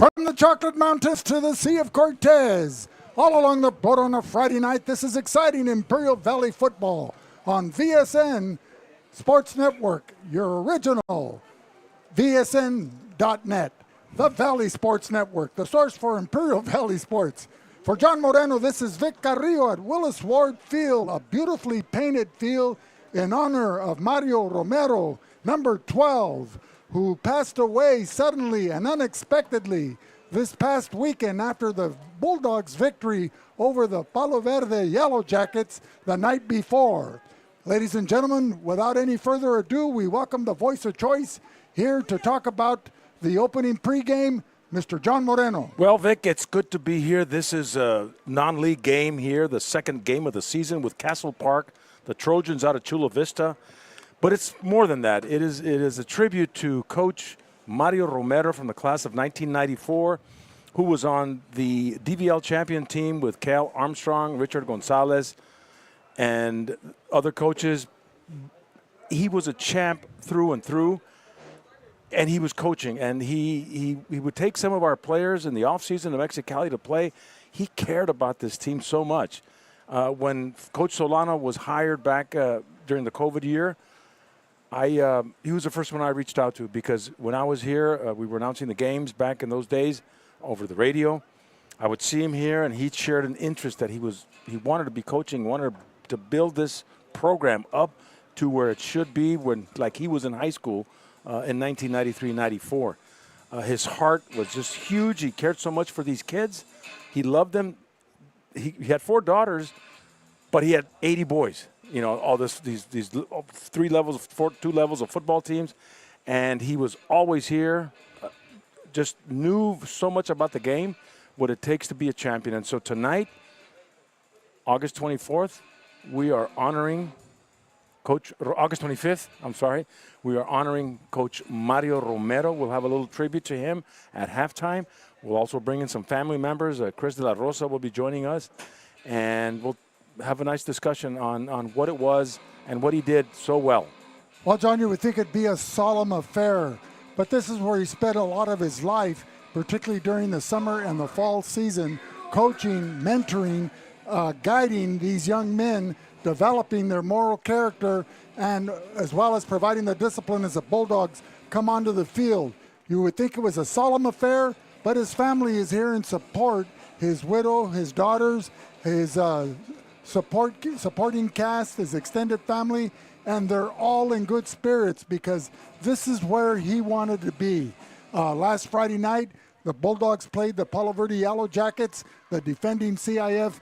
From the Chocolate Mountains to the Sea of Cortez, all along the border on a Friday night, this is exciting Imperial Valley football on VSN Sports Network, your original VSN.net, the Valley Sports Network, the source for Imperial Valley sports. For John Moreno, this is Vic Carrillo at Willis Ward Field, a beautifully painted field in honor of Mario Romero, number 12, who passed away suddenly and unexpectedly this past weekend after the Bulldogs' victory over the Palo Verde Yellow Jackets the night before. Ladies and gentlemen, without any further ado, we welcome the voice of choice here to talk about the opening pregame, Mr. John Moreno. Well, Vic, it's good to be here. This is a non-league game here, the second game of the season with Castle Park, the Trojans out of Chula Vista. But it's more than that. It is a tribute to Coach Mario Romero from the class of 1994, who was on the DVL champion team with Cal Armstrong, Richard Gonzalez, and other coaches. He was a champ through and through, and he was coaching. And he would take some of our players in the offseason to Mexicali to play. He cared about this team so much. When Coach Solano was hired back during the COVID year, he was the first one I reached out to, because when I was here, we were announcing the games back in those days over the radio. I would see him here, and he shared an interest that he wanted to be coaching, wanted to build this program up to where it should be when, like, he was in high school in 1993-94. His heart was just huge. He cared so much for these kids. He loved them. He had 4 daughters, but he had 80 boys. You know, all these 2 levels of football teams, and he was always here. Just knew so much about the game, what it takes to be a champion. And so tonight, August 24th, we are honoring August 25th, we are honoring Coach Mario Romero. We'll have a little tribute to him at halftime. We'll also bring in some family members. Chris de la Rosa will be joining us, and we'll have a nice discussion on what it was and what he did so well. Well, John, you would think it'd be a solemn affair, but this is where he spent a lot of his life, particularly during the summer and the fall season, coaching, mentoring, guiding these young men, developing their moral character, and as well as providing the discipline as the Bulldogs come onto the field. You would think it was a solemn affair, but his family is here in support. His widow, his daughters, his supporting cast, his extended family, and they're all in good spirits because this is where he wanted to be. Last Friday night, the Bulldogs played the Palo Verde Yellow Jackets, the defending CIF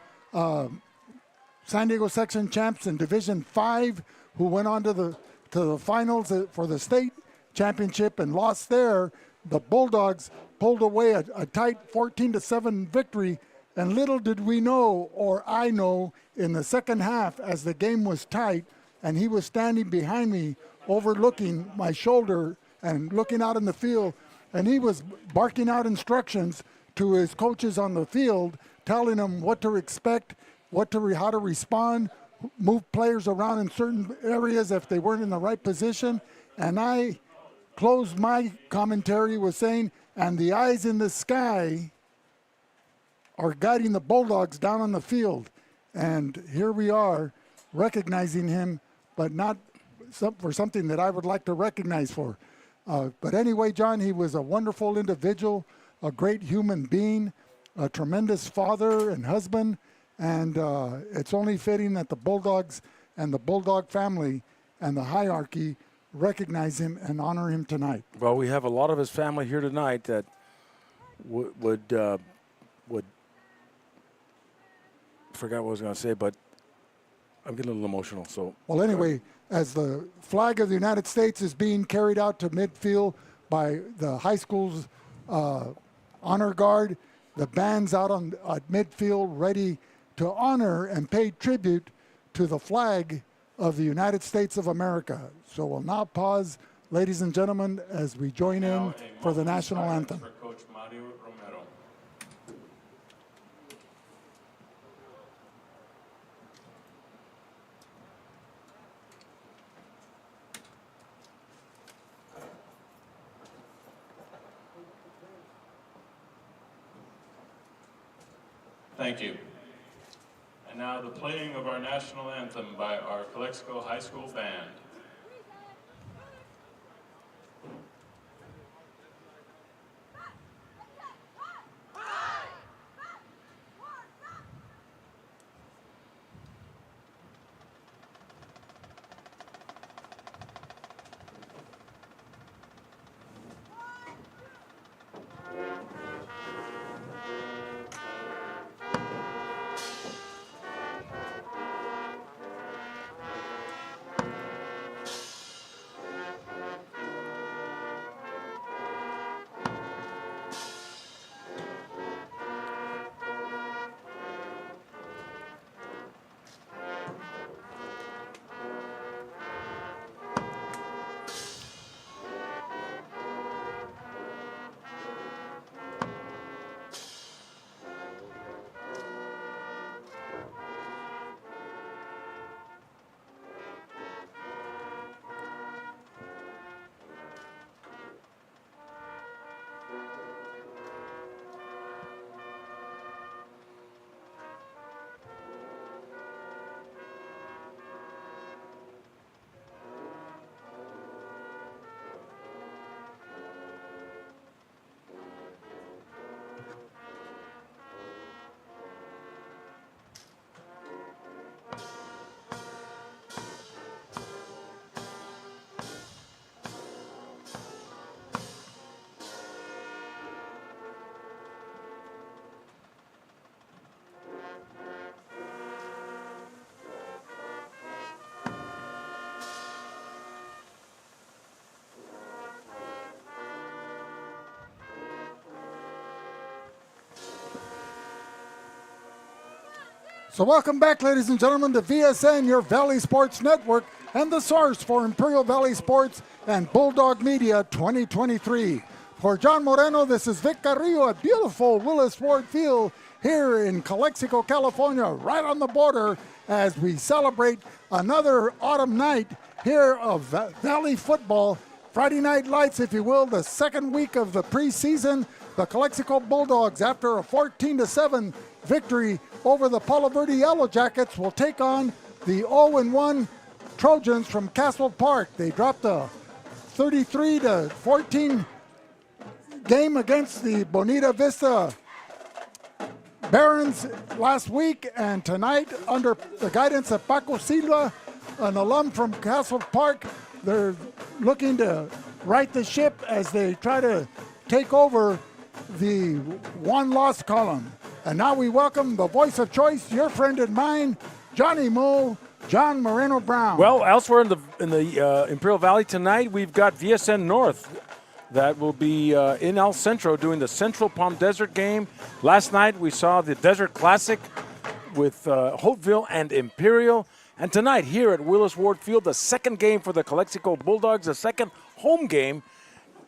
San Diego section champs in Division 5, who went on to the finals for the state championship and lost there. The Bulldogs pulled away a tight 14-7 victory. And little did we know, or I know, in the second half as the game was tight and he was standing behind me overlooking my shoulder and looking out in the field, and he was barking out instructions to his coaches on the field, telling them what to expect, how to respond, move players around in certain areas if they weren't in the right position. And I closed my commentary with saying, and the eyes in the sky are guiding the Bulldogs down on the field. And here we are recognizing him, but not for something that I would like to recognize for. But anyway, John, he was a wonderful individual, a great human being, a tremendous father and husband. And it's only fitting that the Bulldogs and the Bulldog family and the hierarchy recognize him and honor him tonight. Well, we have a lot of his family here tonight that would forgot what I was going to say, but I'm getting a little emotional. So, well, anyway, as the flag of the United States is being carried out to midfield by the high school's honor guard, the band's out at midfield ready to honor and pay tribute to the flag of the United States of America. So we'll now pause, ladies and gentlemen, as we join in for the national anthem. For Coach Mario Romero. Thank you. And now the playing of our national anthem by our Calexico High School band. So welcome back, ladies and gentlemen, to VSN, your Valley Sports Network, and the source for Imperial Valley Sports and Bulldog Media 2023. For John Moreno, this is Vic Carrillo at beautiful Willis Ward Field here in Calexico, California, right on the border, as we celebrate another autumn night here of Valley football. Friday Night Lights, if you will, the second week of the preseason. The Calexico Bulldogs, after a 14-7 victory over the Palo Verde Yellow Jackets, will take on the 0-1 Trojans from Castle Park. They dropped a 33-14 game against the Bonita Vista Barons last week, and tonight, under the guidance of Paco Silva, an alum from Castle Park, they're looking to right the ship as they try to take over the one-loss column. And now we welcome the voice of choice, your friend and mine, Johnny Moe, John Moreno Brown. Well, elsewhere in the Imperial Valley tonight, we've got VSN North that will be in El Centro doing the Central Palm Desert game. Last night we saw the Desert Classic with Hopeville and Imperial. And tonight here at Willis Ward Field, the second game for the Calexico Bulldogs, the second home game,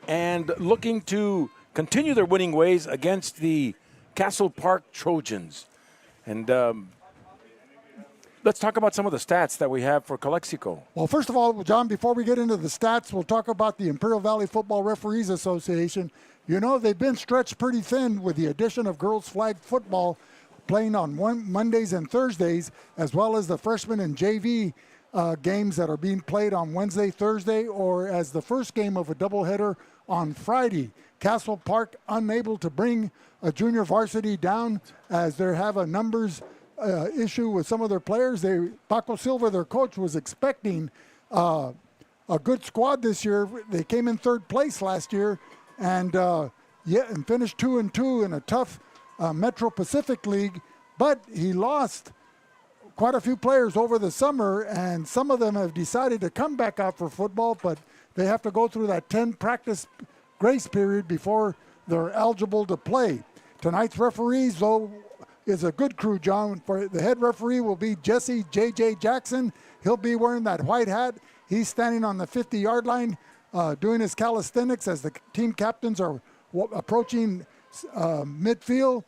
and looking to continue their winning ways against the Castle Park Trojans. And let's talk about some of the stats that we have for Calexico. Well, first of all, John, before we get into the stats, we'll talk about the Imperial Valley Football Referees Association. You know, they've been stretched pretty thin with the addition of girls flag football playing on Mondays and Thursdays, as well as the freshman and JV games that are being played on Wednesday, Thursday, or as the first game of a doubleheader on Friday. Castle Park unable to bring a junior varsity down as they have a numbers issue with some of their players. Paco Silva, their coach, was expecting a good squad this year. They came in third place last year and finished 2-2 in a tough Metro Pacific League, but he lost quite a few players over the summer, and some of them have decided to come back out for football, but they have to go through that 10 practice grace period before they're eligible to play. Tonight's referees, though, is a good crew, John. For the head referee will be Jesse J.J. Jackson. He'll be wearing that white hat. He's standing on the 50-yard line doing his calisthenics as the team captains are approaching midfield.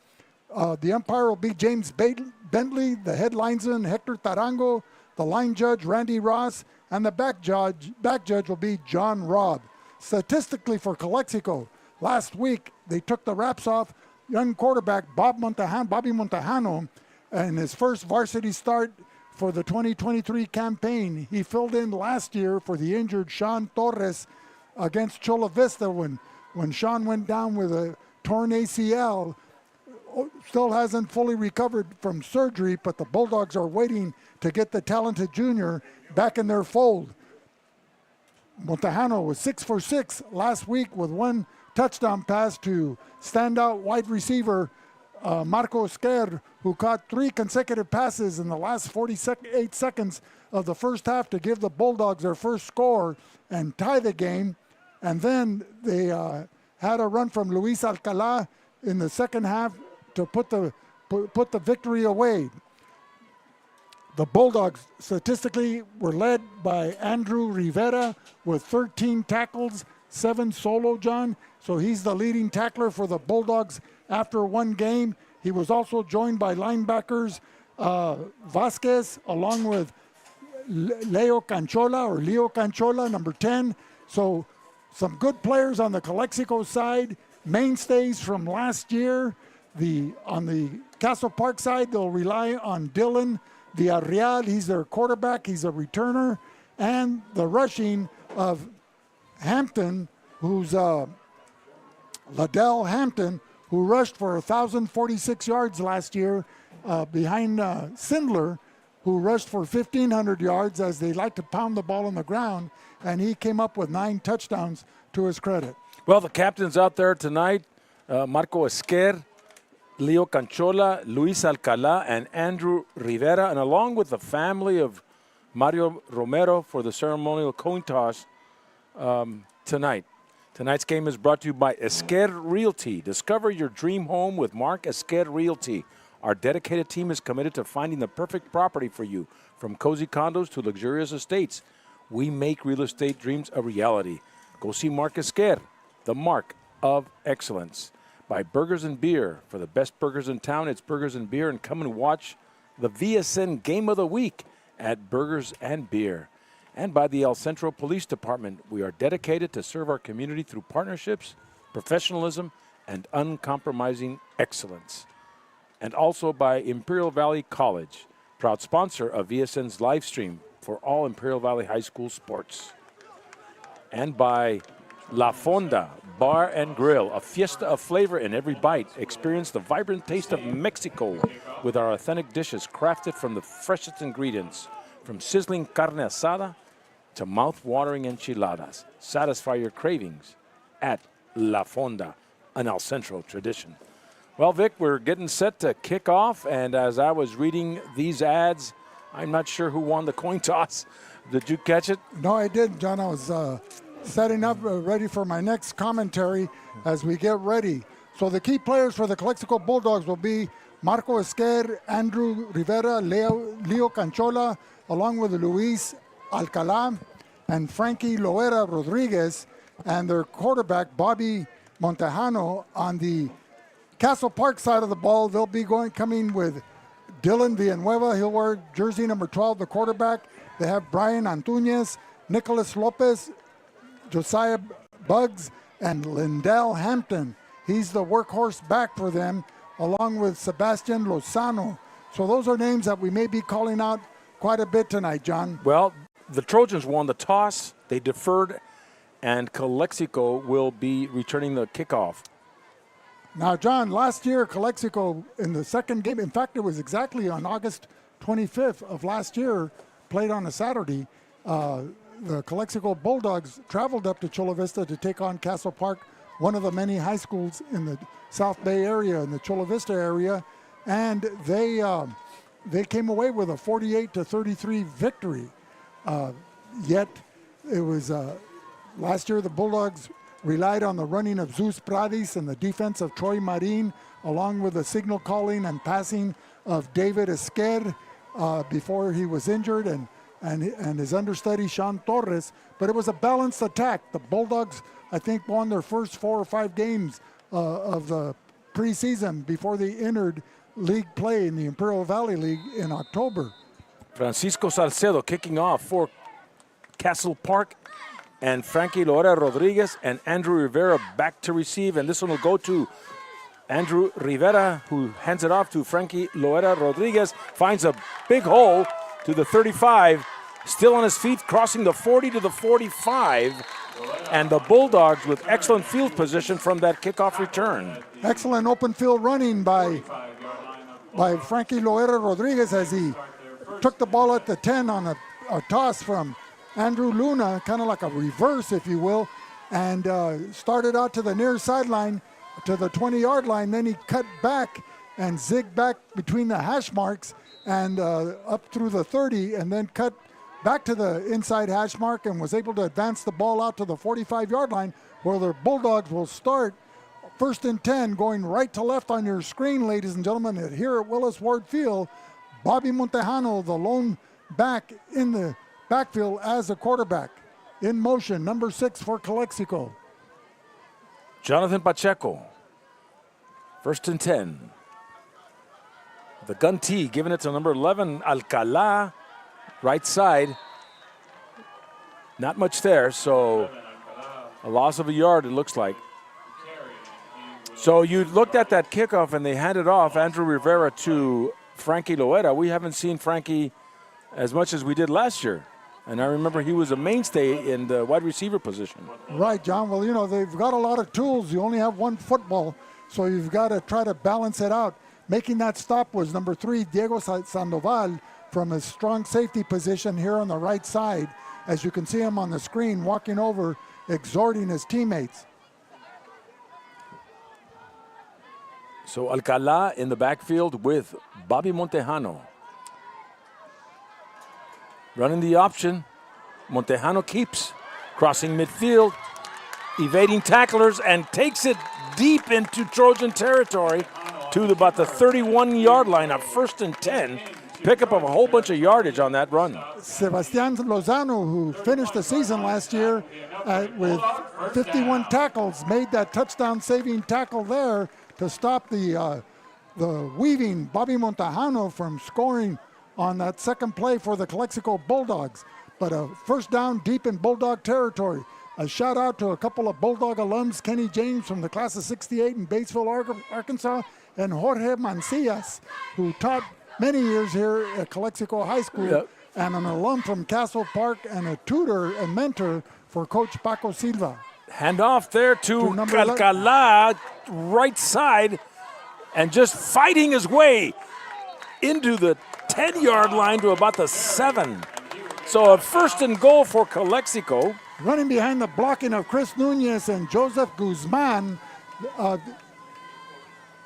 The umpire will be James Bentley, the head linesman Hector Tarango, the line judge Randy Ross, and the back judge will be John Robb. Statistically for Calexico, last week they took the wraps off young quarterback, Bobby Montejano, in his first varsity start for the 2023 campaign. He filled in last year for the injured Sean Torres against Chula Vista when Sean went down with a torn ACL. Still hasn't fully recovered from surgery, but the Bulldogs are waiting to get the talented junior back in their fold. Montejano was 6 for 6 last week with one touchdown pass to standout wide receiver Marco Esquer, who caught 3 consecutive passes in the last 48 seconds of the first half to give the Bulldogs their first score and tie the game. And then they had a run from Luis Alcalá in the second half to put the victory away. The Bulldogs statistically were led by Andrew Rivera with 13 tackles, 7 solo, John. So he's the leading tackler for the Bulldogs after one game. He was also joined by linebackers Vasquez along with Leo Canchola, number 10. So some good players on the Calexico side, mainstays from last year. On the Castle Park side, they'll rely on Dylan Villarreal. He's their quarterback. He's a returner. And the rushing of Hampton, who's Liddell Hampton, who rushed for 1,046 yards last year behind Sindler, who rushed for 1,500 yards as they like to pound the ball on the ground. And he came up with 9 touchdowns to his credit. Well, the captains out there tonight, Marco Esquer, Leo Canchola, Luis Alcalá, and Andrew Rivera, and along with the family of Mario Romero for the ceremonial coin toss tonight. Tonight's game is brought to you by Esquer Realty. Discover your dream home with Mark Esquer Realty. Our dedicated team is committed to finding the perfect property for you, from cozy condos to luxurious estates. We make real estate dreams a reality. Go see Mark Esquer, the mark of excellence. By Burgers and Beer. For the best burgers in town, it's Burgers and Beer. And come and watch the VSN Game of the Week at Burgers and Beer. And by the El Centro Police Department. We are dedicated to serve our community through partnerships, professionalism, and uncompromising excellence. And also by Imperial Valley College, proud sponsor of VSN's live stream for all Imperial Valley High School sports. And by La Fonda Bar and Grill, a fiesta of flavor in every bite. Experience the vibrant taste of Mexico with our authentic dishes crafted from the freshest ingredients, from sizzling carne asada to mouth-watering enchiladas. Satisfy your cravings at La Fonda, an El Centro tradition. Well, Vic, we're getting set to kick off, and as I was reading these ads, I'm not sure who won the coin toss. Did you catch it? No, I did, John. I was setting up ready for my next commentary as we get ready. So the key players for the Calexico Bulldogs will be Marco Esquer, Andrew Rivera, Leo Canchola, along with Luis Alcalá and Frankie Loera Rodriguez, and their quarterback Bobby Montejano. On the Castle Park side of the ball, they'll be coming with Dylan Villanueva. He'll wear jersey number 12, the quarterback. They have Brian Antunes, Nicholas Lopez, Josiah Buggs, and Lindell Hampton. He's the workhorse back for them, along with Sebastian Lozano. So those are names that we may be calling out quite a bit tonight, John. Well, the Trojans won the toss. They deferred, and Calexico will be returning the kickoff. Now, John, last year, Calexico in the second game, in fact, it was exactly on August 25th of last year, played on a Saturday. The Calexico Bulldogs traveled up to Chula Vista to take on Castle Park, one of the many high schools in the South Bay area, in the Chula Vista area, and they came away with a 48-33 victory. Yet it was last year the Bulldogs relied on the running of Zeus Pradis and the defense of Troy Marin, along with the signal calling and passing of David Esquer before he was injured, and his understudy, Sean Torres. But it was a balanced attack. The Bulldogs, I think, won their first 4 or 5 games of the preseason before they entered league play in the Imperial Valley League in October. Francisco Salcedo kicking off for Castle Park, and Frankie Loera Rodriguez and Andrew Rivera back to receive. And this one will go to Andrew Rivera, who hands it off to Frankie Loera Rodriguez, finds a big hole to the 35. Still on his feet, crossing the 40 to the 45. And the Bulldogs with excellent field position from that kickoff return. Excellent open field running by Frankie Loera Rodriguez as he took the ball at the 10 on a toss from Andrew Luna, kind of like a reverse, if you will, and started out to the near sideline to the 20-yard line. Then he cut back and zigged back between the hash marks and up through the 30, and then cut back to the inside hash mark and was able to advance the ball out to the 45-yard line, where the Bulldogs will start 1st and 10, going right to left on your screen, ladies and gentlemen, here at Willis Ward Field. Bobby Montejano, the lone back in the backfield as a quarterback. In motion, number 6 for Calexico. Jonathan Pacheco, 1st and 10. The gun tee, giving it to number 11, Alcala, right side. Not much there, so a loss of a yard, it looks like. So you looked at that kickoff and they handed off Andrew Rivera to Frankie Loera. We haven't seen Frankie as much as we did last year. And I remember he was a mainstay in the wide receiver position. Right, John. Well, you know, they've got a lot of tools. You only have one football, so you've got to try to balance it out. Making that stop was number 3, Diego Sandoval, from his strong safety position here on the right side. As you can see him on the screen, walking over, exhorting his teammates. So Alcala in the backfield with Bobby Montejano. Running the option. Montejano keeps crossing midfield, evading tacklers, and takes it deep into Trojan territory to about the 31-yard line, a 1st and 10. Pickup of a whole bunch of yardage on that run. Sebastian Lozano, who finished the season last year with 51 tackles, made that touchdown-saving tackle there to stop the weaving Bobby Montejano from scoring on that second play for the Calexico Bulldogs. But a 1st down deep in Bulldog territory. A shout out to a couple of Bulldog alums, Kenny James from the class of 68 in Batesville, Arkansas, and Jorge Mancillas, who taught many years here at Calexico High School, yep, and an alum from Castle Park and a tutor and mentor for Coach Paco Silva. Handoff there to Alcala, right side, and just fighting his way into the 10-yard line to about the 7. So a 1st and goal for Calexico. Running behind the blocking of Chris Nunez and Joseph Guzman,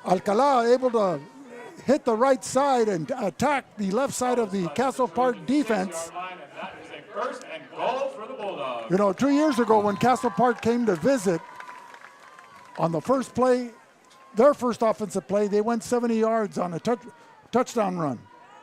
Alcala able to hit the right side and attack the left side of the Castle Park defense. You know, 2 years ago when Castle Park came to visit, on the first play, their first offensive play, they went 70 yards on a touchdown run.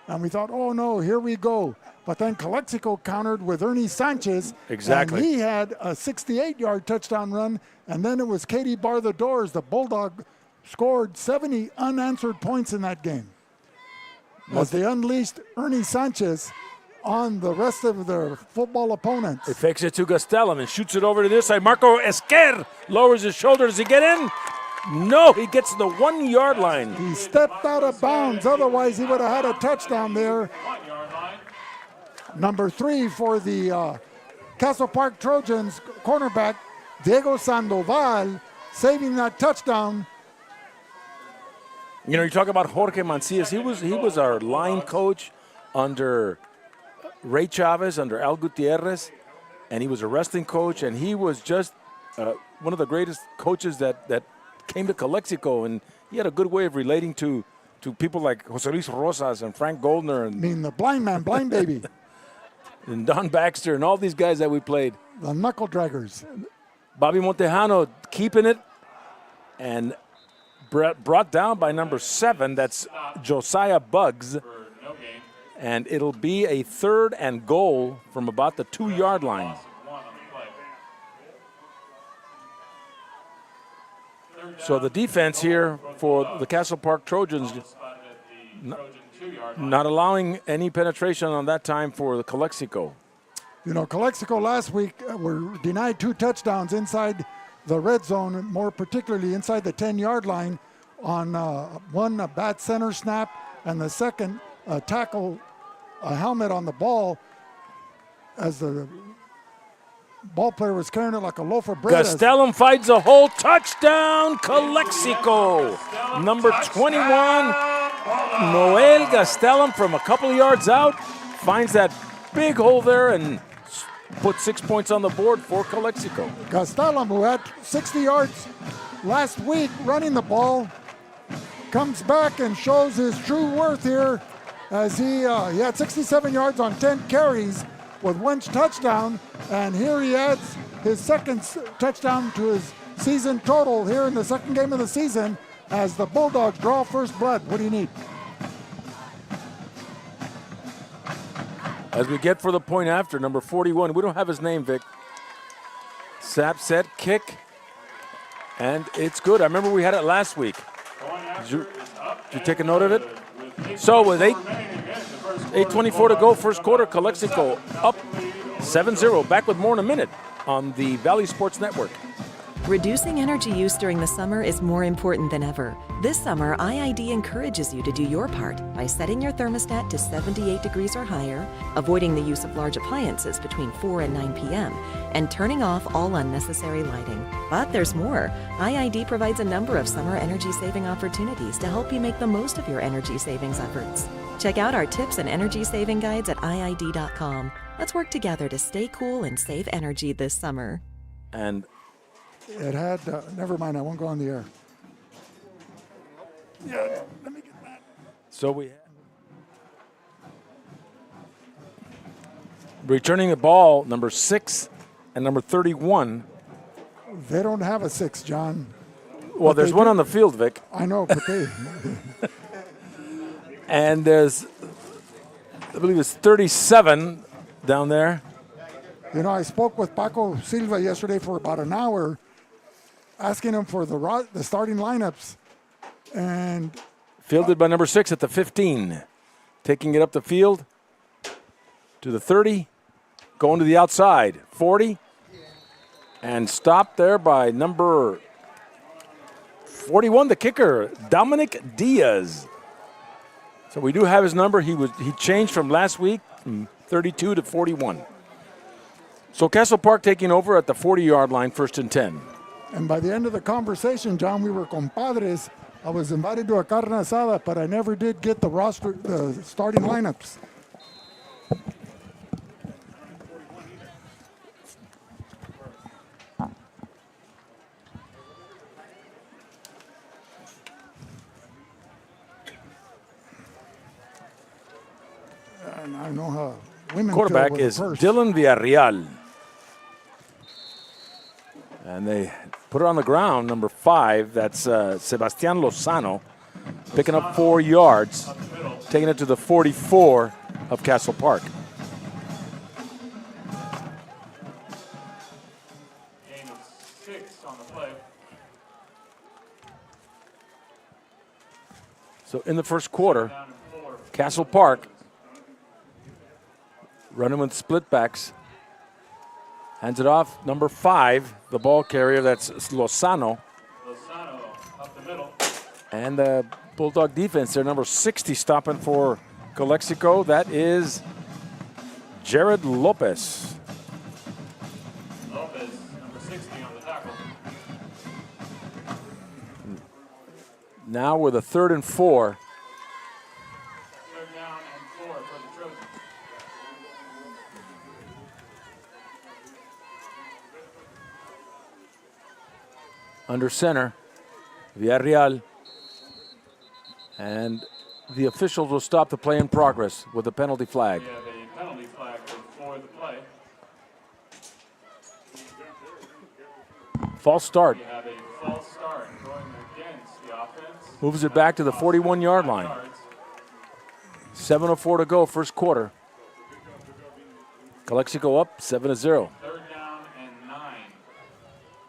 And we thought, oh no, here we go. But then Calexico countered with Ernie Sanchez. Exactly. And he had a 68-yard touchdown run. And then it was Katie Bar the Doors. The Bulldog scored 70 unanswered points in that game, as they unleashed Ernie Sanchez on the rest of their football opponents. He fakes it to Gastelum and shoots it over to this side. Marco Esquer lowers his shoulder. Does he get in? No, he gets to the 1-yard line. He stepped out of bounds. Otherwise, he would have had a touchdown there. Number 3 for the Castle Park Trojans, cornerback Diego Sandoval, saving that touchdown. You know, you talk about Jorge Mancillas. He was our line coach under Ray Chavez, under Al Gutierrez, and he was a wrestling coach, and he was just one of the greatest coaches that came to Calexico, and he had a good way of relating to people like Jose Luis Rosas and Frank Goldner. And, I mean, the blind man, blind baby. And Don Baxter and all these guys that we played. The knuckle draggers. Bobby Montejano keeping it and brought down by number 7. That's Josiah Buggs. And it'll be a 3rd and goal from about the 2-yard line. So the defense here for the Castle Park Trojans not allowing any penetration on that time for the Calexico. You know, Calexico last week were denied 2 touchdowns inside the red zone, more particularly inside the 10-yard line. on one a bad center snap, and the second tackle, a helmet on the ball, as the ball player was carrying it like a loaf of bread. Gastelum finds a hole. Touchdown, Calexico. Number 21, Noel Gastelum from a couple of yards out finds that big hole there and put 6 points on the board for Calexico. Gastelum, who had 60 yards last week running the ball, comes back and shows his true worth here as he had 67 yards on 10 carries with one touchdown, and here he adds his second touchdown to his season total here in the second game of the season as the Bulldogs draw first blood. What do you need? As we get for the point after, number 41, we don't have his name, Vic. Sap, set, kick, and it's good. I remember we had it last week. Did you take a note of it? So with 8:24 to go, first quarter, Calexico up 7-0. Back with more in a minute on the Valley Sports Network. Reducing energy use during the summer is more important than ever. This summer, IID encourages you to do your part by setting your thermostat to 78 degrees or higher, avoiding the use of large appliances between 4 and 9 p.m., and turning off all unnecessary lighting. But there's more. IID provides a number of summer energy-saving opportunities to help you make the most of your energy savings efforts. Check out our tips and energy saving guides at IID.com. Let's work together to stay cool and save energy this summer. And it had, never mind, I won't go on the air. Yeah, let me get that. So we have returning the ball, number 6 and number 31. They don't have a 6, John. Well, But there's they one do. on the field, Vic. I know, but they... And there's, I believe it's 37 down there. You know, I spoke with Paco Silva yesterday for about an hour, asking him for the starting lineups. And Fielded by number 6 at the 15. Taking it up the field to the 30. Going to the outside. 40. And stopped there by number 41, the kicker, Dominic Diaz. So we do have his number. He changed from last week from 32 to 41. So Castle Park taking over at the 40-yard line, 1st and 10. And by the end of the conversation, John, we were compadres. I was invited to a carne asada, but I never did get the starting lineups. And I know how women Quarterback feel with is the purse. Dylan Villarreal. And they put it on the ground, number 5. That's Sebastian Lozano, picking up 4 yards, taking it to the 44 of Castle Park. Gain of 6 on the play. So in the first quarter, Down and 4. Castle Park running with split backs. Hands it off, number 5, the ball carrier, that's Lozano. Lozano up the middle. And the Bulldog defense there, number 60, stopping for Calexico. That is Jared Lopez. Lopez, number 60 on the tackle. Now with a 3rd and 4. 3rd down and 4 for the Trojans. Under center, Villarreal. And the officials will stop the play in progress with a penalty flag. We have a penalty flag for the play. False start. We have a false start going against the offense. Moves it back to the 41-yard line. 7:04 to go, first quarter. Calexico up 7-0. 3rd down and 9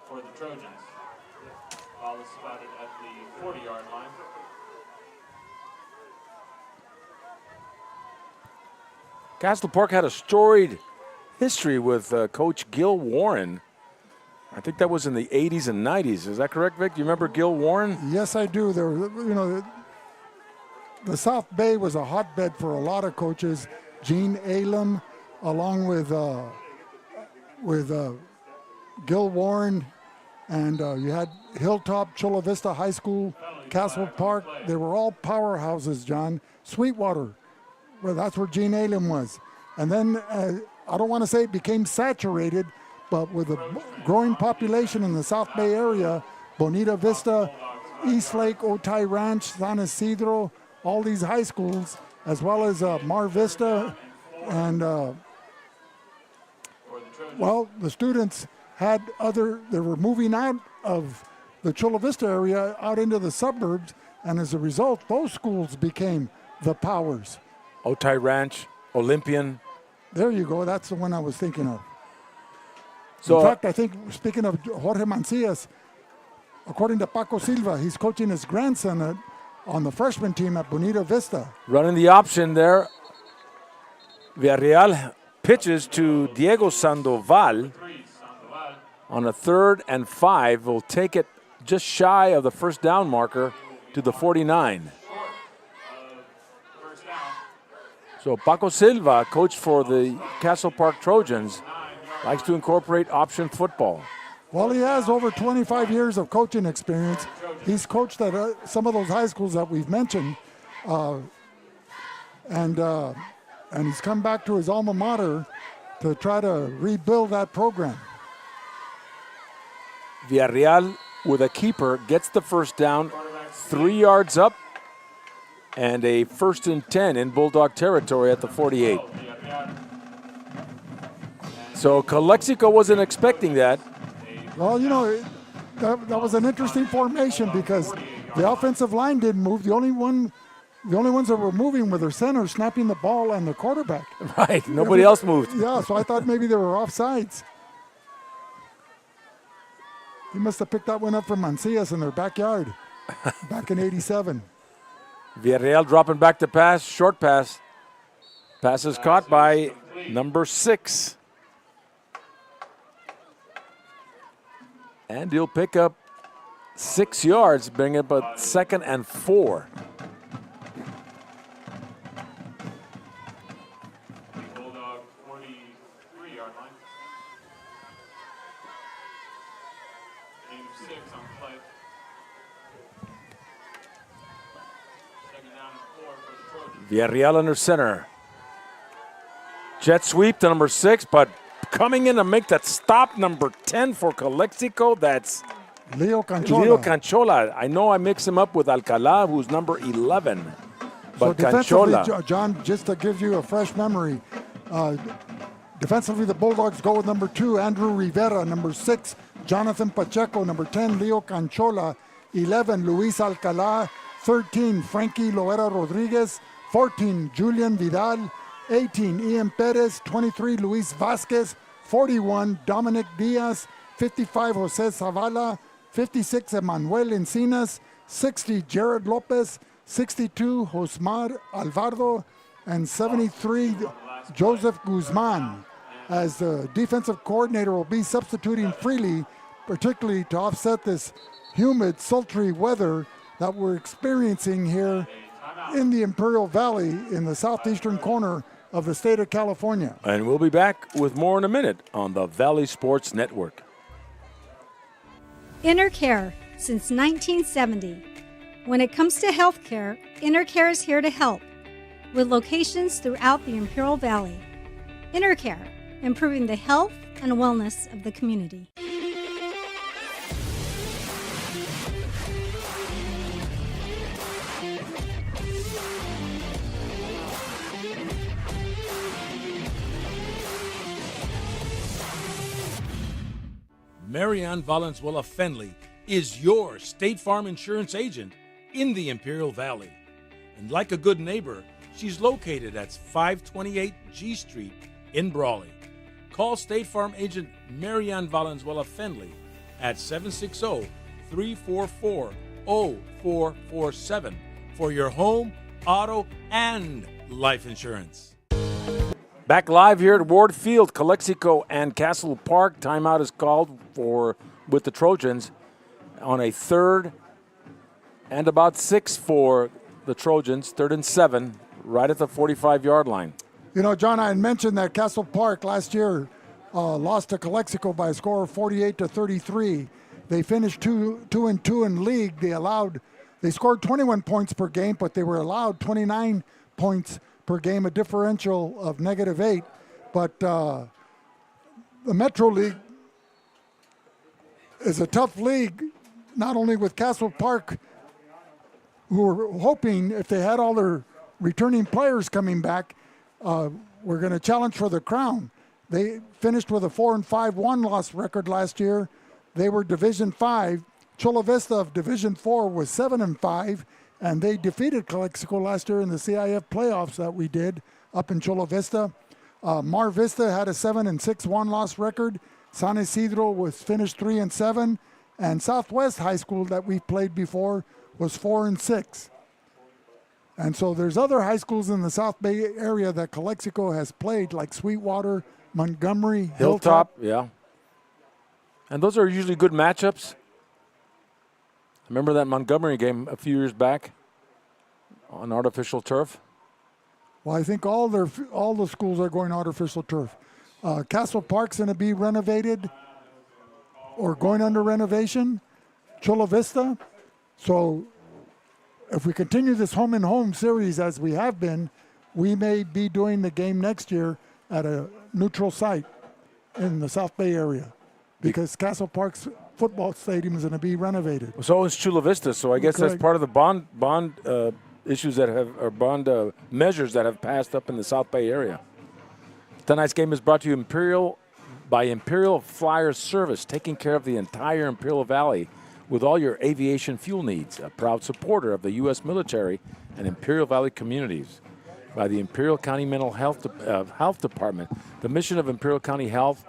for the Trojans. Ball is spotted at the 40-yard line. Castle Park had a storied history with Coach Gil Warren. I think that was in the 80s and 90s. Is that correct, Vic? Do you remember Gil Warren? Yes, I do. There, the South Bay was a hotbed for a lot of coaches. Gene Alem, along with Gil Warren, and you had Hilltop, Chula Vista High School, Castle Park. They were all powerhouses, John. Sweetwater, well, that's where Gene Alem was. And then, I don't want to say it became saturated, but with a growing population in the South Bay area, Bonita Vista, Eastlake, Otay Ranch, San Isidro, all these high schools, as well as Mar Vista, and the students had they were moving out of the Chula Vista area out into the suburbs, and as a result, those schools became the powers. Otay Ranch, Olympian. There you go. That's the one I was thinking of. So, in fact, I think, speaking of Jorge Mancias, according to Paco Silva, he's coaching his grandson on the freshman team at Bonita Vista. Running the option there, Villarreal pitches to Diego Sandoval on a 3rd and 5. Will take it just shy of the first down marker to the 49. So Paco Silva, coach for the Castle Park Trojans, likes to incorporate option football. Well, he has over 25 years of coaching experience. He's coached at some of those high schools that we've mentioned, and he's come back to his alma mater to try to rebuild that program. Villarreal, with a keeper, gets the first down, 3 yards up, and a 1st and 10 in Bulldog territory at the 48. So Calexico wasn't expecting that. Well, that was an interesting formation because the offensive line didn't move. The only ones that were moving were their center snapping the ball and the quarterback. Right, nobody else moved. Yeah, so I thought maybe they were offsides. He must have picked that one up from Mancias in their backyard back in '87. Villarreal dropping back to pass, short pass. Pass is caught by number 6. And he'll pick up 6 yards, bring up a 2nd and 4. Bulldog 43-yard line. Game 6 on play. 2nd down and 4 for the Trojans. Villarreal under center. Jet sweep to number 6, but coming in to make that stop, number 10 for Calexico, that's Leo Canchola. Leo Canchola. I know I mix him up with Alcalá, who's number 11. But so Canchola. John, just to give you a fresh memory, defensively the Bulldogs go with number 2, Andrew Rivera, number 6, Jonathan Pacheco, number 10, Leo Canchola, 11, Luis Alcalá, 13, Frankie Loera Rodriguez, 14, Julian Vidal, 18, Ian Perez, 23, Luis Vasquez, 41, Dominic Diaz, 55, Jose Zavala, 56, Emmanuel Encinas, 60, Jared Lopez, 62, Josmar Alvarado, and 73, Joseph Guzman. As the defensive coordinator will be substituting freely, particularly to offset this humid, sultry weather that we're experiencing here in the Imperial Valley in the southeastern corner of the state of California. And we'll be back with more in a minute on the Valley Sports Network. InnerCare since 1970. When it comes to healthcare, InnerCare is here to help, with locations throughout the Imperial Valley. InnerCare, improving the health and wellness of the community. Marianne Valenzuela Fenley is your State Farm insurance agent in the Imperial Valley. And like a good neighbor, she's located at 528 G Street in Brawley. Call State Farm agent Marianne Valenzuela Fenley at 760-344-0447 for your home, auto, and life insurance. Back live here at Ward Field, Calexico and Castle Park. Timeout is called with the Trojans on a 3rd and about 6 for the Trojans. 3rd and 7, right at the 45-yard line. You know, John, I had mentioned that Castle Park last year lost to Calexico by a score of 48-33. They finished 2-2 in league. They scored 21 points per game, but they were allowed 29 points per game, a differential of -8. But the Metro League is a tough league, not only with Castle Park, who were hoping if they had all their returning players coming back, we're going to challenge for the crown. They finished with a 4-5 one-loss record last year. They were Division 5. Chula Vista of Division 4 was 7-5, and they defeated Calexico last year in the CIF playoffs that we did up in Chula Vista. Mar Vista had a 7-6 one-loss record. San Isidro was finished 3-7, and Southwest High School that we played before was 4-6. And so there's other high schools in the South Bay area that Calexico has played, like Sweetwater, Montgomery, Hilltop. Yeah. And those are usually good matchups. Remember that Montgomery game a few years back on artificial turf? Well, I think all the schools are going artificial turf. Castle Park's going to be renovated or going under renovation. Chula Vista. So if we continue this home-and-home series as we have been, we may be doing the game next year at a neutral site in the South Bay area because Castle Park's football stadium is going to be renovated. So is Chula Vista. So I guess Correct. that's part of the bond issues that have, or bond measures that have passed up in the South Bay area. Tonight's game is brought to you by Imperial Flyer Service, taking care of the entire Imperial Valley with all your aviation fuel needs. A proud supporter of the U.S. military and Imperial Valley communities. By the Imperial County Mental Health Department. The mission of Imperial County Health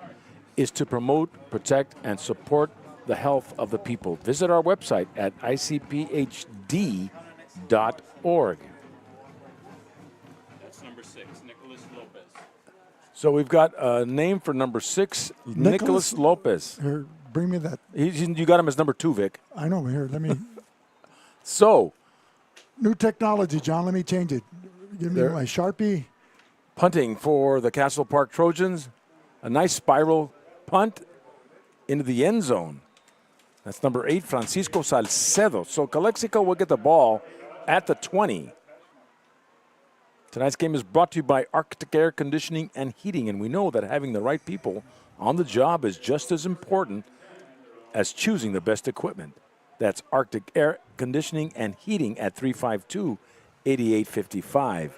is to promote, protect, and support the health of the people. Visit our website at icphd.org. That's number 6, Nicholas Lopez. So we've got a name for number 6, Nicholas Lopez. Here, bring me that. You got him as number 2, Vic. I know. Here, let me. So, New technology, John. Let me change it. Give me my Sharpie. punting for the Castle Park Trojans. A nice spiral punt into the end zone. That's number 8, Francisco Salcedo. So Calexico will get the ball at the 20. Tonight's game is brought to you by Arctic Air Conditioning and Heating, and we know that having the right people on the job is just as important as choosing the best equipment. That's Arctic Air Conditioning and Heating at 352-8855.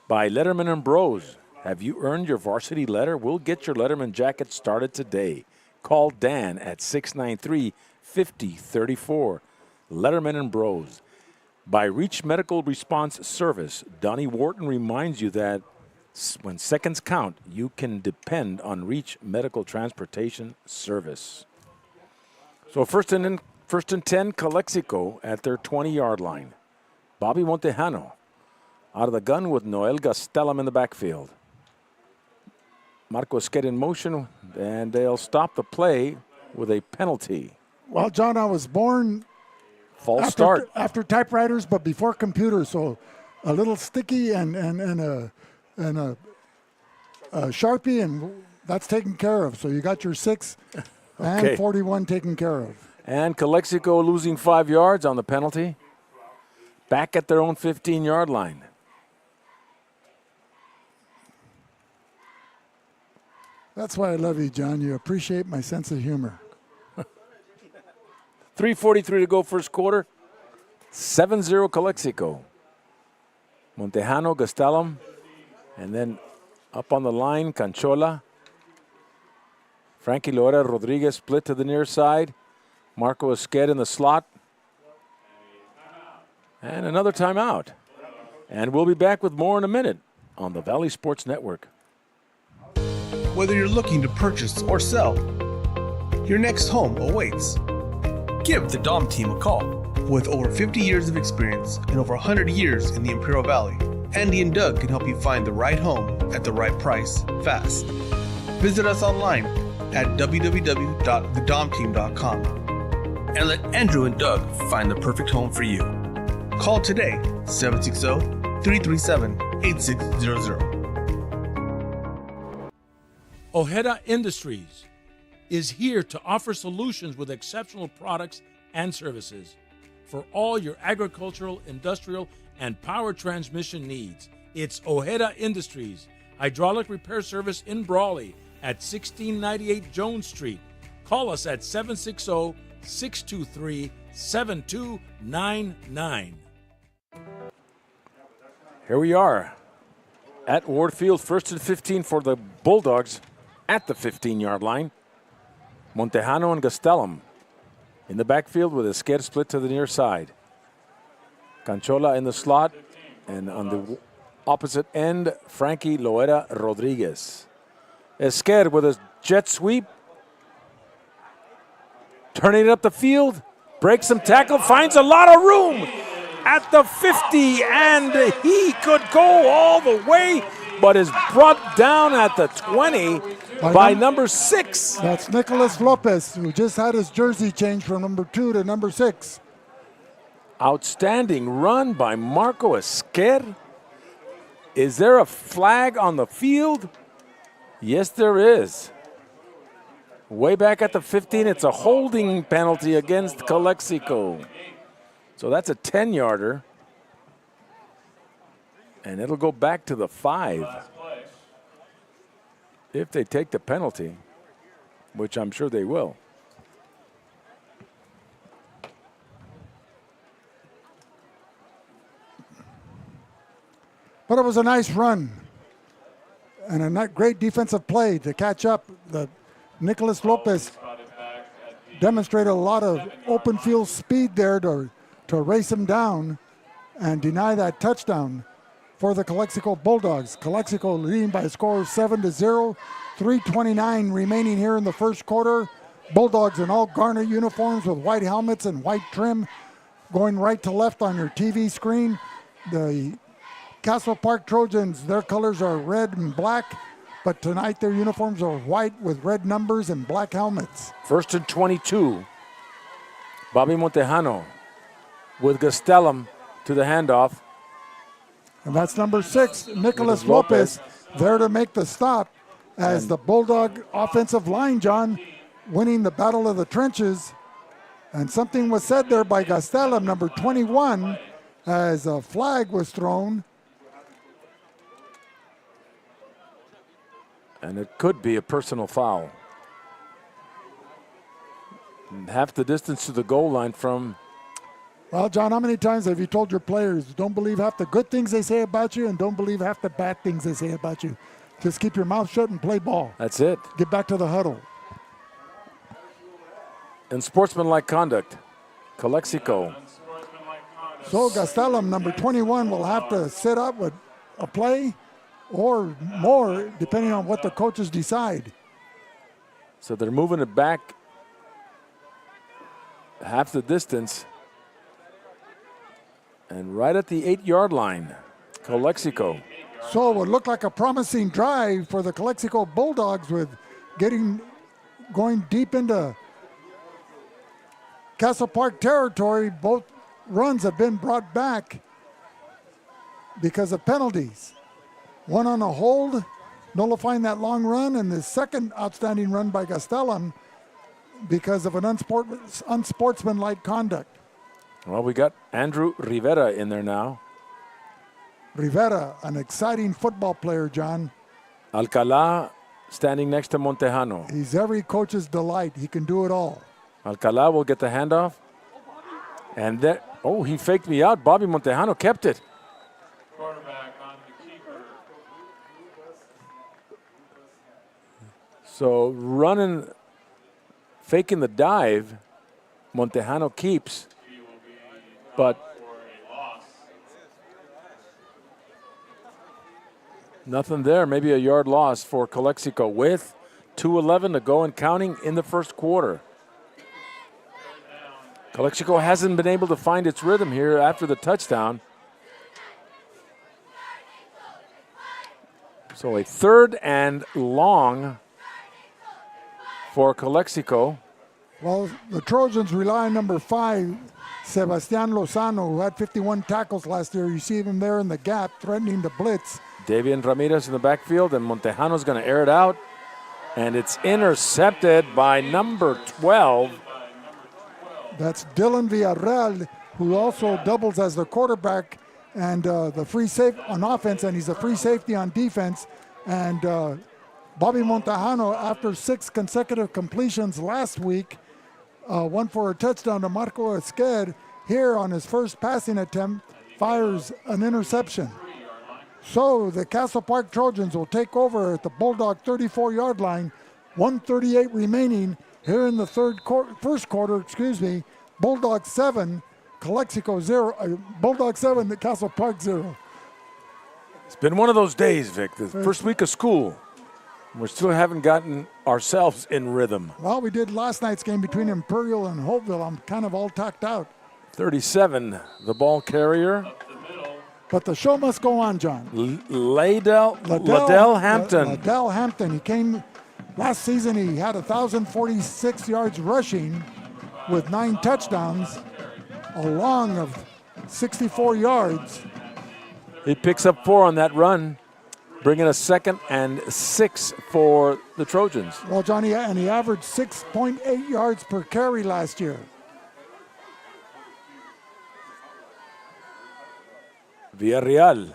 By Letterman and Bros. Have you earned your varsity letter? We'll get your Letterman jacket started today. Call Dan at 693-5034. Letterman and Bros. By Reach Medical Response Service, Donnie Wharton reminds you that when seconds count, you can depend on Reach Medical Transportation Service. So first and 10, Calexico at their 20-yard line. Bobby Montejano out of the gun with Noel Gastelum in the backfield. Marcos get in motion, and they'll stop the play with a penalty. Well, John, I was born False start. After typewriters, but before computers, so a little sticky and a Sharpie, and that's taken care of. So you got your 6 and 41 taken care of. And Calexico losing 5 yards on the penalty. Back at their own 15-yard line. That's why I love you, John. You appreciate my sense of humor. 3:43 to go first quarter. 7-0 Calexico. Montejano, Gastelum, and then up on the line, Canchola. Frankie Loera Rodriguez split to the near side. Marco Esqued in the slot. And another timeout. And we'll be back with more in a minute on the Valley Sports Network. Whether you're looking to purchase or sell, your next home awaits. Give the Dom team a call. With over 50 years of experience and over 100 years in the Imperial Valley, Andy and Doug can help you find the right home at the right price fast. Visit us online at www.thedomteam.com and let Andrew and Doug find the perfect home for you. Call today, 760-337-8600. Ojeda Industries is here to offer solutions with exceptional products and services for all your agricultural, industrial, and power transmission needs. It's Ojeda Industries, hydraulic repair service in Brawley at 1698 Jones Street. Call us at 760-623-7299. Here we are at Ward Field, 1st and 15 for the Bulldogs at the 15-yard line. Montejano and Gastelum in the backfield with Esquer split to the near side. Canchola in the slot, and on the opposite end, Frankie Loera Rodriguez. Esquer with a jet sweep, turning it up the field, breaks some tackle, finds a lot of room at the 50, and he could go all the way, but is brought down at the 20 by number 6. That's Nicholas Lopez, who just had his jersey changed from number 2 to number 6. Outstanding run by Marco Esquer. Is there a flag on the field? Yes, there is. Way back at the 15, it's a holding penalty against Calexico. So that's a 10-yarder. And it'll go back to the 5. If they take the penalty, which I'm sure they will. But it was a nice run and a great defensive play to catch up. Nicholas Lopez demonstrated a lot of open field speed there to race him down and deny that touchdown for the Calexico Bulldogs. Calexico leading by a score of 7-0. 3:29 remaining here in the first quarter. Bulldogs in all garnet uniforms with white helmets and white trim going right to left on your TV screen. The Castle Park Trojans, their colors are red and black, but tonight their uniforms are white with red numbers and black helmets. 1st and 22. Bobby Montejano with Gastelum to the handoff. And that's number 6, Nicholas Lopez, there to make the stop as the Bulldog offensive line, John, winning the battle of the trenches. And something was said there by Gastelum, number 21, as a flag was thrown. And it could be a personal foul. Half the distance to the goal line from... Well, John, how many times have you told your players, don't believe half the good things they say about you and don't believe half the bad things they say about you? Just keep your mouth shut and play ball. That's it. Get back to the huddle. And sportsmanlike conduct, Calexico. So Gastelum, number 21, will have to set up with a play or more, depending on what the coaches decide. So they're moving it back half the distance. And right at the 8-yard line, Calexico. So it would look like a promising drive for the Calexico Bulldogs with going deep into Castle Park territory. Both runs have been brought back because of penalties. One on a hold, nullifying that long run, and the second outstanding run by Gastelum because of an unsportsmanlike conduct. Well, we got Andrew Rivera in there now. Rivera, an exciting football player, John. Alcalá standing next to Montejano. He's every coach's delight. He can do it all. Alcalá will get the handoff. And that, oh, he faked me out. Bobby Montejano kept it. Quarterback on the keeper. So running, faking the dive, Montejano keeps. But nothing there. Maybe a yard loss for Calexico with 2:11 to go and counting in the first quarter. Calexico hasn't been able to find its rhythm here after the touchdown. So a 3rd and long for Calexico. Well, the Trojans rely on number 5, Sebastian Lozano, who had 51 tackles last year. You see him there in the gap, threatening to blitz. Davian Ramirez in the backfield, and Montejano's going to air it out. And it's intercepted by number 12. That's Dylan Villarreal, who also doubles as the quarterback and the free safety on offense, and he's a free safety on defense. And Bobby Montejano, after 6 consecutive completions last week, one for a touchdown to Marco Esquer, here on his first passing attempt, fires an interception. So the Castle Park Trojans will take over at the Bulldog 34-yard line, 1:38 remaining here in the first quarter, Bulldog 7, Calexico 0, Bulldog 7, the Castle Park 0. It's been one of those days, Vic, the first week of school. We still haven't gotten ourselves in rhythm. Well, we did last night's game between Imperial and Hopeville. I'm kind of all tacked out. 37, the ball carrier. But the show must go on, John. Liddell Hampton. Liddell Hampton. He came last season, he had 1,046 yards rushing with 9 touchdowns, a long of 64 yards. He picks up 4 on that run, bringing a 2nd and 6 for the Trojans. Well, Johnny, and he averaged 6.8 yards per carry last year. Villarreal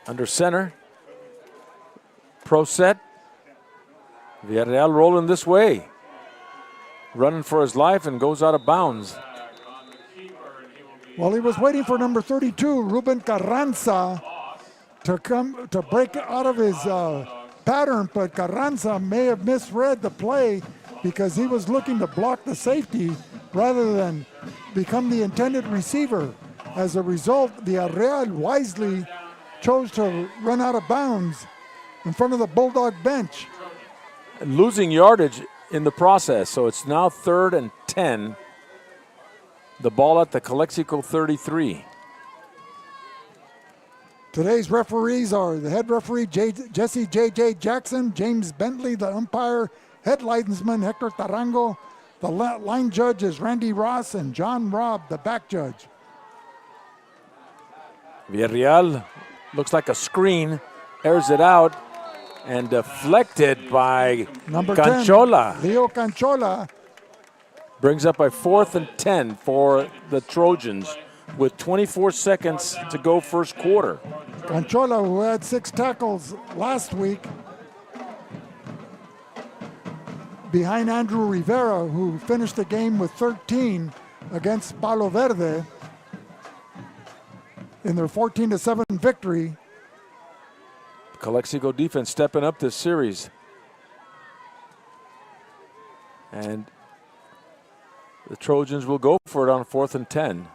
under center. Pro set. Villarreal rolling this way. Running for his life and goes out of bounds. Well, he was waiting for number 32, Ruben Carranza, to come to break out of his pattern, but Carranza may have misread the play because he was looking to block the safety rather than become the intended receiver. As a result, Villarreal wisely chose to run out of bounds in front of the Bulldog bench. Losing yardage in the process, so it's now 3rd and 10. The ball at the Calexico 33. Today's referees are the head referee, Jesse J.J. Jackson, James Bentley, the umpire, head linesman, Hector Tarango. The line judge is Randy Ross, and John Robb, the back judge. Villarreal looks like a screen, airs it out, and deflected by Number Canchola. 10, Leo Canchola. Brings up a 4th and 10 for the Trojans with 24 seconds to go first quarter. Canchola, who had 6 tackles last week, behind Andrew Rivera, who finished the game with 13 against Palo Verde in their 14-7 victory. Calexico defense stepping up this series. And the Trojans will go for it on 4th and 10.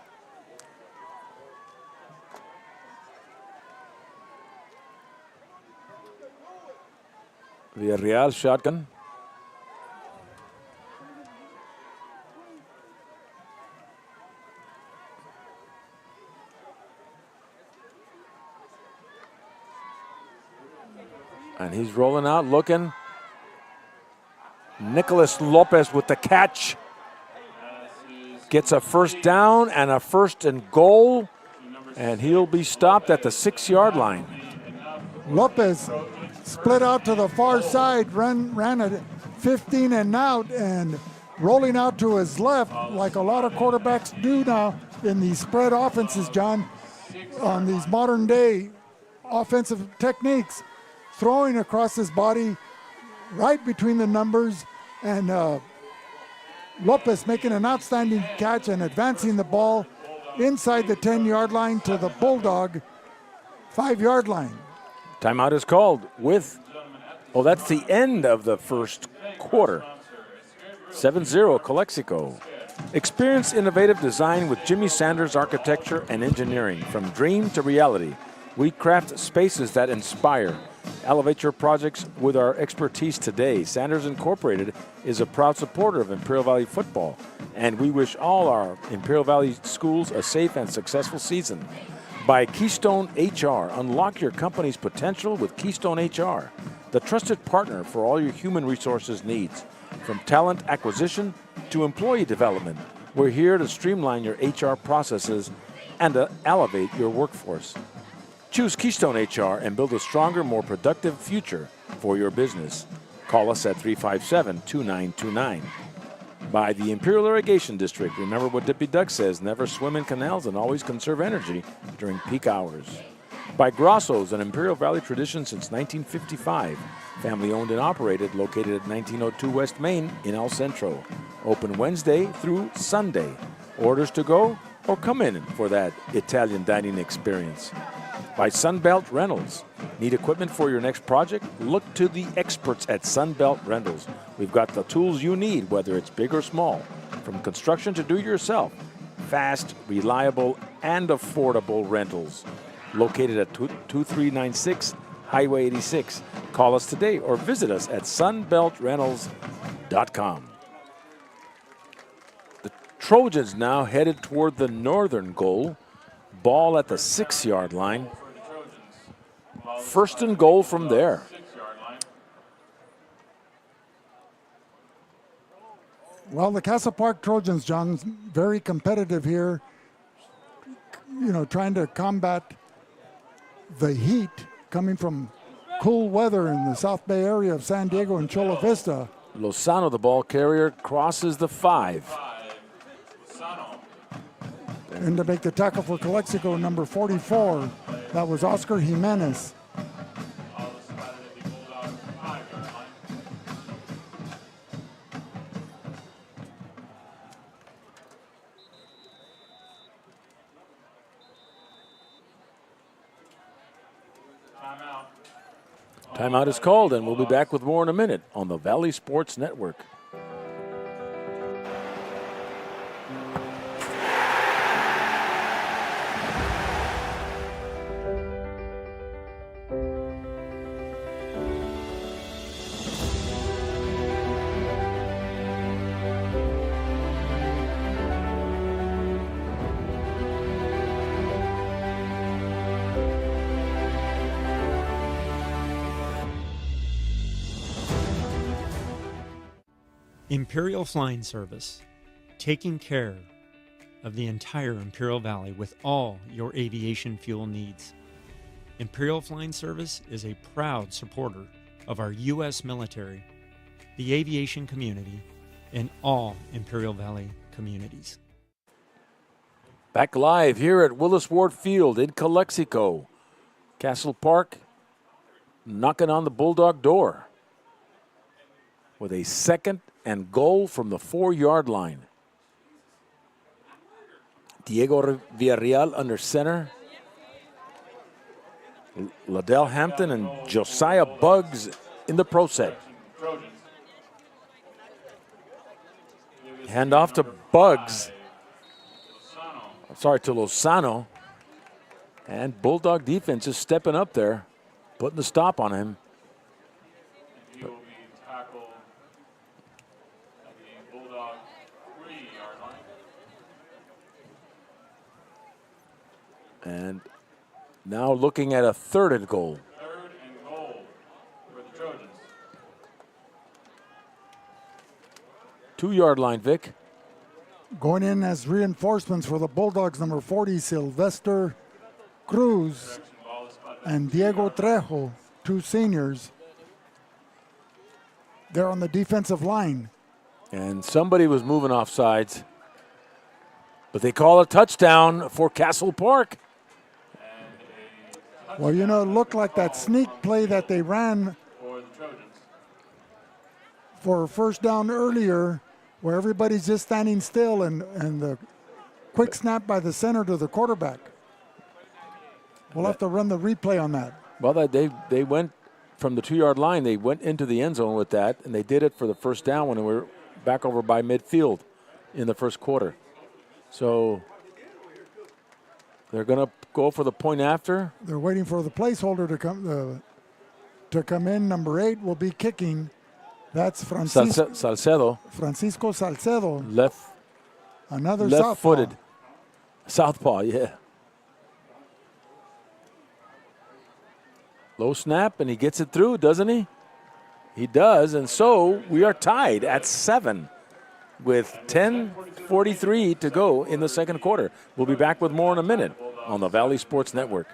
Villarreal shotgun. And he's rolling out, looking. Nicholas Lopez with the catch. Gets a first down and a 1st and goal. And he'll be stopped at the 6-yard line. Lopez split out to the far side, ran a 15 and out, and rolling out to his left like a lot of quarterbacks do now in these spread offenses, John, on these modern day offensive techniques. Throwing across his body right between the numbers, and Lopez making an outstanding catch and advancing the ball inside the 10-yard line to the Bulldog 5-yard line. Timeout is called with, that's the end of the first quarter. 7-0 Calexico. Experience innovative design with Jimmy Sanders Architecture and Engineering. From dream to reality, we craft spaces that inspire. Elevate your projects with our expertise today. Sanders Incorporated is a proud supporter of Imperial Valley football, and we wish all our Imperial Valley schools a safe and successful season. By Keystone HR. Unlock your company's potential with Keystone HR, the trusted partner for all your human resources needs. From talent acquisition to employee development, we're here to streamline your HR processes and to elevate your workforce. Choose Keystone HR and build a stronger, more productive future for your business. Call us at 357-2929. By the Imperial Irrigation District. Remember what Dippy Doug says, never swim in canals and always conserve energy during peak hours. By Grosso's, an Imperial Valley tradition since 1955. Family owned and operated, located at 1902 West Main in El Centro. Open Wednesday through Sunday. Orders to go or come in for that Italian dining experience. By Sunbelt Rentals. Need equipment for your next project? Look to the experts at Sunbelt Rentals. We've got the tools you need, whether it's big or small. From construction to do-yourself. Fast, reliable, and affordable rentals. Located at 2396 Highway 86. Call us today or visit us at sunbeltrentals.com. The Trojans now headed toward the northern goal. Ball at the 6-yard line. First and goal from there. Well, the Castle Park Trojans, John, very competitive here. You know, trying to combat the heat coming from cool weather in the South Bay area of San Diego and Chula Vista. Lozano, the ball carrier, crosses the 5. And to make the tackle for Calexico, number 44, that was Oscar Jimenez. Timeout is called, and we'll be back with more in a minute on the Valley Sports Network. Imperial Flying Service, taking care of the entire Imperial Valley with all your aviation fuel needs. Imperial Flying Service is a proud supporter of our U.S. military, the aviation community, and all Imperial Valley communities. Back live here at Willis Ward Field in Calexico. Castle Park knocking on the Bulldog door with a second and goal from the 4-yard line. Diego Villarreal under center. Liddell Hampton and Josiah Buggs in the pro set. Hand off to Buggs. Sorry, to Lozano. And Bulldog defense is stepping up there, putting the stop on him. He will be tackled at the Bulldog 3-yard line. And now looking at a third and goal. Third and goal for the Trojans. 2-yard line, Vic. Going in as reinforcements for the Bulldogs, number 40, Sylvester Cruz and Diego Trejo, 2 seniors. They're on the defensive line. And somebody was moving off sides. But they call a touchdown for Castle Park. Well, you know, it looked like that sneak play that they ran For the Trojans. for first down earlier, where everybody's just standing still, and the quick snap by the center to the quarterback. We'll have to run the replay on that. Well, they went from the 2-yard line. They went into the end zone with that, and they did it for the first down when they were back over by midfield in the first quarter. So they're going to go for the point after. They're waiting for the placeholder to come in. Number 8 will be kicking. That's Salcedo. Francisco Salcedo. Left-footed. Southpaw. Southpaw, yeah. Low snap, and he gets it through, doesn't he? He does, and so we are tied at 7 with 10:43 to go in the second quarter. We'll be back with more in a minute on the Valley Sports Network.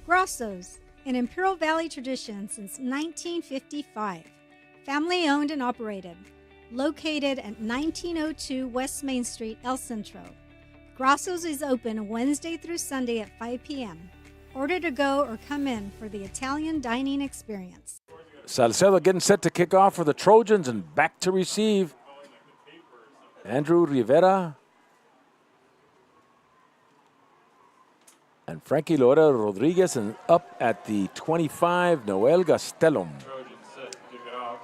Grosso's, an Imperial Valley tradition since 1955. Family owned and operated. Located at 1902 West Main Street, El Centro. Grosso's is open Wednesday through Sunday at 5 p.m. Order to go or come in for the Italian dining experience. Salcedo getting set to kick off for the Trojans, and back to receive. Andrew Rivera. And Frankie Loera Rodriguez, and up at the 25, Noel Gastelum.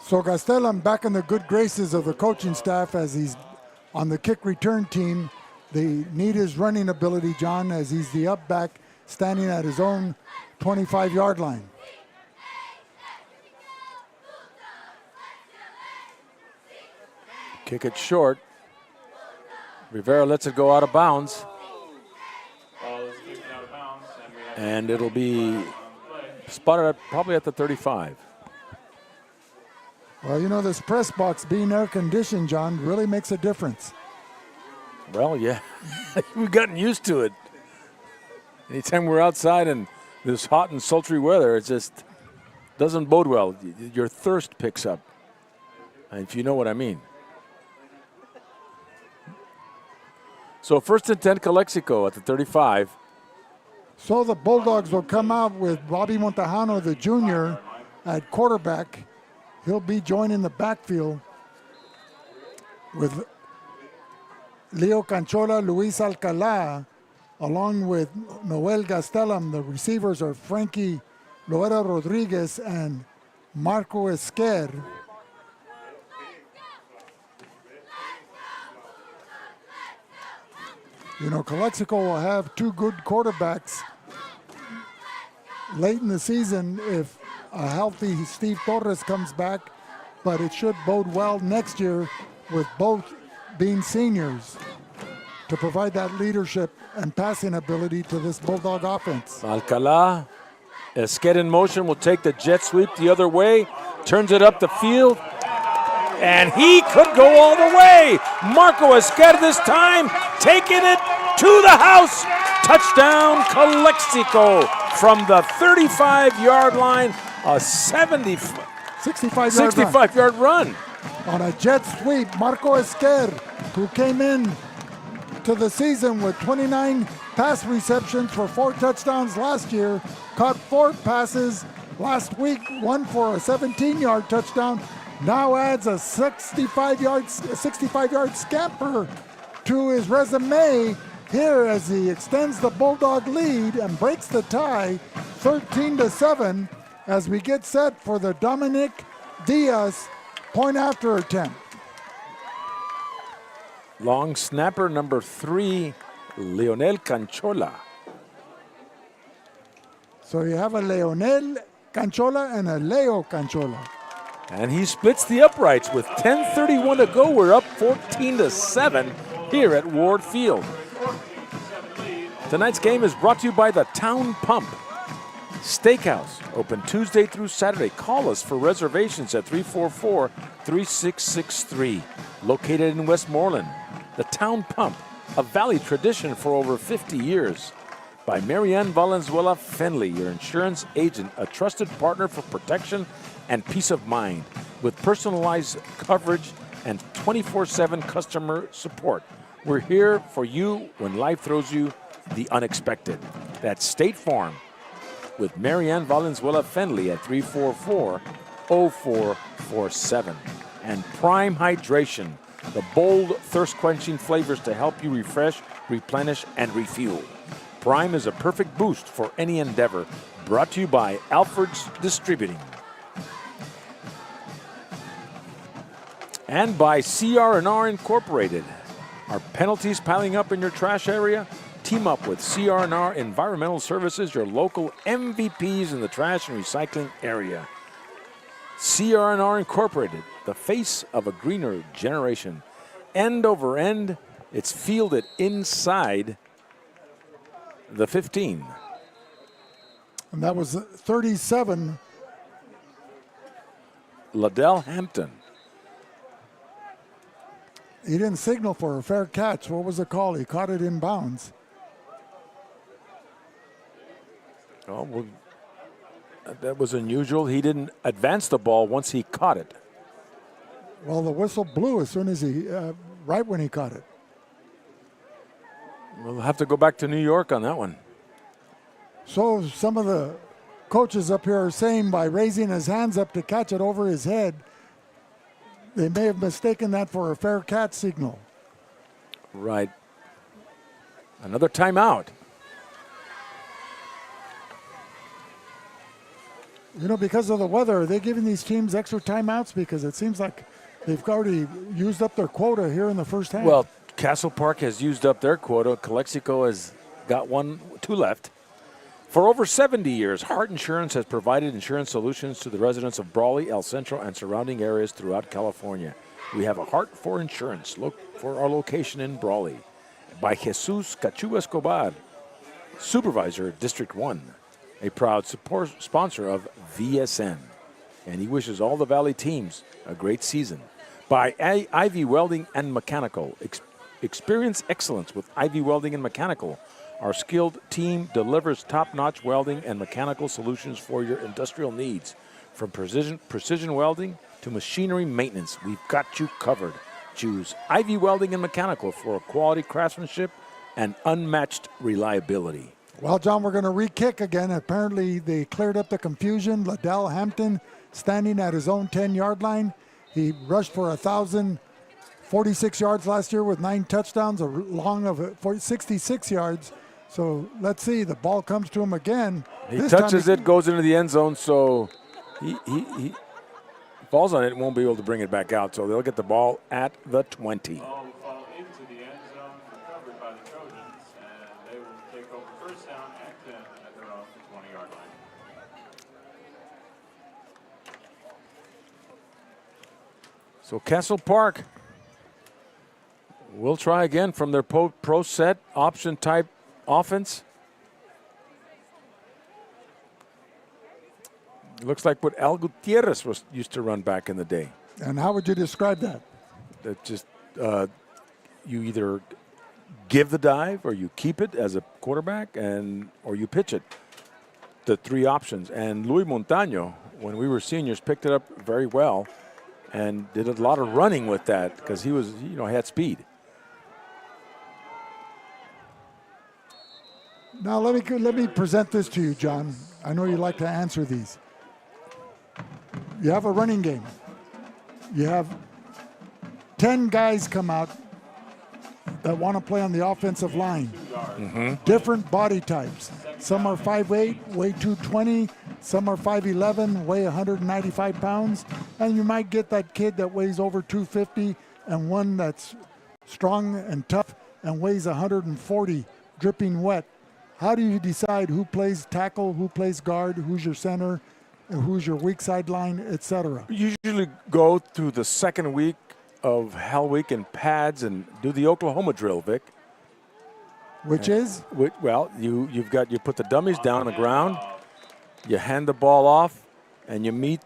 So Gastelum back in the good graces of the coaching staff as he's on the kick return team. They need his running ability, John, as he's the up back standing at his own 25-yard line. Kick it short. Rivera lets it go out of bounds. And it'll be spotted probably at the 35. Well, you know, this press box being air conditioned, John, really makes a difference. Well, yeah, we've gotten used to it. Anytime we're outside in this hot and sultry weather, it just doesn't bode well. Your thirst picks up, if you know what I mean. So 1st and 10, Calexico at the 35. So the Bulldogs will come out with Bobby Montejano, the junior, at quarterback. He'll be joining the backfield with Leo Canchola, Luis Alcalá, along with Noel Gastelum. The receivers are Frankie Loera Rodriguez and Marco Esquer. You know, Calexico will have two good quarterbacks late in the season if a healthy Steve Torres comes back, but it should bode well next year with both being seniors to provide that leadership and passing ability to this Bulldog offense. Alcalá, Esquer in motion, will take the jet sweep the other way, turns it up the field, and he could go all the way. Marco Esquer this time, taking it to the house. Touchdown, Calexico from the 35-yard line, a 65-yard run. On a jet sweep, Marco Esquer, who came in to the season with 29 pass receptions for 4 touchdowns last year, caught 4 passes last week, one for a 17-yard touchdown, now adds a 65-yard scamper to his resume here as he extends the Bulldog lead and breaks the tie 13-7 as we get set for the Dominic Diaz point after attempt. Long snapper number 3, Leonel Canchola. So you have a Leonel Canchola and a Leo Canchola. And he splits the uprights with 10:31 to go. We're up 14-7 here at Ward Field. Tonight's game is brought to you by the Town Pump Steakhouse, open Tuesday through Saturday. Call us for reservations at 344-3663. Located in Westmoreland, the Town Pump, a Valley tradition for over 50 years. By Marianne Valenzuela Fenley, your insurance agent, a trusted partner for protection and peace of mind, with personalized coverage and 24/7 customer support. We're here for you when life throws you the unexpected. That's State Farm with Marianne Valenzuela Fenley at 0447. And Prime Hydration, the bold, thirst-quenching flavors to help you refresh, replenish, and refuel. Prime is a perfect boost for any endeavor. Brought to you by Alfred's Distributing. And by CR&R Incorporated. Are penalties piling up in your trash area? Team up with CR&R Environmental Services, your local MVPs in the trash and recycling area. CR&R Incorporated, the face of a greener generation. End over end, it's fielded inside the 15. And that was 37. Liddell Hampton. He didn't signal for a fair catch. What was the call? He caught it in bounds. Oh, well, that was unusual. He didn't advance the ball once he caught it. Well, the whistle blew as soon as right when he caught it. We'll have to go back to New York on that one. So some of the coaches up here are saying by raising his hands up to catch it over his head, they may have mistaken that for a fair catch signal. Right. Another timeout. You know, because of the weather, are they giving these teams extra timeouts? Because it seems like they've already used up their quota here in the first half. Well, Castle Park has used up their quota. Calexico has got two left. For over 70 years, Hart Insurance has provided insurance solutions to the residents of Brawley, El Centro, and surrounding areas throughout California. We have a heart for insurance. Look for our location in Brawley. By Jesus Cachu Escobar, Supervisor, District 1, a proud sponsor of VSN. And he wishes all the Valley teams a great season. By Ivy Welding and Mechanical. Experience excellence with Ivy Welding and Mechanical. Our skilled team delivers top-notch welding and mechanical solutions for your industrial needs. From precision welding to machinery maintenance, we've got you covered. Choose Ivy Welding and Mechanical for quality craftsmanship and unmatched reliability. Well, John, we're going to re-kick again. Apparently, they cleared up the confusion. Liddell Hampton standing at his own 10-yard line. He rushed for 1,046 yards last year with 9 touchdowns, a long of 66 yards. So let's see. The ball comes to him again. He touches it, goes into the end zone, so he falls on it and won't be able to bring it back out. So they'll get the ball at the 20. Ball will fall into the end zone, recovered by the Trojans, and they will take over first down and 10 at their own 20-yard line. So Castle Park will try again from their pro set option type offense. Looks like what Al Gutierrez used to run back in the day. And how would you describe that? That just you either give the dive or you keep it as a quarterback, or you pitch it. The 3 options. And Luis Montaño, when we were seniors, picked it up very well and did a lot of running with that because he was, he had speed. Now let me present this to you, John. I know you like to answer these. You have a running game. You have 10 guys come out that want to play on the offensive line. Different body types. Some are 5'8", weigh 220. Some are 5'11", weigh 195 pounds. And you might get that kid that weighs over 250 and one that's strong and tough and weighs 140, dripping wet. How do you decide who plays tackle, who plays guard, who's your center, and who's your weak side line, etc.? We usually go through the second week of Hell Week in pads and do the Oklahoma drill, Vic. Which is? Well, you put the dummies down on the ground, you hand the ball off, and you meet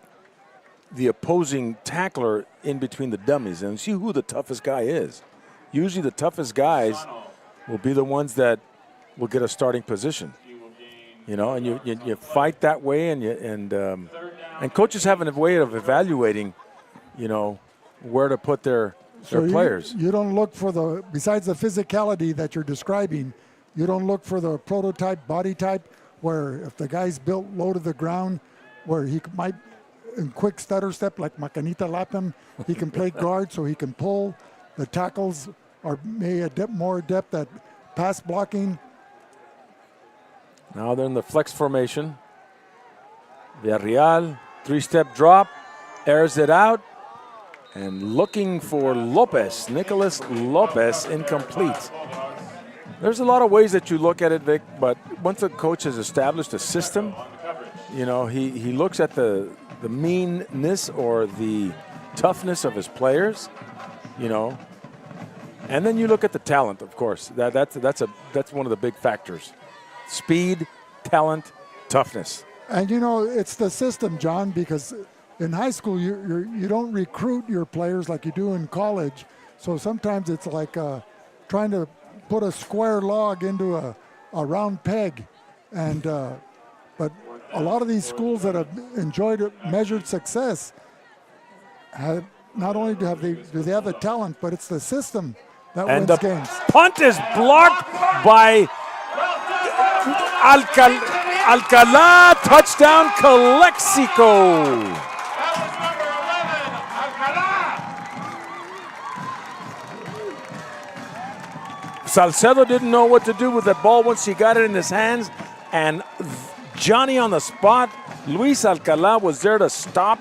the opposing tackler in between the dummies and see who the toughest guy is. Usually the toughest guys will be the ones that will get a starting position. And you fight that way, and coaches have a way of evaluating, where to put their players. You don't look for besides the physicality that you're describing, you don't look for the prototype body type where if the guy's built low to the ground, where he might in quick stutter step like Macanita Lapham. He can play guard, so he can pull. The tackles are more adept at pass blocking. Now they're in the flex formation. Villarreal, 3-step drop, airs it out, and looking for Lopez, Nicholas Lopez, incomplete. There's a lot of ways that you look at it, Vic, but once a coach has established a system, you know, he looks at the meanness or the toughness of his players, you know, and then you look at the talent, of course. That's one of the big factors. Speed, talent, toughness. And, you know, it's the system, John, because in high school you don't recruit your players like you do in college. So sometimes it's like trying to put a square log into a round peg. And but a lot of these schools that have enjoyed measured success have not only do they have the talent, but it's the system that And wins the games. punt is blocked by Alcalá. Touchdown, Calexico. Salcedo didn't know what to do with the ball once he got it in his hands, and Johnny on the spot. Luis Alcalá was there to stop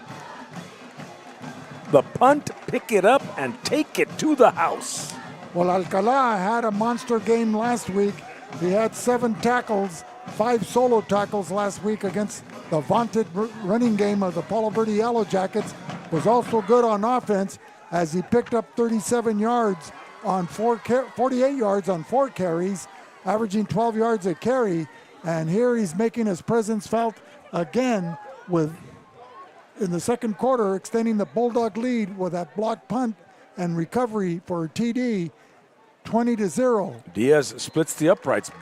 the punt, pick it up, and take it to the house. Well, Alcalá had a monster game last week. He had 7 tackles, 5 solo tackles last week against the vaunted running game of the Palo Verde Yellow Jackets. Was also good on offense as he picked up 37 yards on 48 yards on 4 carries, averaging 12 yards a carry. And here he's making his presence felt again in the second quarter, extending the Bulldog lead with that block punt and recovery for TD, 20-0. Diaz splits the uprights.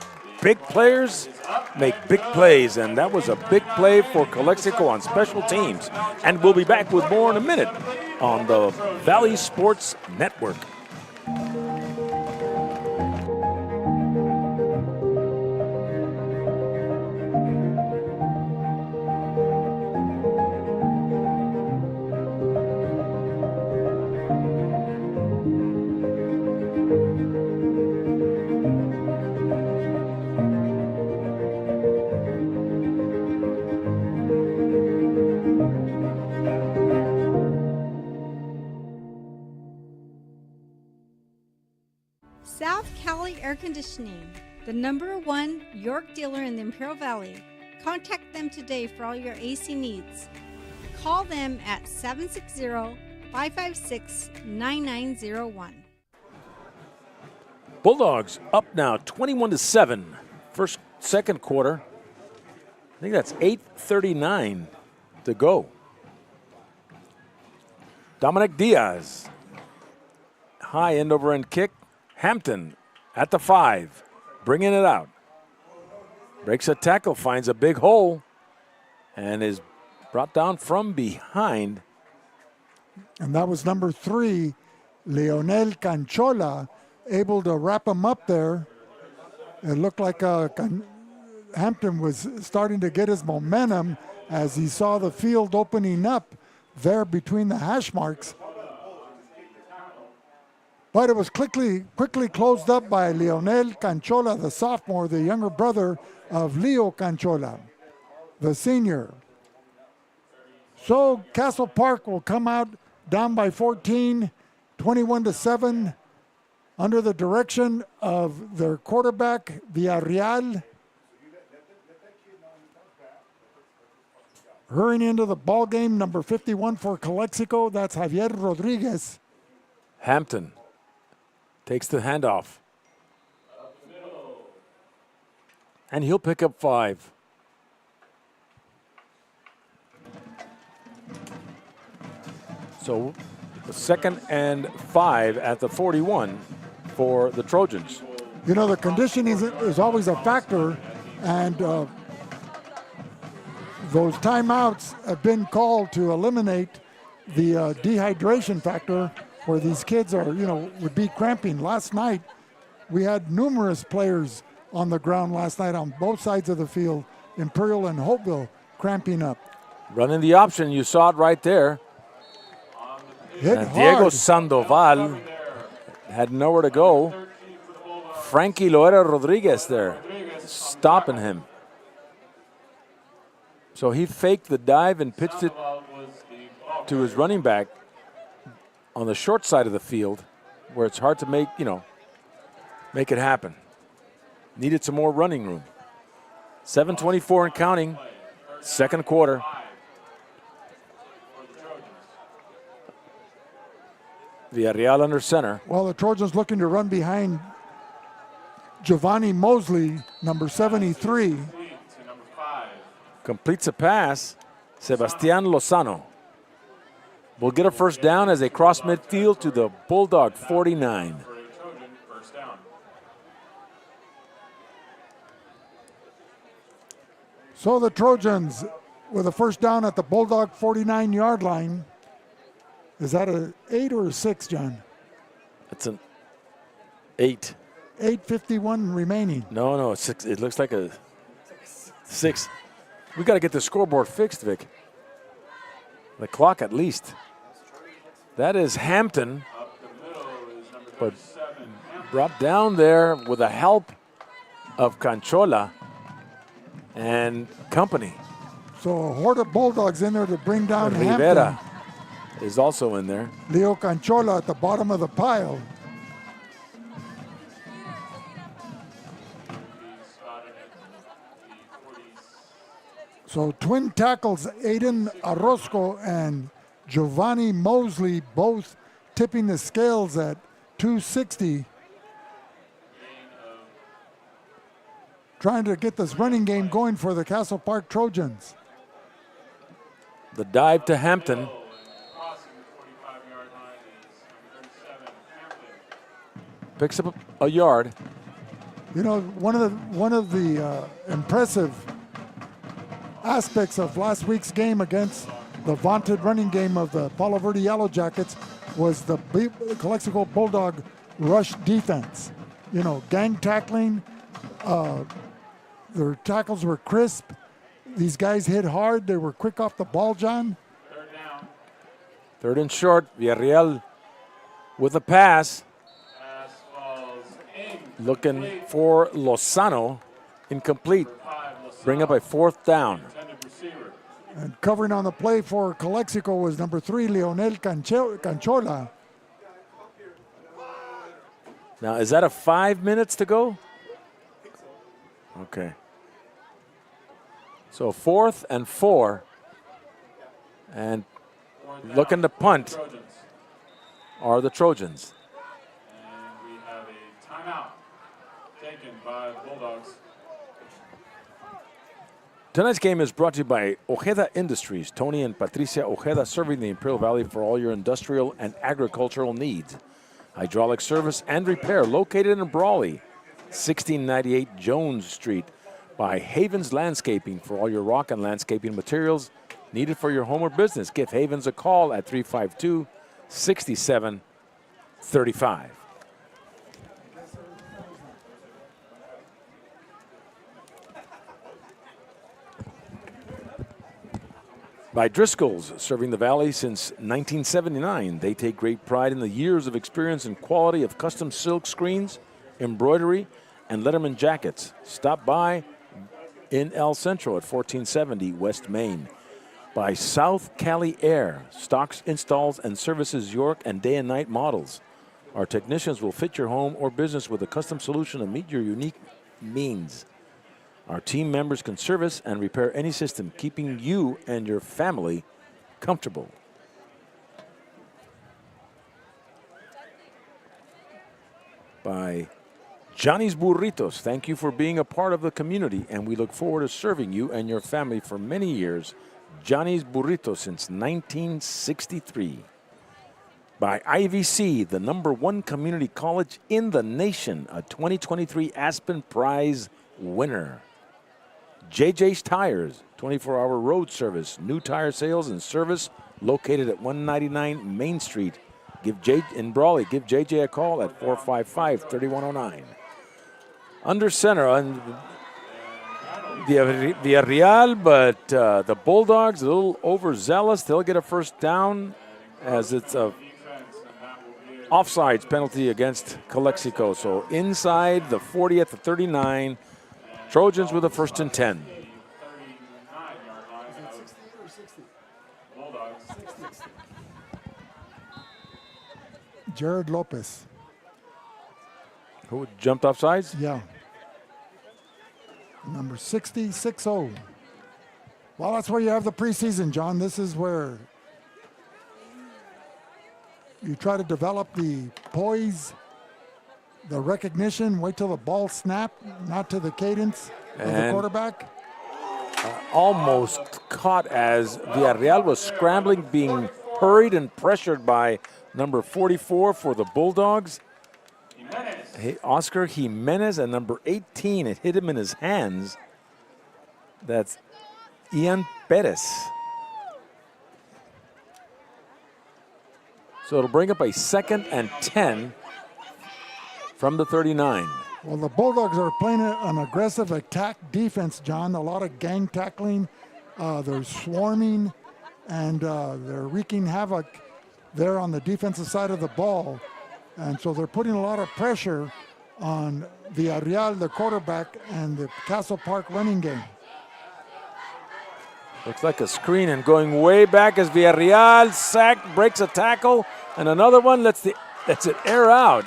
Big players make big plays, and that was a big play for Calexico on special teams. And we'll be back with more in a minute on the Valley Sports Network. South Cali Air Conditioning, the #1 York dealer in the Imperial Valley. Contact them today for all your AC needs. Call them at 760-556-9901. Bulldogs up now 21-7. Second quarter. I think that's 8:39 to go. Dominic Diaz. High end over end kick. Hampton at the 5, bringing it out. Breaks a tackle, finds a big hole, and is brought down from behind. And that was number 3, Leonel Canchola, able to wrap him up there. It looked like Hampton was starting to get his momentum as he saw the field opening up there between the hash marks. But it was quickly closed up by Leonel Canchola, the sophomore, the younger brother of Leo Canchola, the senior. So Castle Park will come out down by 14, 21-7, under the direction of their quarterback, Villarreal. Hurrying into the ball game, number 51 for Calexico, that's Javier Rodriguez. Hampton takes the handoff. And he'll pick up 5. So the 2nd and 5 at the 41 for the Trojans. You know, the conditioning is always a factor, and those timeouts have been called to eliminate the dehydration factor, where these kids would be cramping. Last night, we had numerous players on the ground last night on both sides of the field, Imperial and Hopeville, cramping up. Running the option, you saw it right there. Hit And Diego hard. Sandoval had nowhere to go. Frankie Loera Rodriguez there, stopping him. So he faked the dive and pitched it to his running back on the short side of the field, where it's hard to make it happen. Needed some more running room. 7:24 and counting, second quarter. Villarreal under center. Well, the Trojans looking to run behind Giovanni Mosley, number 73. Completes a pass. Sebastian Lozano will get a first down as they cross midfield to the Bulldog 49. For a Trojan first down. So the Trojans with a first down at the Bulldog 49-yard line. Is that an 8 or a 6, John? It's an 8. 8:51 remaining. No, it's 6. It looks like a 6. We got to get the scoreboard fixed, Vic. The clock at least. That is Hampton, but brought down there with the help of Canchola and company. So a horde of Bulldogs in there to bring down Rivera Hampton. is also in there. Leo Canchola at the bottom of the pile. So twin tackles, Aiden Orozco and Giovanni Mosley, both tipping the scales at 260. Trying to get this running game going for the Castle Park Trojans. The dive to Hampton. Picks up a yard. You know, one of the impressive aspects of last week's game against the vaunted running game of the Palo Verde Yellow Jackets was the Calexico Bulldog rush defense. You know, gang tackling. Their tackles were crisp. These guys hit hard. They were quick off the ball, John. Third down. Third and short. Villarreal with a pass. Pass falls in. Looking for Lozano. Incomplete. Bring up a fourth down. Intended receiver. And covering on the play for Calexico was number 3, Leonel Canchola. Now, is that a 5 minutes to go? Okay. So 4th and 4. And looking to punt Trojans. are the Trojans. And we have a timeout taken by the Bulldogs. Tonight's game is brought to you by Ojeda Industries. Tony and Patricia Ojeda, serving the Imperial Valley for all your industrial and agricultural needs. Hydraulic service and repair located in Brawley, 1698 Jones Street. By Havens Landscaping for all your rock and landscaping materials needed for your home or business. Give Havens a call at 352-6735. By Driscoll's, serving the Valley since 1979. They take great pride in the years of experience and quality of custom silk screens, embroidery, and Letterman jackets. Stop by in El Centro at 1470 West Main. By South Cali Air, stocks, installs, and services York and day and night models. Our technicians will fit your home or business with a custom solution to meet your unique needs. Our team members can service and repair any system, keeping you and your family comfortable. By Johnny's Burritos, thank you for being a part of the community, and we look forward to serving you and your family for many years. Johnny's Burritos since 1963. By IVC, the #1 community college in the nation, a 2023 Aspen Prize winner. JJ's Tires, 24-hour road service, new tire sales and service located at 199 Main Street. In Brawley, give JJ a call at 455-3109. Under center, and Villarreal, but the Bulldogs a little overzealous. They'll get a first down as it's a offsides penalty against Calexico. So inside the 40 at the 39, Trojans with a first and 10. 39-yard line of Bulldogs. Jared Lopez. Who jumped offsides? Yeah. Number 60-6-0. Well, that's where you have the preseason, John. This is where you try to develop the poise, the recognition, wait till the ball snap, not to the cadence of the And quarterback. almost caught as Villarreal was scrambling, being hurried and pressured by number 44 for the Bulldogs. Oscar Jimenez, and number 18, it hit him in his hands. That's Ian Perez. So it'll bring up a 2nd and 10 from the 39. Well, the Bulldogs are playing an aggressive attack defense, John. A lot of gang tackling. They're swarming, and they're wreaking havoc there on the defensive side of the ball. And so they're putting a lot of pressure on Villarreal, the quarterback, and the Castle Park running game. Looks like a screen and going way back as Villarreal sacked, breaks a tackle, and another one lets it air out.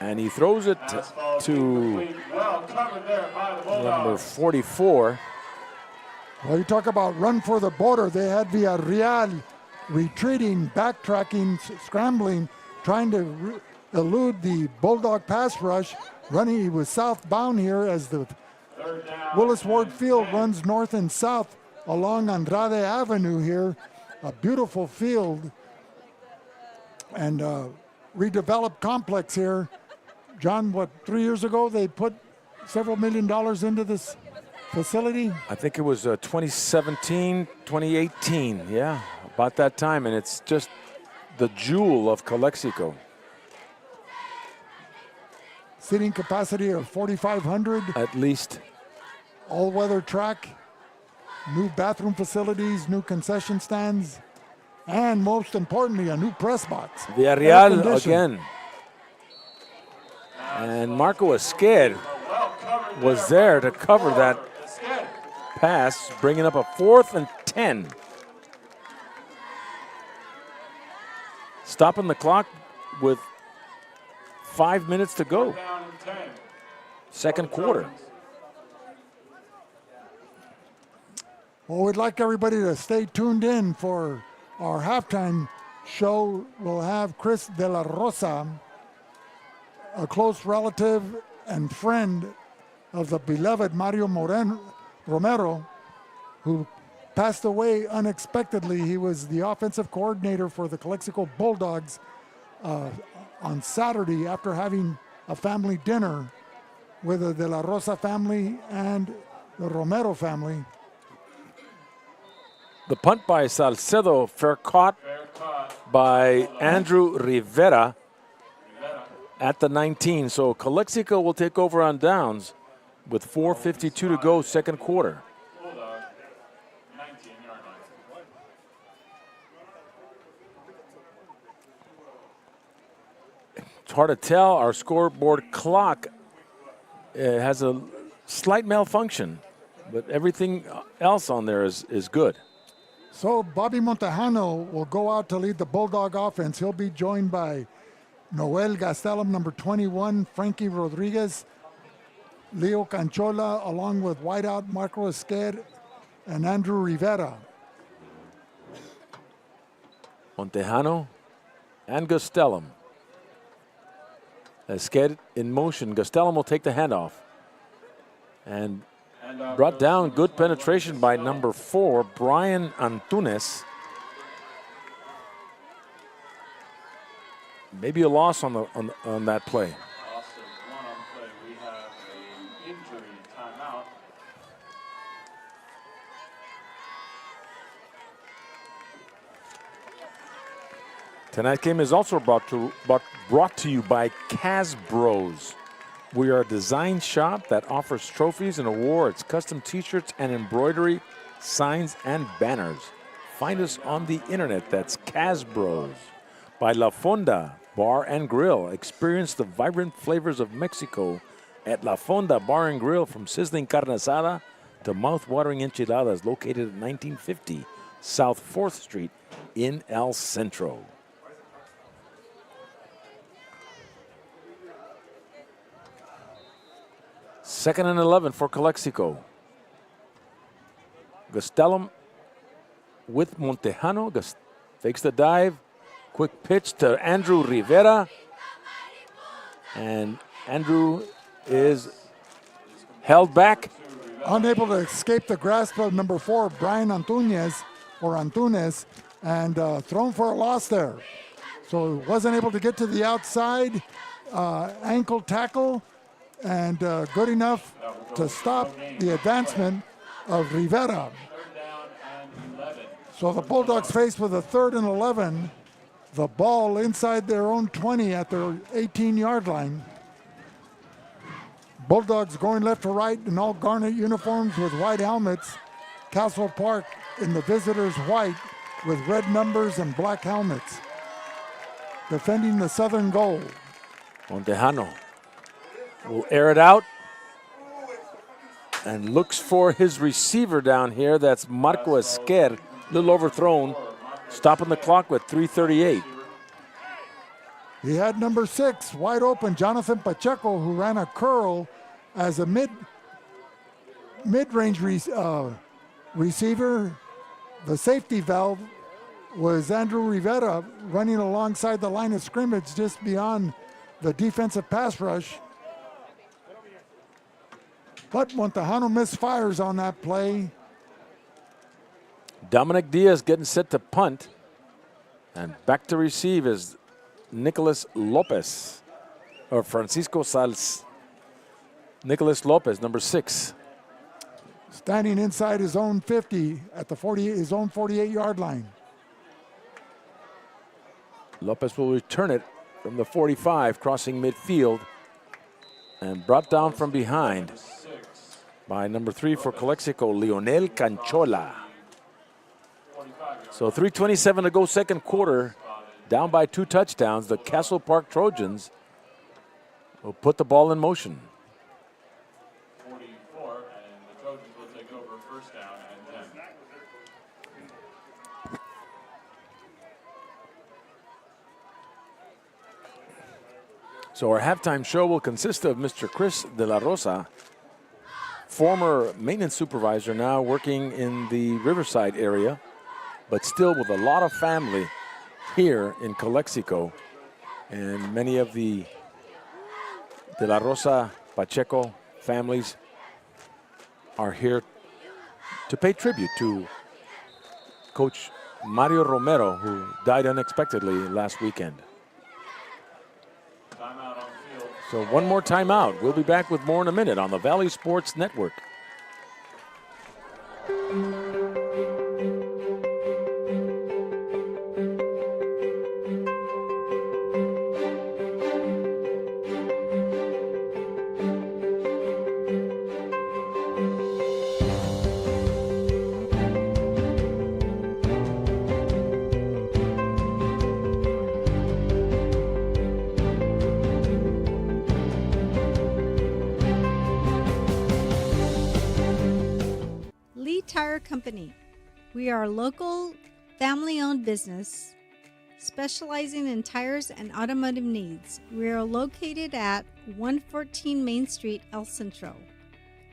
And he throws it to number 44. Well, you talk about run for the border. They had Villarreal retreating, backtracking, scrambling, trying to elude the Bulldog pass rush. Running, he was southbound here as the Willis Ward Field runs north and south along Andrade Avenue here. A beautiful field and redeveloped complex here. John, 3 years ago they put several $1 million into this facility? I think it was 2017, 2018, yeah, about that time, and it's just the jewel of Calexico. Seating capacity of 4,500. At least. All-weather track, new bathroom facilities, new concession stands, and most importantly, a new press box. Villarreal again. And Marco Esquer was there to cover that pass, bringing up a 4th and 10. Stopping the clock with 5 minutes to go. Second quarter. Well, we'd like everybody to stay tuned in for our halftime show. We'll have Chris De La Rosa, a close relative and friend of the beloved Mario Romero, who passed away unexpectedly. He was the offensive coordinator for the Calexico Bulldogs on Saturday after having a family dinner with the De La Rosa family and the Romero family. The punt by Salcedo, fair caught by Andrew Rivera at the 19. So Calexico will take over on downs with 4:52 to go, second quarter. It's hard to tell. Our scoreboard clock has a slight malfunction, but everything else on there is good. So Bobby Montejano will go out to lead the Bulldog offense. He'll be joined by Noel Gastelum, number 21, Frankie Rodriguez, Leo Canchola, along with wideout Marco Esquer and Andrew Rivera. Montejano and Gastelum. Esquer in motion. Gastelum will take the handoff. And brought down, good penetration by number 4, Brian Antunes. Maybe a loss on that play. We have an injury timeout. Tonight's game is also brought to you by Casbros. We are a design shop that offers trophies and awards, custom t-shirts and embroidery, signs and banners. Find us on the internet. That's Casbros. By La Fonda Bar and Grill. Experience the vibrant flavors of Mexico at La Fonda Bar and Grill, from sizzling carne asada to mouth-watering enchiladas, located at 1950 South 4th Street in El Centro. Second and 11 for Calexico. Gastelum with Montejano. Fakes the dive. Quick pitch to Andrew Rivera. And Andrew is held back. Unable to escape the grasp of number 4, Brian Antunes, and thrown for a loss there. So wasn't able to get to the outside. Ankle tackle, and good enough to stop the advancement of Rivera. So the Bulldogs faced with a 3rd and 11. The ball inside their own 20 at their 18-yard line. Bulldogs going left to right in all garnet uniforms with white helmets. Castle Park in the visitors' white with red numbers and black helmets. Defending the southern goal. Montejano will air it out and looks for his receiver down here. That's Marco Esquer, a little overthrown, stopping the clock with 3:38. He had number 6 wide open, Jonathan Pacheco, who ran a curl as a mid-range receiver. The safety valve was Andrew Rivera, running alongside the line of scrimmage just beyond the defensive pass rush. But Montejano misfires on that play. Dominic Diaz getting set to punt. And back to receive is Nicholas Lopez, or Francisco Sals. Nicholas Lopez, number 6. Standing inside his own 50 at the his own 48-yard line. Lopez will return it from the 45, crossing midfield, and brought down from behind by number 3 for Calexico, Leonel Canchola. So 3:27 to go, second quarter. Down by 2 touchdowns. The Castle Park Trojans will put the ball in motion. 44, and the Trojans will take over first down and 10. So our halftime show will consist of Mr. Chris De La Rosa, former maintenance supervisor, now working in the Riverside area, but still with a lot of family here in Calexico. And many of the De La Rosa Pacheco families are here to pay tribute to Coach Mario Romero, who died unexpectedly last weekend. Timeout on field. So one more timeout. We'll be back with more in a minute on the Valley Sports Network. Tire Company. We are a local, family-owned business specializing in tires and automotive needs. We are located at 114 Main Street, El Centro.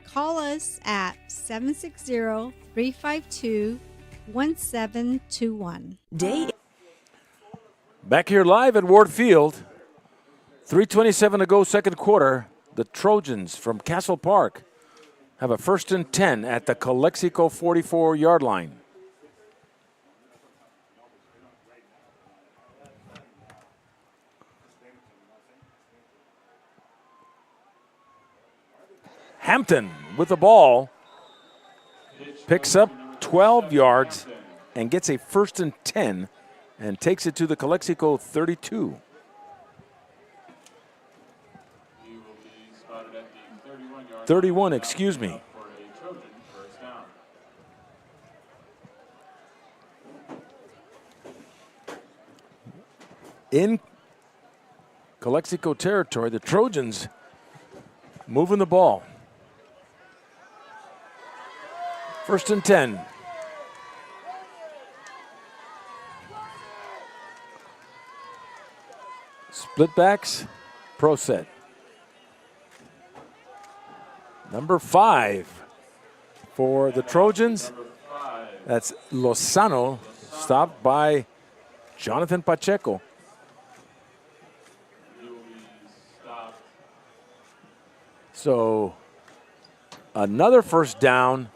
Call us at 760-352-1721. Back here live at Ward Field. 3:27 to go, second quarter. The Trojans from Castle Park have a 1st and 10 at the Calexico 44-yard line. Hampton with the ball, picks up 12 yards and gets a 1st and 10 and takes it to the Calexico 32. He will be spotted at the 31-yard 31, line. excuse me. For a Trojan first down. In Calexico territory, the Trojans moving the ball. 1st and 10. Split backs, pro set. Number 5 for the Trojans. That's Lozano, stopped by Jonathan Pacheco. He will be stopped. So another first down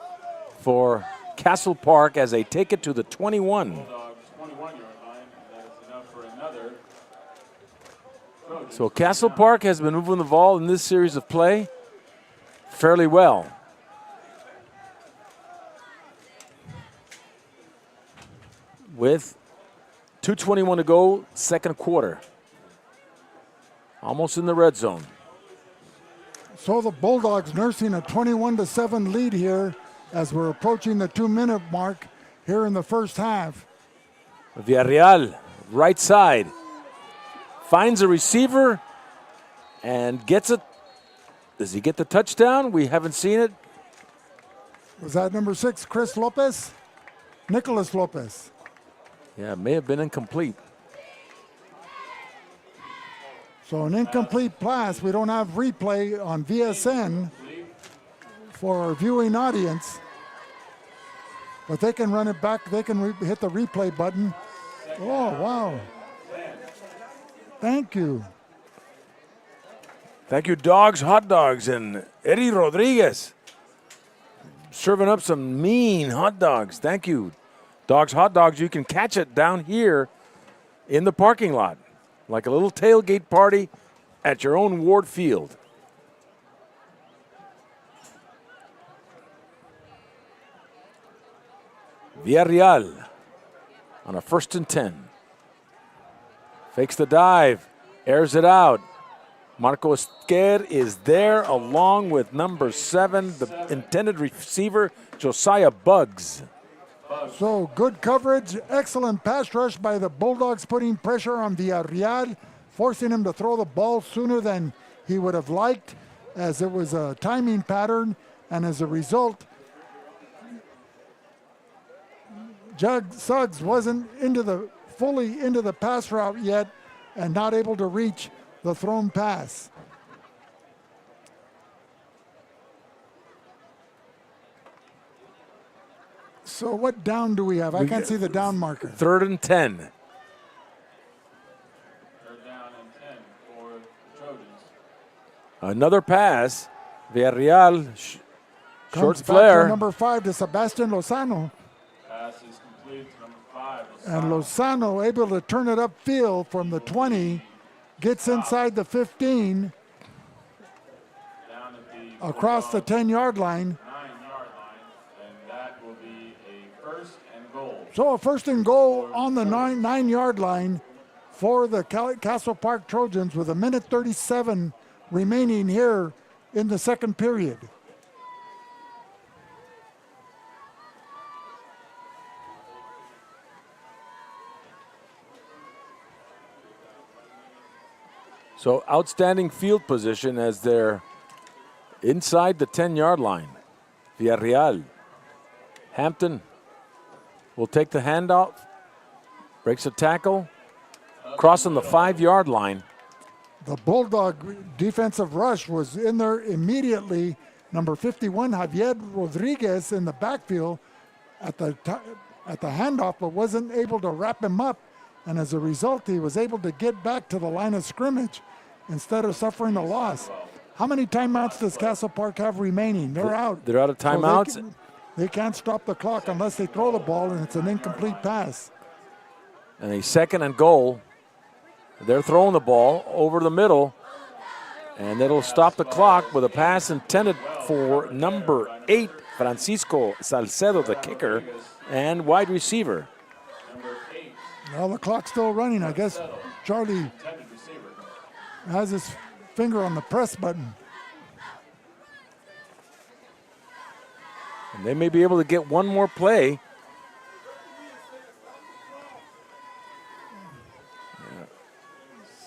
for Castle Park as they take it to the 21. Bulldogs 21-yard line. That is enough for another. Trojan So Castle Park has been moving the ball in this series of play fairly well. With 2:21 to go, second quarter. Almost in the red zone. So the Bulldogs nursing a 21-7 lead here as we're approaching the 2-minute mark here in the first half. Villarreal, right side, finds a receiver and gets it. Does he get the touchdown? We haven't seen it. Was that number 6, Chris Lopez? Nicholas Lopez. Yeah, it may have been incomplete. So an incomplete pass. We don't have replay on VSN for our viewing audience. But they can run it back. They can hit the replay button. Oh, wow. Thank you. Thank you, Dogs Hot Dogs and Eddie Rodriguez. Serving up some mean hot dogs. Thank you, Dogs Hot Dogs. You can catch it down here in the parking lot, like a little tailgate party at your own Ward Field. Villarreal on a 1st and 10. Fakes the dive, airs it out. Marco Esquer is there along with number 7, the intended receiver, Josiah Buggs. So good coverage, excellent pass rush by the Bulldogs, putting pressure on Villarreal, forcing him to throw the ball sooner than he would have liked, as it was a timing pattern, and as a result, Jug Suggs wasn't fully into the pass route yet and not able to reach the thrown pass. So what down do we have? I can't see the down marker. 3rd and 10. 3rd down and 10 for the Trojans. Another pass. Villarreal, short Comes back to flare. number 5 to Sebastian Lozano. Pass is complete to number 5. And Lozano able to turn it upfield from the 20, gets inside the 15, Down at the across the 10-yard line. 9-yard line, and that will be a 1st and goal. So a 1st and goal on the 9-yard line for the Castle Park Trojans with 1:37 remaining here in the second period. So outstanding field position as they're inside the 10-yard line. Villarreal. Hampton will take the handoff, breaks a tackle, crossing the 5-yard line. The Bulldog defensive rush was in there immediately. Number 51, Javier Rodriguez, in the backfield at the handoff, but wasn't able to wrap him up. And as a result, he was able to get back to the line of scrimmage instead of suffering a loss. How many timeouts does Castle Park have remaining? They're out. They're out of timeouts. So they can't stop the clock unless they throw the ball, and it's an incomplete pass. And a 2nd and goal. They're throwing the ball over the middle, and it'll stop the clock with a pass intended for number 8, Francisco Salcedo, the kicker, and wide receiver. Well, the clock's still running. I guess Charlie Intended receiver. has his finger on the press button. And they may be able to get one more play.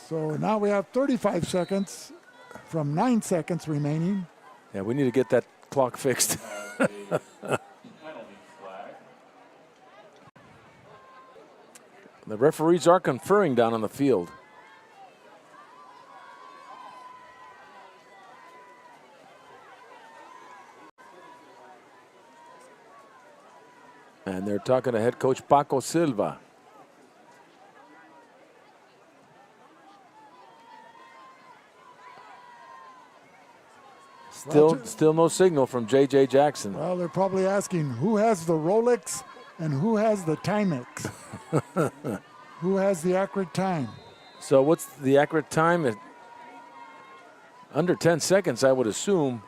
So now we have 35 seconds from 9 seconds remaining. Yeah, we need to get that clock fixed. Penalty flag. The referees are conferring down on the field. And they're talking to head coach Paco Silva. Still no signal from J.J. Jackson. Well, they're probably asking who has the Rolex and who has the Timex. Who has the accurate time? So what's the accurate time? Under 10 seconds, I would assume.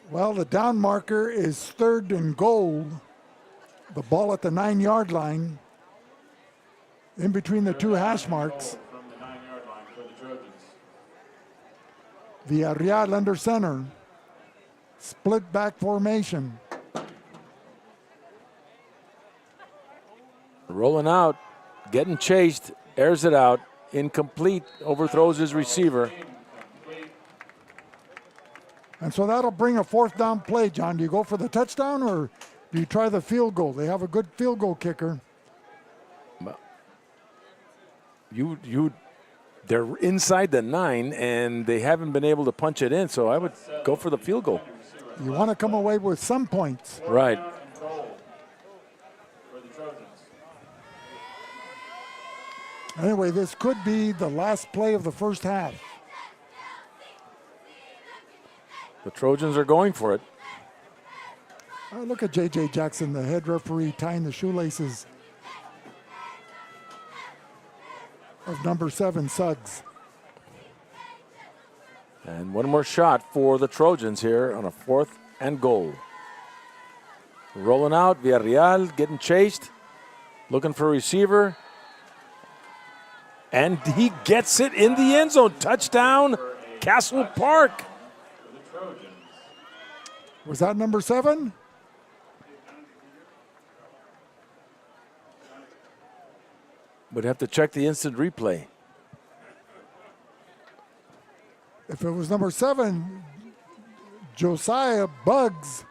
Well, the down marker is 3rd and goal. The ball at the 9-yard line, in between the 2 hash marks. From the 9-yard line for the Trojans. Villarreal under center. Split back formation. Rolling out, getting chased, airs it out, incomplete, overthrows his receiver. And so that'll bring a 4th down play, John. Do you go for the touchdown or do you try the field goal? They have a good field goal kicker. They're inside the 9 and they haven't been able to punch it in, so I would go for the field goal. You want to come away with some points. Right. For the Trojans. Anyway, this could be the last play of the first half. The Trojans are going for it. Look at J.J. Jackson, the head referee, tying the shoelaces of number 7, Suggs. And one more shot for the Trojans here on a 4th and goal. Rolling out, Villarreal getting chased, looking for a receiver. And he gets it in the end zone. Touchdown, Castle Park. Was that number 7? Would have to check the instant replay. If it was number 7, Josiah Buggs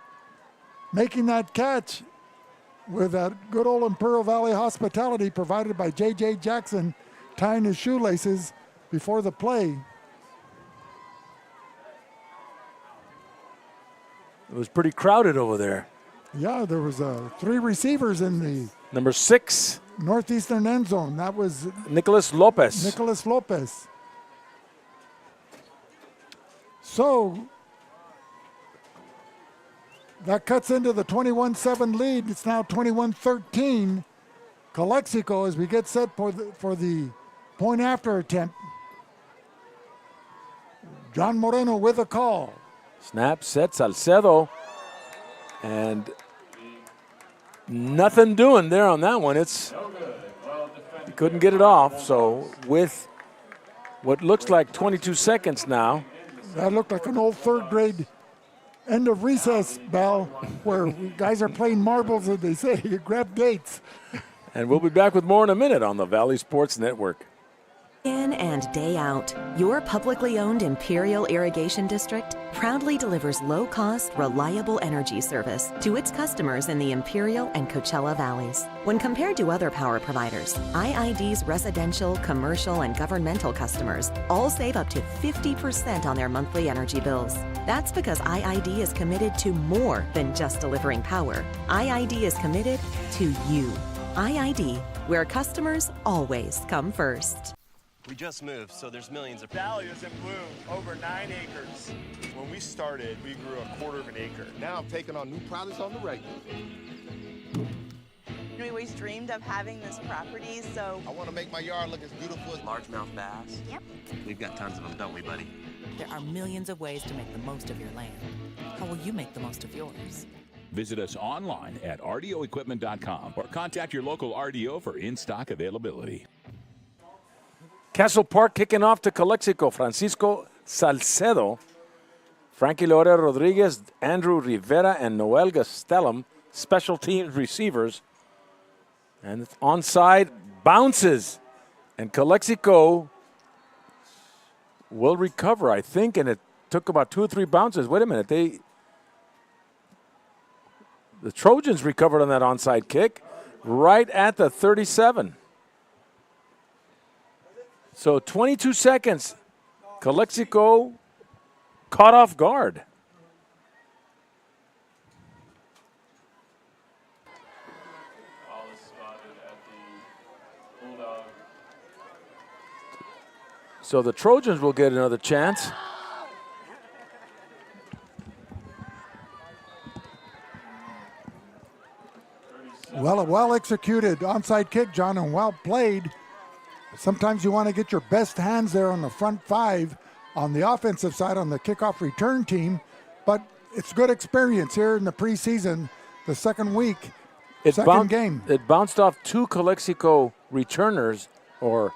making that catch with that good old Imperial Valley hospitality provided by J.J. Jackson, tying his shoelaces before the play. It was pretty crowded over there. Yeah, there was 3 receivers in the Number 6, northeastern end zone. That was Nicholas Lopez. Nicholas Lopez. So that cuts into the 21-7 lead. It's now 21-13. Calexico as we get set for the point after attempt. John Moreno with a call. Snap, set, Salcedo. And nothing doing there on that one. It's he couldn't get it off. So with what looks like 22 seconds now. That looked like an old 3rd grade end of recess bell where guys are playing marbles and they say you grab dates. And we'll be back with more in a minute on the Valley Sports Network. In and day out, your publicly owned Imperial Irrigation District proudly delivers low-cost, reliable energy service to its customers in the Imperial and Coachella Valleys. When compared to other power providers, IID's residential, commercial, and governmental customers all save up to 50% on their monthly energy bills. That's because IID is committed to more than just delivering power. IID is committed to you. IID, where customers always come first. We just moved, so there's millions of... Valley is in bloom, over 9 acres. When we started, we grew 1/4 of an acre. Now I'm taking on new products on the regular. We always dreamed of having this property, so... I want to make my yard look as beautiful as... Largemouth bass? Yep. We've got tons of them, don't we, buddy? There are millions of ways to make the most of your land. How will you make the most of yours? Visit us online at rdoequipment.com or contact your local RDO for in-stock availability. Castle Park kicking off to Calexico. Francisco Salcedo, Frankie Lore Rodriguez, Andrew Rivera, and Noel Gastelum, special teams receivers. And it's onside, bounces. And Calexico will recover, I think, and it took about 2 or 3 bounces. Wait a minute, the Trojans recovered on that onside kick right at the 37. So 22 seconds, Calexico caught off guard. Ball is spotted at the Bulldog. So the Trojans will get another chance. Well, a well-executed onside kick, John, and well played. Sometimes you want to get your best hands there on the front 5 on the offensive side on the kickoff return team, but it's good experience here in the preseason, the second week, second game. It bounced off 2 Calexico returners or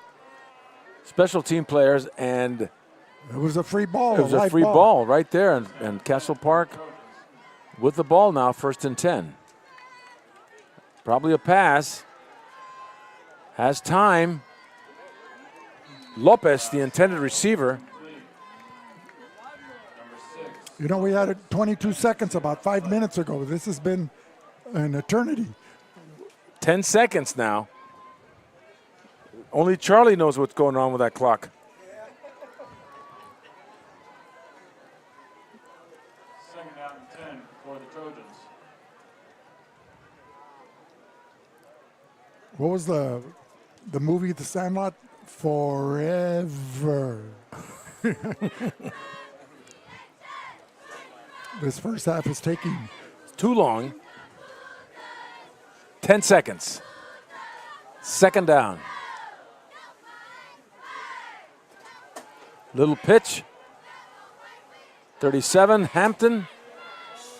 special team players, and it was a free ball. It was a free ball right there, and Castle Park with the ball now, 1st and 10. Probably a pass. Has time. Lopez, the intended receiver. You know, we had it 22 seconds about 5 minutes ago. This has been an eternity. 10 seconds now. Only Charlie knows what's going on with that clock. Second out and 10 for the Trojans. What was the movie The Sandlot? Forever. This first half is taking too long. 10 seconds. Second down. Little pitch. 37, Hampton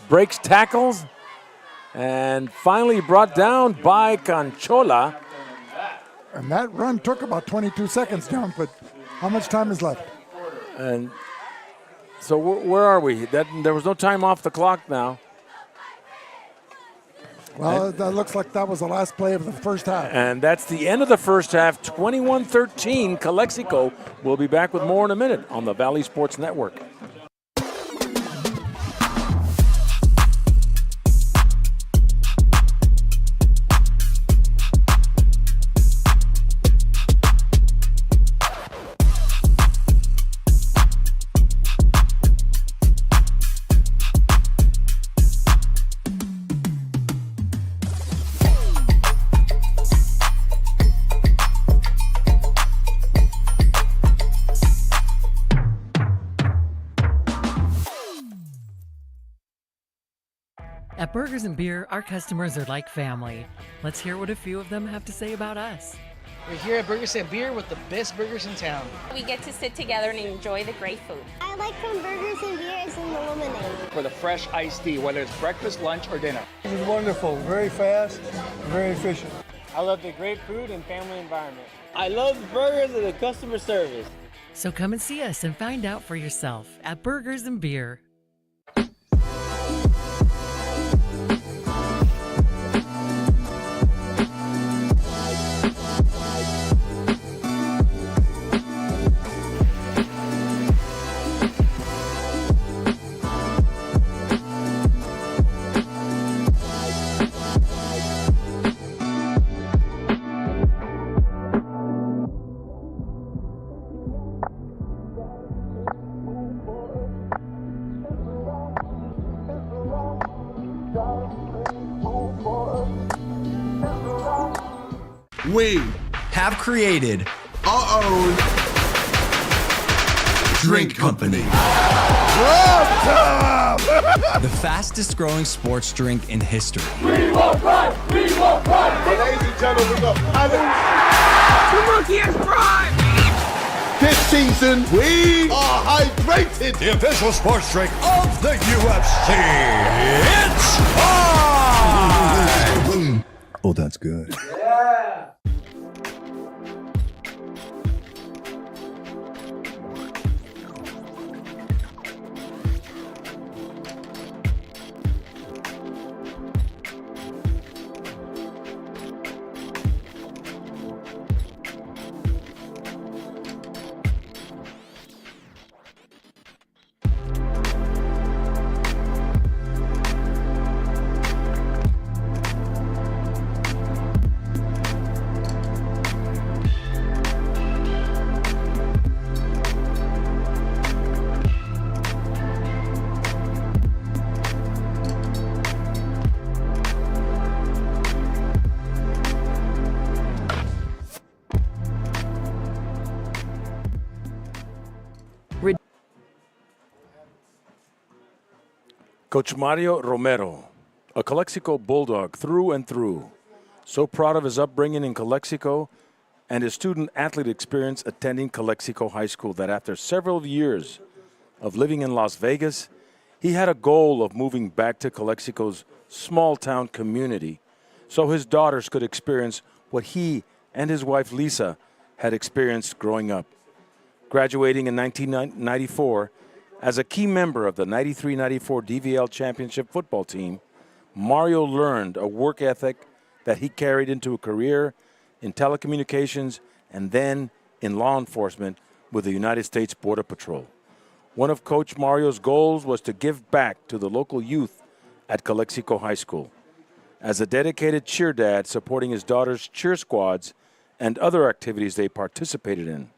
breaks tackles and finally brought down by Canchola. And that run took about 22 seconds, John, but how much time is left? And so where are we? There was no time off the clock now. Well, that looks like that was the last play of the first half. And that's the end of the first half, 21-13. Calexico will be back with more in a minute on the Valley Sports Network. At Burgers and Beer, our customers are like family. Let's hear what a few of them have to say about us. We're here at Burgers and Beer with the best burgers in town. We get to sit together and enjoy the great food. I like from Burgers and Beers and the lemonade. For the fresh iced tea, whether it's breakfast, lunch, or dinner. It was wonderful, very fast, very efficient. I love the great food and family environment. I love the burgers and the customer service. So come and see us and find out for yourself at Burgers and Beer. We have created our own drink company. The fastest growing sports drink in history. We will run! We will run! Ladies and gentlemen, the Rookie is prime! This season, we are hydrated. The official sports drink of the UFC. It's time! Oh, that's good. Yeah! Coach Mario Romero, a Calexico Bulldog through and through. So proud of his upbringing in Calexico and his student-athlete experience attending Calexico High School that after several years of living in Las Vegas, he had a goal of moving back to Calexico's small-town community so his daughters could experience what he and his wife Lisa had experienced growing up. Graduating in 1994, as a key member of the 93-94 DVL Championship football team, Mario learned a work ethic that he carried into a career in telecommunications and then in law enforcement with the United States Border Patrol. One of Coach Mario's goals was to give back to the local youth at Calexico High School. As a dedicated cheer dad supporting his daughter's cheer squads and other activities they participated in.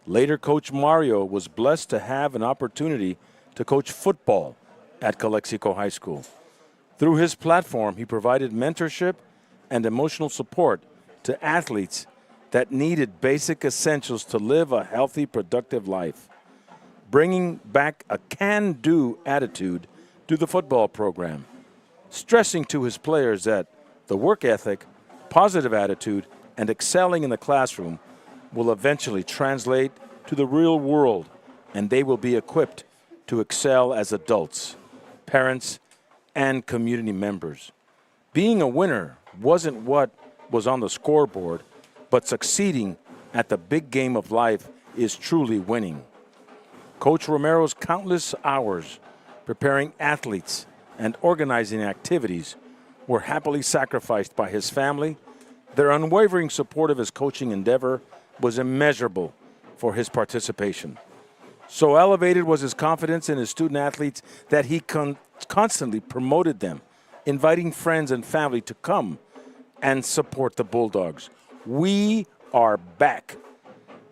Later, Coach Mario was blessed to have an opportunity to coach football at Calexico High School. Through his platform, he provided mentorship and emotional support to athletes that needed basic essentials to live a healthy, productive life, bringing back a can-do attitude to the football program, stressing to his players that the work ethic, positive attitude, and excelling in the classroom will eventually translate to the real world, and they will be equipped to excel as adults, parents, and community members. Being a winner wasn't what was on the scoreboard, but succeeding at the big game of life is truly winning. Coach Romero's countless hours preparing athletes and organizing activities were happily sacrificed by his family. Their unwavering support of his coaching endeavor was immeasurable for his participation. So elevated was his confidence in his student athletes that he constantly promoted them, inviting friends and family to come and support the Bulldogs. We are back.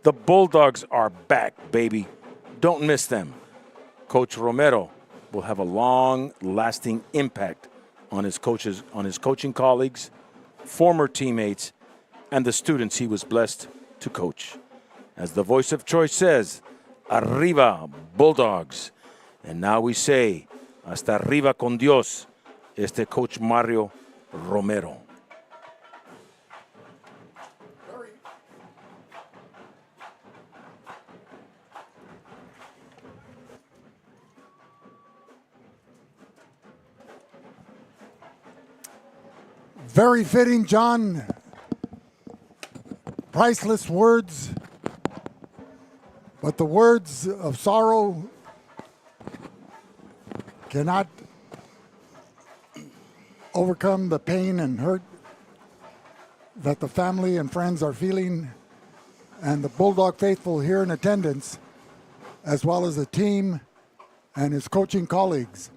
The Bulldogs are back, baby. Don't miss them. Coach Romero will have a long-lasting impact on his coaching colleagues, former teammates, and the students he was blessed to coach. As the voice of choice says, arriba, Bulldogs. And now we say, hasta arriba con Dios, Coach Mario Romero. Very fitting, John. Priceless words, but the words of sorrow cannot overcome the pain and hurt that the family and friends are feeling, and the Bulldog faithful here in attendance, as well as the team and his coaching colleagues.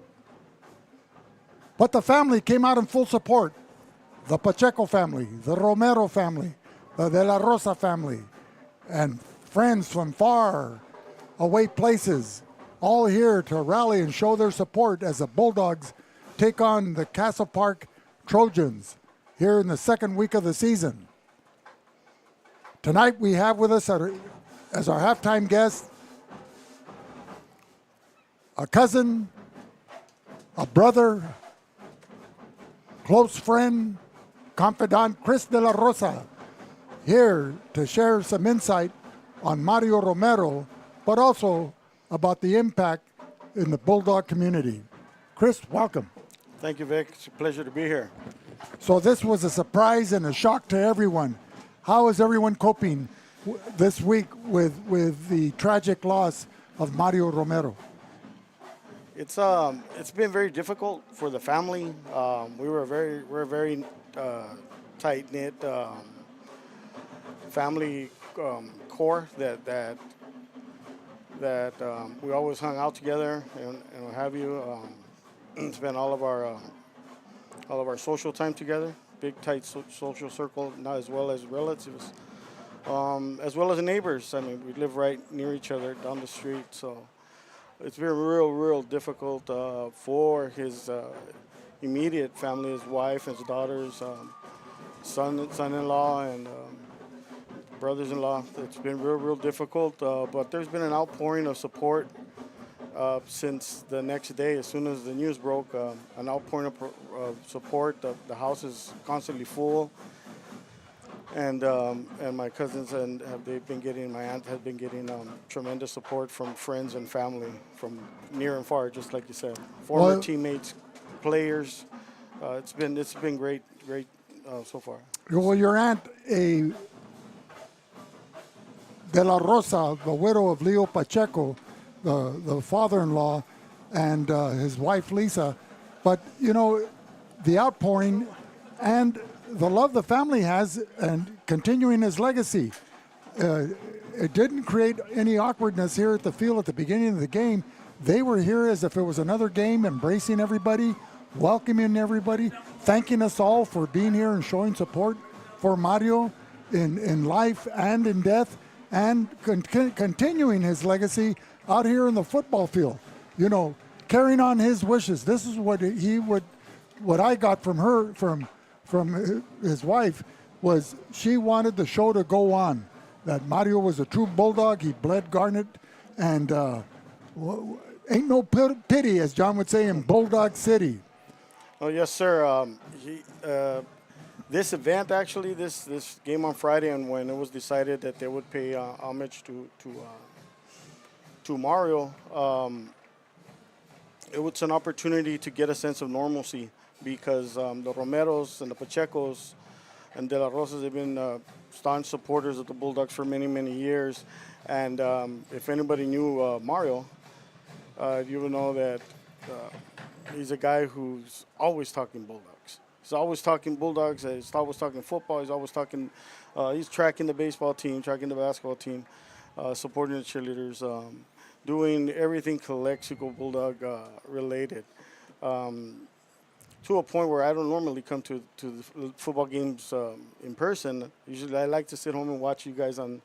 But the family came out in full support. The Pacheco family, the Romero family, the De La Rosa family, and friends from far away places, all here to rally and show their support as the Bulldogs take on the Castle Park Trojans here in the second week of the season. Tonight we have with us as our halftime guest a cousin, a brother, close friend, confidant, Chris De La Rosa, here to share some insight on Mario Romero, but also about the impact in the Bulldog community. Chris, welcome. Thank you, Vic. It's a pleasure to be here. So this was a surprise and a shock to everyone. How is everyone coping this week with the tragic loss of Mario Romero? It's been very difficult for the family. We're a very tight knit family core that we always hung out together and what have you. Spent all of our social time together. Big tight social circle, not as well as relatives, as well as neighbors. I mean, we live right near each other down the street, so it's been real difficult for his immediate family, his wife, his daughters, son-in-law, and brothers-in-law. It's been real difficult, but there's been an outpouring of support since the next day. As soon as the news broke, an outpouring of support. The house is constantly full, and my cousins my aunt has been getting tremendous support from friends and family from near and far, just like you said, former teammates, players. It's been great so far. Well, your aunt, De La Rosa, the widow of Leo Pacheco, the father-in-law, and his wife Lisa, but the outpouring and the love the family has and continuing his legacy. It didn't create any awkwardness here at the field at the beginning of the game. They were here as if it was another game, embracing everybody, welcoming everybody, thanking us all for being here and showing support for Mario in life and in death, and continuing his legacy out here in the football field, carrying on his wishes. This is what I got from her, from his wife, was she wanted the show to go on, that Mario was a true Bulldog. He bled Garnet, and ain't no pity, as John would say, in Bulldog City. Oh, yes, sir. This event, actually, this game on Friday, and when it was decided that they would pay homage to Mario, it was an opportunity to get a sense of normalcy, because the Romeros and the Pachecos and De La Rosas have been staunch supporters of the Bulldogs for many years. And if anybody knew Mario, you would know that he's a guy who's always talking Bulldogs. He's always talking Bulldogs. He's always talking football. He's always talking. He's tracking the baseball team, tracking the basketball team, supporting the cheerleaders, doing everything Calexico Bulldog related. To a point where I don't normally come to the football games in person. Usually, I like to sit home and watch you guys on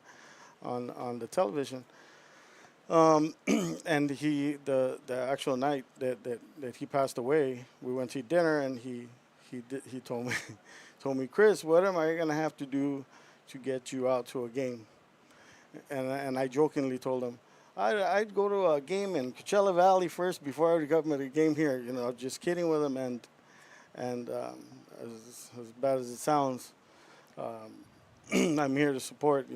the television. And the actual night that he passed away, we went to dinner, and he told me, Chris, what am I gonna have to do to get you out to a game? And I jokingly told him, I'd go to a game in Coachella Valley first before I would come to a game here. Just kidding with him, and as bad as it sounds, I'm here to support.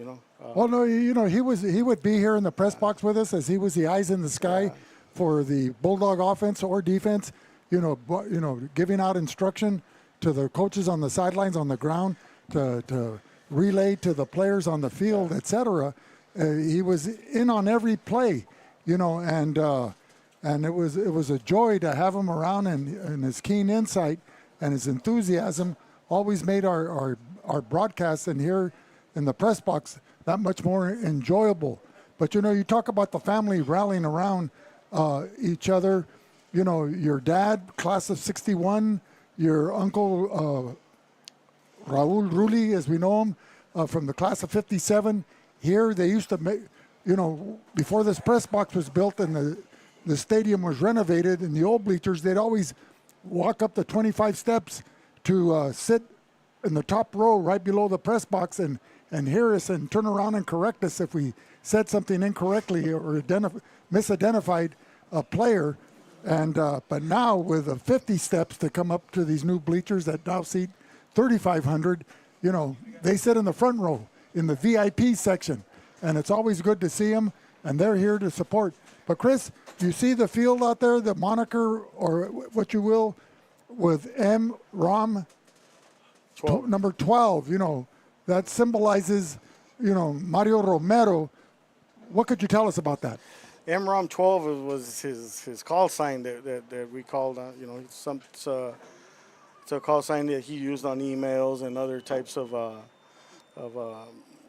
Well, no, he would be here in the press box with us, as he was the eyes in the sky for the Bulldog offense or defense. Giving out instruction to the coaches on the sidelines, on the ground, to relay to the players on the field, etc. He was in on every play, and it was a joy to have him around, and his keen insight and his enthusiasm always made our broadcasts and here in the press box that much more enjoyable. But you talk about the family rallying around each other. Your dad, class of '61, your uncle Raul Rulli, as we know him, from the class of '57. Here they used to make, before this press box was built and the stadium was renovated and the old bleachers, they'd always walk up the 25 steps to sit in the top row right below the press box and hear us and turn around and correct us if we said something incorrectly or misidentified a player. And but now with the 50 steps to come up to these new bleachers that now seat 3,500, they sit in the front row in the VIP section. and it's always good to see them, and they're here to support. But Chris, you see the field out there, the moniker, or what you will, with M-ROM, number 12, you know, that symbolizes, you know, Mario Romero. What could you tell us about that? MROM 12 was his call sign that we called, you know, it's a call sign that he used on emails and other types of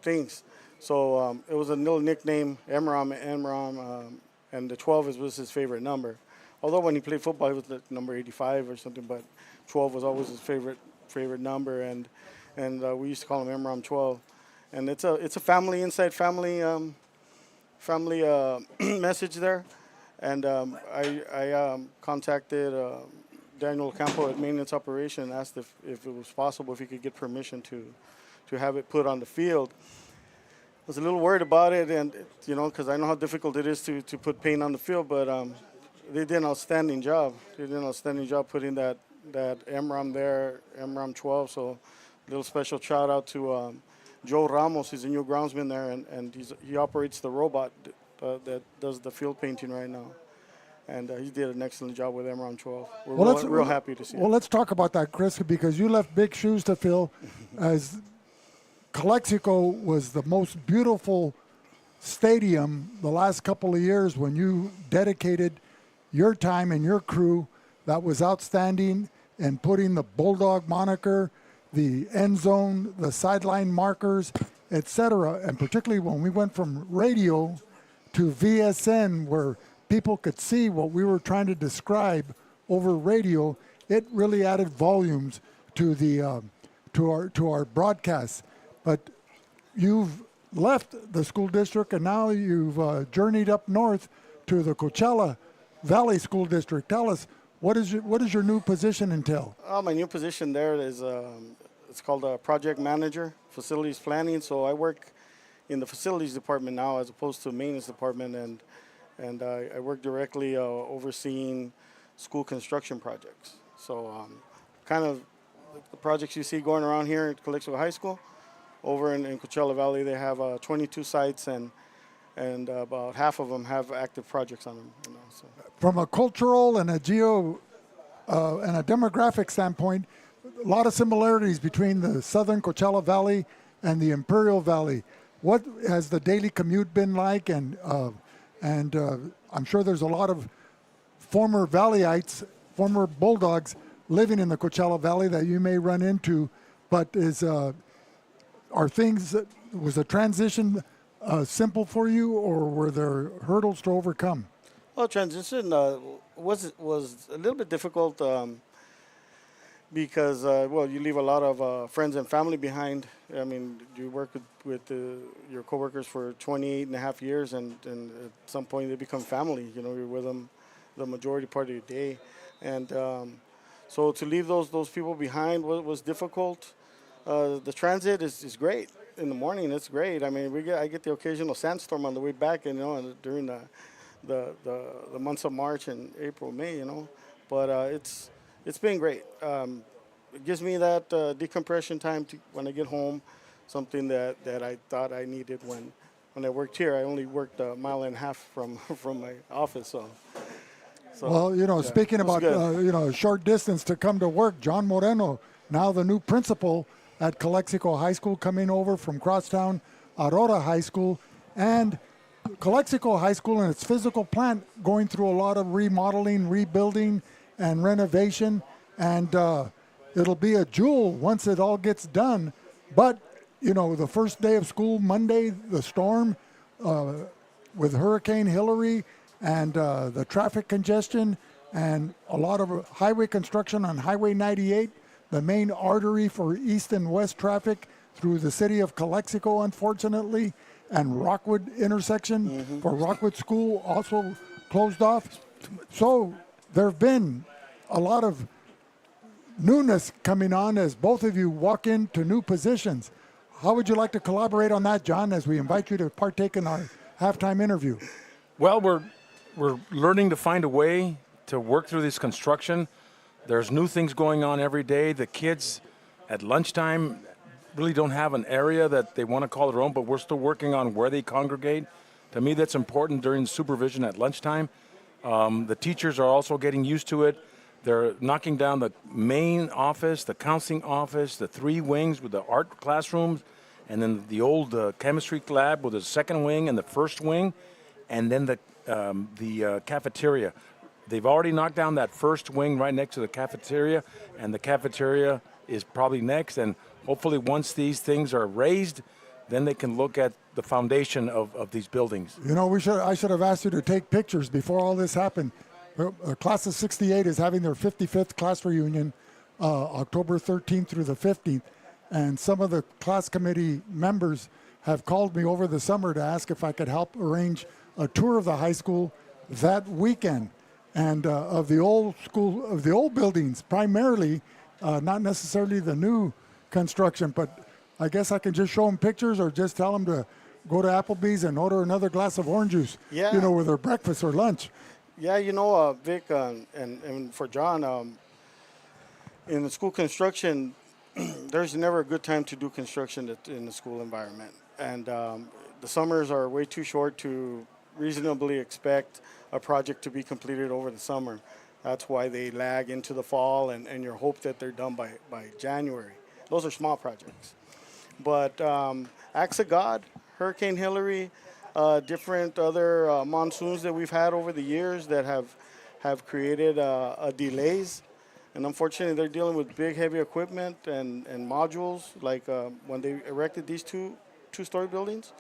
things. So it was a little nickname, MROM, and the 12 was his favorite number. Although when he played football, it was like number 85 or something, but 12 was always his favorite number, and we used to call him MROM 12. And it's a family, inside family message there. And I contacted Daniel Campo at Maintenance Operation and asked if it was possible, if he could get permission to have it put on the field. I was a little worried about it, and you know, because I know how difficult it is to put paint on the field, but they did an outstanding job. They did an outstanding job putting that MROM there, MROM 12. So a little special shout out to Joe Ramos. He's a new groundsman there, and he operates the robot that does the field painting right now. And he did an excellent job with MROM 12. We're real happy to see it. Well, let's talk about that, Chris, because you left big shoes to fill, as Calexico was the most beautiful stadium the last couple of years when you dedicated your time and your crew. That was outstanding in putting the Bulldog moniker, the end zone, the sideline markers, etc. And particularly when we went from radio to VSN, where people could see what we were trying to describe over radio, it really added volumes to the to our broadcasts. But you've left the school district, and now you've journeyed up north to the Coachella Valley School District. Tell us, what does your new position entail? My new position there is it's called a project manager, facilities planning. So I work in the facilities department now as opposed to maintenance department, and I work directly overseeing school construction projects. So kind of the projects you see going around here at Calexico High School. Over in Coachella Valley, they have 22 sites, and about half of them have active projects on them. You know, so. From a cultural and a and a demographic standpoint, a lot of similarities between the southern Coachella Valley and the Imperial Valley. What has the daily commute been like? And I'm sure there's a lot of former Valleyites, former Bulldogs living in the Coachella Valley that you may run into. But was the transition simple for you, or were there hurdles to overcome? Well, transition was a little bit difficult because you leave a lot of friends and family behind. I mean, you work with your coworkers for 28 and a half years, and at some point they become family. You know, you're with them the majority part of your day, and so to leave those people behind was difficult. The transit is great. In the morning, it's great. I mean, I get the occasional sandstorm on the way back, you know, and during the months of March and April, May, you know. But it's been great. It gives me that decompression time when I get home, something that I thought I needed when I worked here. I only worked a mile and a half from my office, so. Well, you know, yeah, speaking about a short distance to come to work, John Moreno, now the new principal at Calexico High School, coming over from crosstown Aurora High School, and Calexico High School and its physical plant going through a lot of remodeling, rebuilding, and renovation, and it'll be a jewel once it all gets done. But, you know, the first day of school, Monday, the storm with Hurricane Hillary and the traffic congestion and a lot of highway construction on Highway 98, the main artery for east and west traffic through the city of Calexico, unfortunately, and Rockwood intersection for Rockwood School also closed off. So there have been a lot of newness coming on as both of you walk into new positions. How would you like to collaborate on that, John, as we invite you to partake in our halftime interview? Well, we're learning to find a way to work through this construction. There's new things going on every day. The kids at lunchtime really don't have an area that they want to call their own, but we're still working on where they congregate. To me, that's important during supervision at lunchtime. The teachers are also getting used to it. They're knocking down the main office, the counseling office, the 3 wings with the art classrooms, and then the old chemistry lab with the second wing and the first wing, and then the cafeteria. They've already knocked down that first wing right next to the cafeteria, and the cafeteria is probably next. And hopefully once these things are raised, then they can look at the foundation of these buildings. You know, I should have asked you to take pictures before all this happened. Class of 68 is having their 55th class reunion October 13th through the 15th. And some of the class committee members have called me over the summer to ask if I could help arrange a tour of the high school that weekend. And of the old school, of the old buildings, primarily, not necessarily the new construction, but I guess I can just show them pictures or just tell them to go to Applebee's and order another glass of orange juice, Yeah. you know, with their breakfast or lunch. Yeah, you know, Vic, and for John, in the school construction, there's never a good time to do construction in the school environment. And the summers are way too short to reasonably expect a project to be completed over the summer. That's why they lag into the fall, and you hope that they're done by January. Those are small projects. But acts of God, Hurricane Hillary, different other monsoons that we've had over the years that have created delays. And unfortunately, they're dealing with big, heavy equipment and modules. Like when they erected these two-story buildings,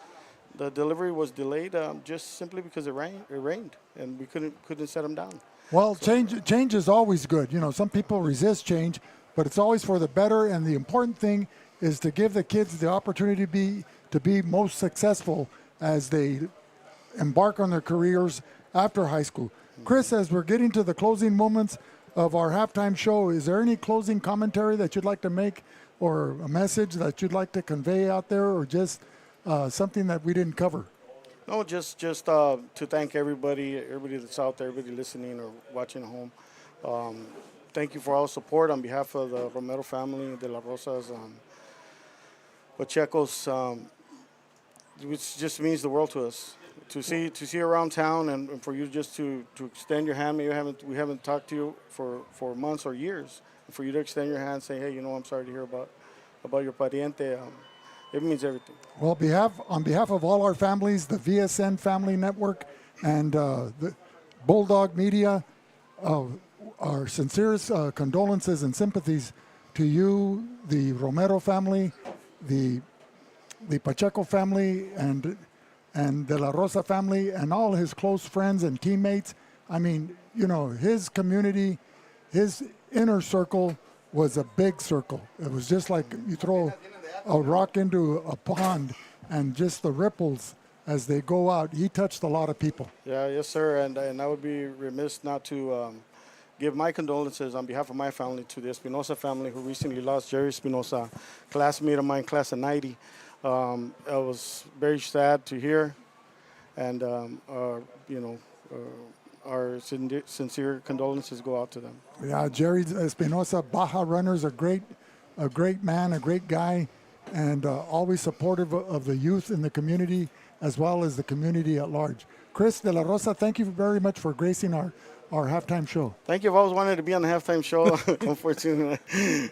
the delivery was delayed just simply because it rained, and we couldn't set them down. Well, change is always good. You know, some people resist change, but it's always for the better. And the important thing is to give the kids the opportunity to be most successful as they embark on their careers after high school. Chris, as we're getting to the closing moments of our halftime show, is there any closing commentary that you'd like to make, or a message that you'd like to convey out there, or just something that we didn't cover? No, just to thank everybody that's out there, everybody listening or watching at home. Thank you for all the support on behalf of the Romero family, De La Rosas, Pachecos. It just means the world to us. To see around town and for you just to extend your hand. We haven't talked to you for months or years. For you to extend your hand and say, hey, you know, I'm sorry to hear about your pariente. It means everything. Well, on behalf of all our families, the VSN Family Network and the Bulldog Media, our sincerest condolences and sympathies to you, the Romero family, the Pacheco family, and De La Rosa family, and all his close friends and teammates. I mean, you know, his community, his inner circle was a big circle. It was just like you throw a rock into a pond and just the ripples as they go out. He touched a lot of people. Yeah, yes, sir. And I would be remiss not to give my condolences on behalf of my family to the Espinosa family, who recently lost Jerry Espinosa, classmate of mine, class of 90. It was very sad to hear, and our sincere condolences go out to them. Yeah, Jerry Espinosa, Baja runners, a great man, a great guy, and always supportive of the youth in the community as well as the community at large. Chris De La Rosa, thank you very much for gracing our halftime show. Thank you. I've always wanted to be on the halftime show. Unfortunately,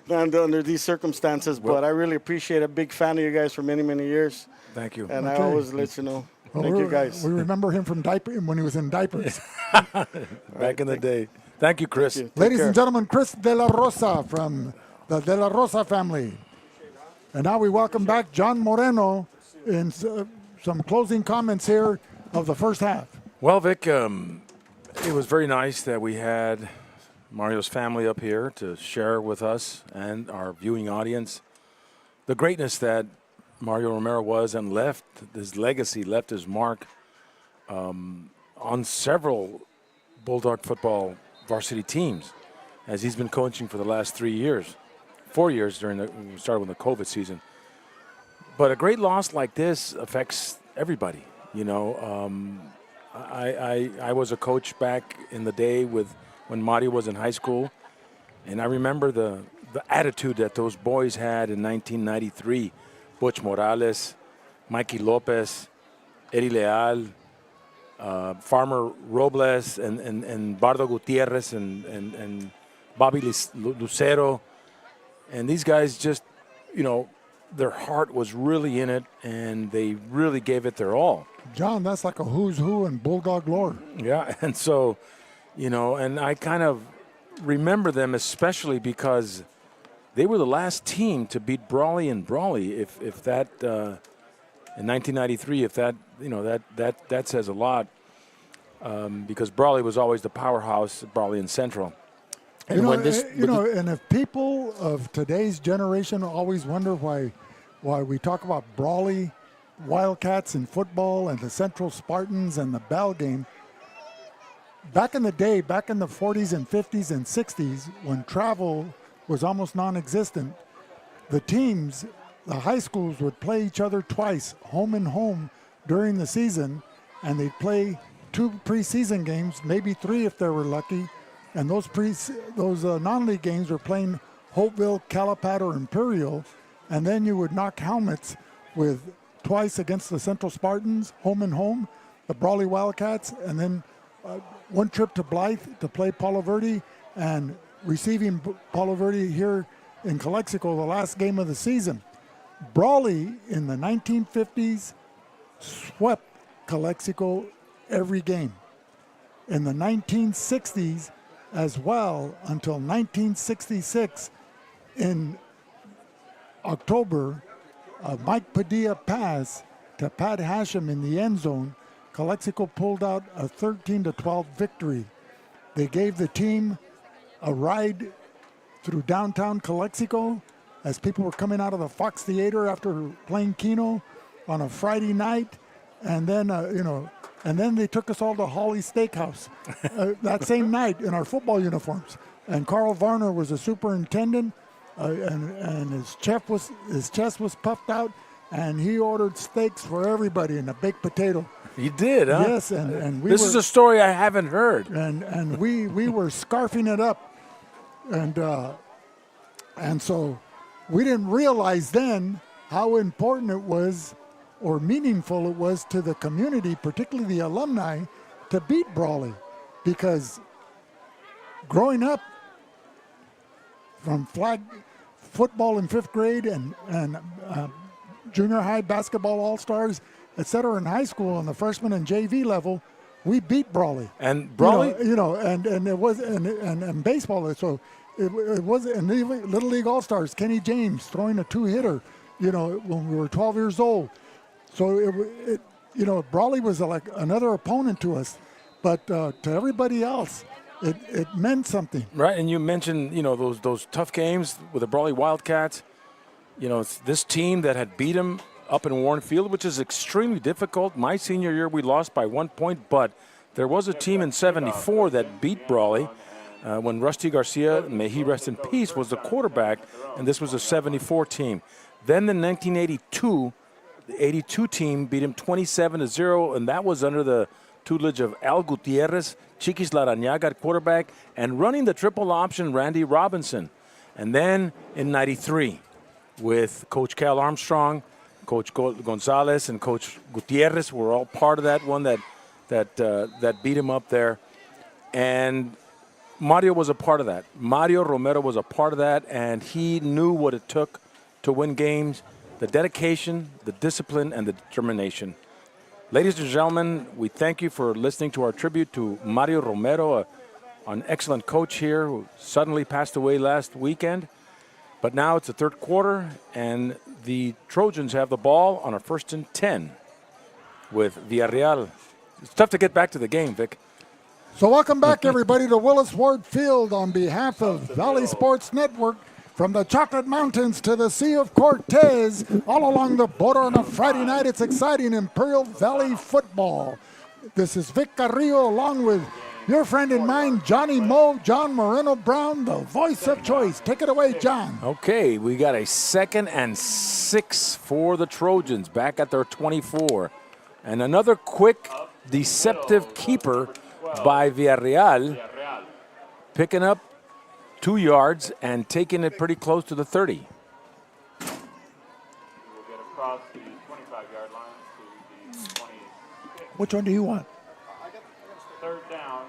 not under these circumstances, but I really appreciate it. A big fan of you guys for many, many years. Thank you. And I always let you know. Well, Thank you, guys. We remember him from when he was in diapers. Back in the day. Thank you, Chris. Thank you. Ladies and gentlemen, Chris De La Rosa from the De La Rosa family. And now we welcome back John Moreno in some closing comments here of the first half. Well, Vic, it was very nice that we had Mario's family up here to share with us and our viewing audience the greatness that Mario Romero was and left his legacy, left his mark on several Bulldog football varsity teams, as he's been coaching for the last 4 years during we started with the COVID season. But a great loss like this affects everybody. You know, I was a coach back in the day when Mario was in high school, and I remember the the attitude that those boys had in 1993. Butch Morales, Mikey Lopez, Eddie Leal, Farmer Robles, and Bardo Gutierrez, and Bobby Lucero. And these guys just, their heart was really in it, and they really gave it their all. John, that's like a who's who in Bulldog lore. Yeah, and so, and I kind of remember them especially because they were the last team to beat Brawley and Brawley. If that in 1993, if that that says a lot, because Brawley was always the powerhouse, Brawley and Central. And and if people of today's generation always wonder why we talk about Brawley Wildcats in football and the Central Spartans and the Bell game, back in the day, back in the 40s and 50s and 60s, when travel was almost non-existent, the teams, the high schools would play each other twice, home and home, during the season, and they'd play 2 preseason games, maybe 3 if they were lucky, and those non-league games were playing Hopeville, Calapat, or Imperial, and then you would knock helmets with twice against the Central Spartans, home and home, the Brawley Wildcats, and then one trip to Blythe to play Palo Verde, and receiving Palo Verde here in Calexico the last game of the season. Brawley in the 1950s swept Calexico every game. In the 1960s as well, until 1966 in October, Mike Padilla pass to Pat Hashem in the end zone, Calexico pulled out a 13-12 victory. They gave the team a ride through downtown Calexico as people were coming out of the Fox Theater after playing Keno on a Friday night, and then and then they took us all to Holly's Steakhouse that same night in our football uniforms. And Carl Varner was a superintendent. And his chest was puffed out, and he ordered steaks for everybody and a baked potato. You did, huh? Yes, and this is a story I haven't heard. And we were scarfing it up, and so we didn't realize then how important it was, or meaningful it was to the community, particularly the alumni, to beat Brawley, because growing up from flag football in 5th grade and junior high basketball all-stars, et cetera, in high school on the freshman and JV level, we beat Brawley. And Brawley? And it was, and baseball, so it was, and Little League All-Stars, Kenny James throwing a 2-hitter, when we were 12 years old. So Brawley was like another opponent to us, but to everybody else, it meant something. Right, and you mentioned, those tough games with the Brawley Wildcats. It's this team that had beat them up in Warren Field, which is extremely difficult. My senior year, we lost by 1 point, but there was a team in '74 that beat Brawley when Rusty Garcia, may he rest in peace, was the quarterback, and this was a '74 team. Then in 1982, the '82 team beat him 27-0, and that was under the tutelage of Al Gutierrez, Chiquis Larrañaga at quarterback, and running the triple option, Randy Robinson. And then in '93, with Coach Cal Armstrong, Coach Gonzalez, and Coach Gutierrez were all part of that one that beat him up there. And Mario was a part of that. Mario Romero was a part of that, and he knew what it took to win games, the dedication, the discipline, and the determination. Ladies and gentlemen, we thank you for listening to our tribute to Mario Romero, an excellent coach here who suddenly passed away last weekend. But now it's the third quarter, and the Trojans have the ball on a 1st and 10 with Villarreal. It's tough to get back to the game, Vic. So welcome back, everybody, to Willis Ward Field on behalf of Valley Sports Network. From the Chocolate Mountains to the Sea of Cortez, all along the border on a Friday night, it's exciting Imperial Valley football. This is Vic Carrillo along with your friend and mine, Johnny Moe, John Moreno Brown, the voice of choice. Take it away, John. Okay, we got a 2nd and 6 for the Trojans back at their 24. And another quick, deceptive keeper by Villarreal, picking up 2 yards and taking it pretty close to the 30. He will get across the 25-yard line to the 26. Which one do you want? Third down.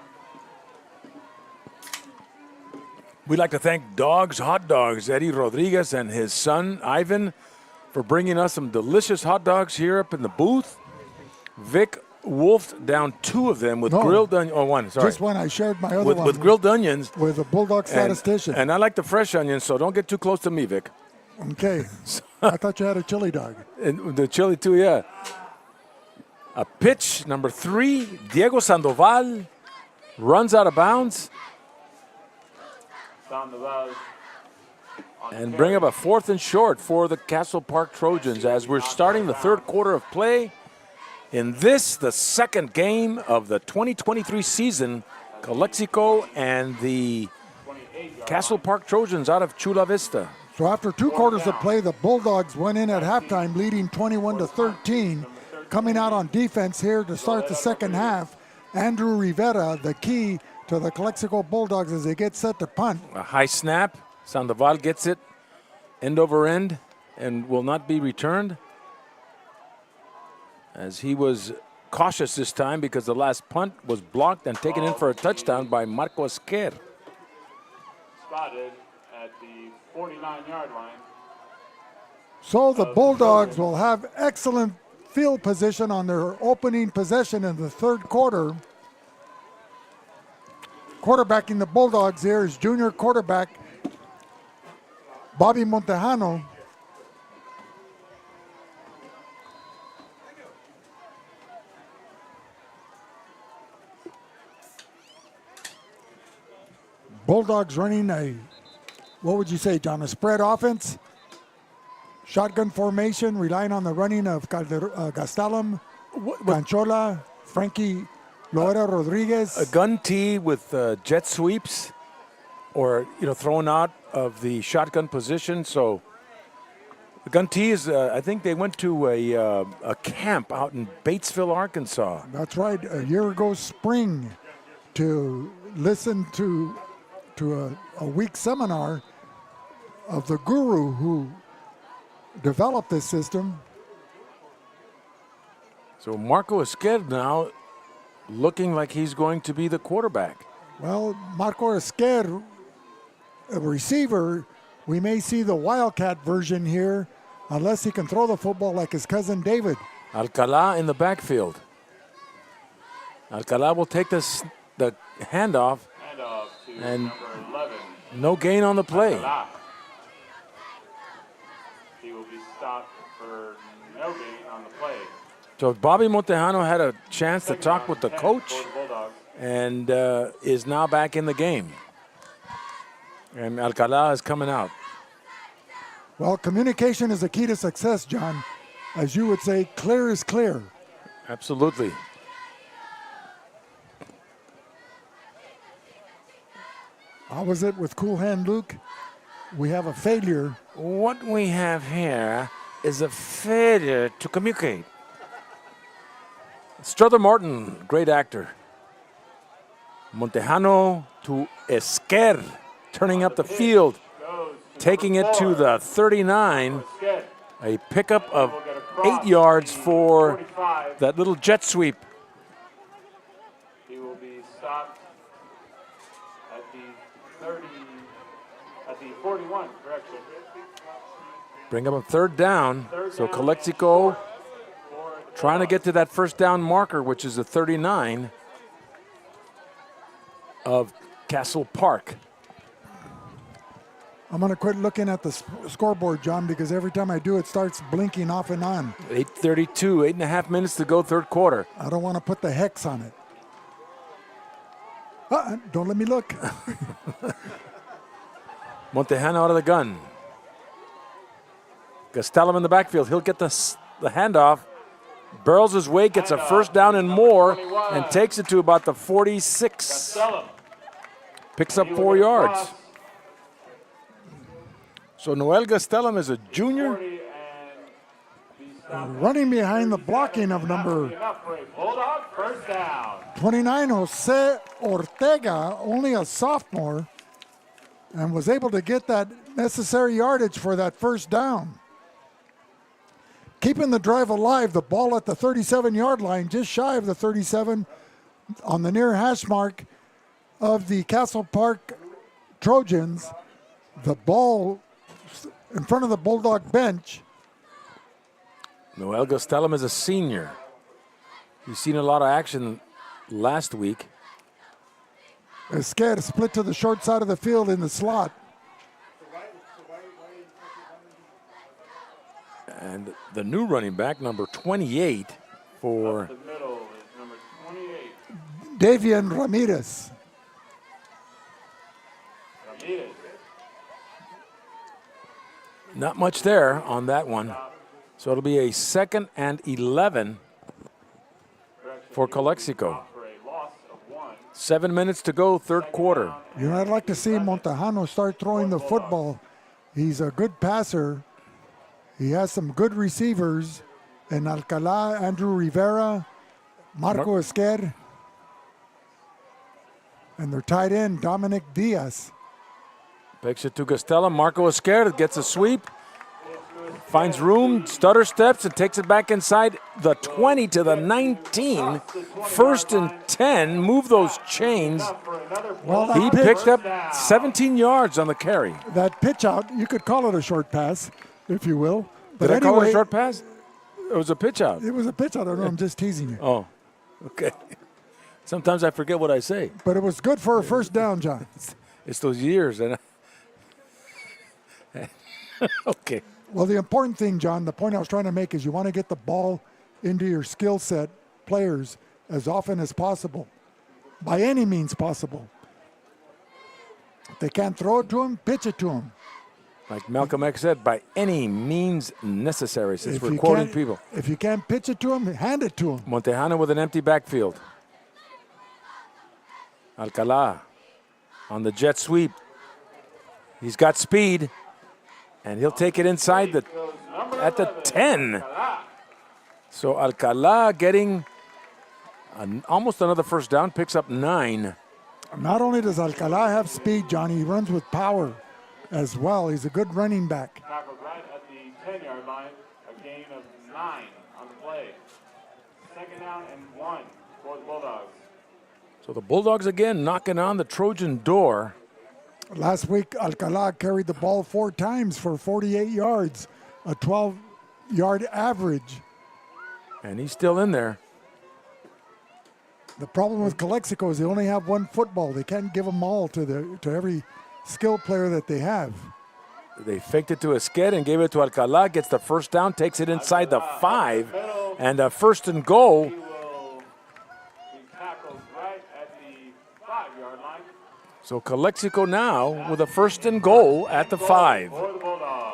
We'd like to thank Dogs Hot Dogs, Eddie Rodriguez and his son, Ivan, for bringing us some delicious hot dogs here up in the booth. Vic wolfed down 2 of them with grilled onion. Oh, one, sorry. Just one. I shared my other one. With grilled onions. With a Bulldog statistician. And I like the fresh onions, so don't get too close to me, Vic. Okay. I thought you had a chili dog. And the chili too, yeah. A pitch, number 3, Diego Sandoval runs out of bounds. And bring up a 4th and short for the Castle Park Trojans as we're starting the 3rd quarter of play. In this, the 2nd game of the 2023 season, Calexico and the Castle Park Trojans out of Chula Vista. So after 2 quarters of play, the Bulldogs went in at halftime leading 21-13. Coming out on defense here to start the second half, Andrew Rivera, the key to the Calexico Bulldogs as they get set to punt. A high snap. Sandoval gets it end over end and will not be returned, as he was cautious this time because the last punt was blocked and taken in for a touchdown by Marco Esquer. Spotted at the 49-yard line. So the Bulldogs will have excellent field position on their opening possession in the 3rd quarter. Quarterbacking the Bulldogs here is junior quarterback Bobby Montejano. Bulldogs running a, what would you say, John, a spread offense? Shotgun formation, relying on the running of Gastelum, Canchola, Frankie Loera Rodriguez. A gun tee with jet sweeps, or thrown out of the shotgun position. So the gun tee is, I think they went to a camp out in Batesville, Arkansas. That's right, a year ago spring, to listen to a week seminar of the guru who developed this system. So Marco Esquer now looking like he's going to be the quarterback. Well, Marco Esquer, a receiver, we may see the Wildcat version here unless he can throw the football like his cousin David. Alcala in the backfield. Alcala will take the handoff and no gain on the play. He will be stopped for no gain on the play. So Bobby Montejano had a chance to talk with the coach and is now back in the game. And Alcala is coming out. Well, communication is the key to success, John. As you would say, clear is clear. Absolutely. How was it with Cool Hand Luke? We have a failure. What we have here is a failure to communicate. Strother Martin, great actor. Montejano to Esquer, turning up the field, taking it to the 39. A pickup of 8 yards for that little jet sweep. He will be stopped at the 30, at the 41, correction. Bring up a 3rd down. So Calexico trying to get to that 1st down marker, which is the 39 of Castle Park. I'm going to quit looking at the scoreboard, John, because every time I do, it starts blinking off and on. 8:32, 8.5 minutes to go, 3rd quarter. I don't want to put the hex on it. Don't let me look. Montejano out of the gun. Gastelum in the backfield. He'll get the handoff. Barrels his way, gets a 1st down and more, and takes it to about the 46. Picks up 4 yards. So Noel Gastelum is a junior. Running behind the blocking of number 29, Jose Ortega, only a sophomore. and was able to get that necessary yardage for that first down. Keeping the drive alive, the ball at the 37-yard line, just shy of the 37 on the near hash mark of the Castle Park Trojans. The ball in front of the Bulldog bench. Noel Gastelum is a senior. He's seen a lot of action last week. Esquer split to the short side of the field in the slot. And the new running back, number 28 for The middle is number 28. Davian Ramirez. Ramirez. Not much there on that one. So it'll be a 2nd and 11 for Calexico. 7 minutes to go, third quarter. You know, I'd like to see Montejano start throwing the football. He's a good passer. He has some good receivers. In Alcalá, Andrew Rivera, Marco Esquer, and their tight end, Dominic Diaz. Picks it to Gastelum. Marco Esquer gets a sweep. Finds room, stutter steps, and takes it back inside the 20 to the 19. 1st and 10. Move those chains. Well, He picked up 17 yards on the carry. That pitch out, you could call it a short pass, if you will. But Did I call it anyway, a short pass? It was a pitch out. It was a pitch out. I don't know. I'm just teasing you. Oh, okay. Sometimes I forget what I say. But it was good for a first down, John. It's those years. And okay. Well, the important thing, John, the point I was trying to make is you want to get the ball into your skill set players as often as possible, by any means possible. If they can't throw it to them, pitch it to them. Like Malcolm X said, by any means necessary, since If we're you quoting can't- people. If you can't pitch it to them, hand it to them. Montejano with an empty backfield. Alcalá on the jet sweep. He's got speed, and he'll take it inside at the 10. So Alcalá getting almost another first down, picks up 9. Not only does Alcalá have speed, Johnny, he runs with power as well. He's a good running back. Tackled right at the 10-yard line. A gain of 9 on the play. 2nd down and 1 for the Bulldogs. So the Bulldogs again knocking on the Trojan door. Last week, Alcalá carried the ball 4 times for 48 yards, a 12-yard average. And he's still in there. The problem with Calexico is they only have one football. They can't give them all to every skill player that they have. They faked it to Esquer and gave it to Alcalá. Gets the first down, takes it inside the 5, and a 1st and goal. He will be tackled right at the 5-yard line. So Calexico now with a 1st and goal at the 5. For the Bulldogs.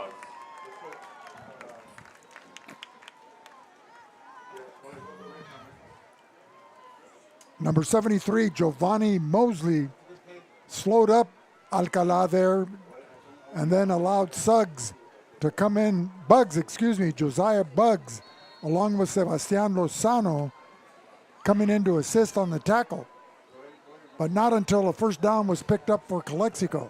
Number 73, Giovanni Mosley, slowed up Alcalá there and then allowed Josiah Buggs, along with Sebastián Lozano, coming in to assist on the tackle. But not until a first down was picked up for Calexico.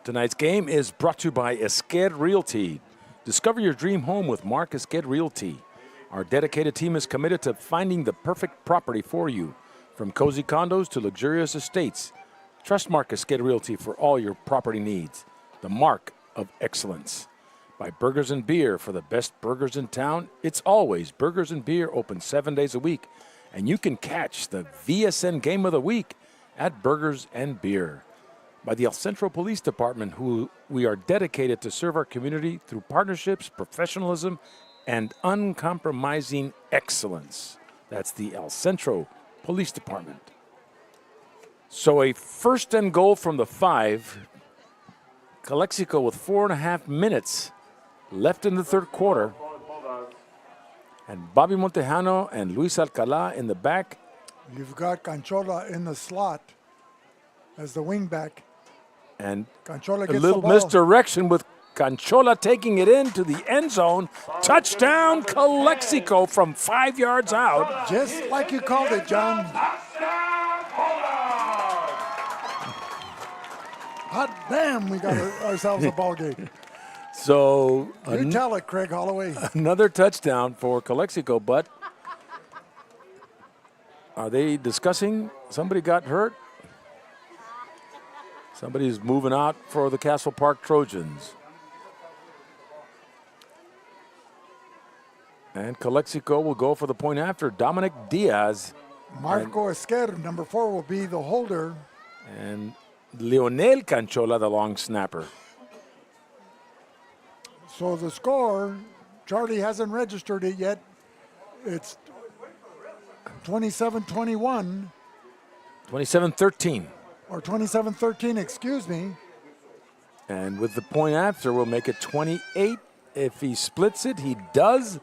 Tonight's game is brought to you by Esquer Realty. Discover your dream home with Mark Esquer Realty. Our dedicated team is committed to finding the perfect property for you. From cozy condos to luxurious estates, trust Mark Esquer Realty for all your property needs. The mark of excellence. By Burgers and Beer, for the best burgers in town, it's always Burgers and Beer, open 7 days a week. And you can catch the VSN Game of the Week at Burgers and Beer. By the El Centro Police Department, who we are dedicated to serve our community through partnerships, professionalism, and uncompromising excellence. That's the El Centro Police Department. So a 1st and goal from the 5. Calexico with 4.5 minutes left in the third quarter. And Bobby Montejano and Luis Alcalá in the back. You've got Canchola in the slot as the wingback. And Canchola a gets little the ball. misdirection with Canchola taking it into the end zone. Touchdown, Calexico from 5 yards out. Just like you called it, John. Hot damn, we got ourselves a ball game. So You tell it, Craig Holloway. another touchdown for Calexico, but are they discussing? Somebody got hurt? Somebody's moving out for the Castle Park Trojans. And Calexico will go for the point after. Dominic Diaz. Marco Esquer, number 4, will be the holder. And Leonel Canchola, the long snapper. So the score, Charlie hasn't registered it yet. It's 27-21. 27-13. Or 27-13, excuse me. And with the point after, we'll make it 28. If he splits it, he does.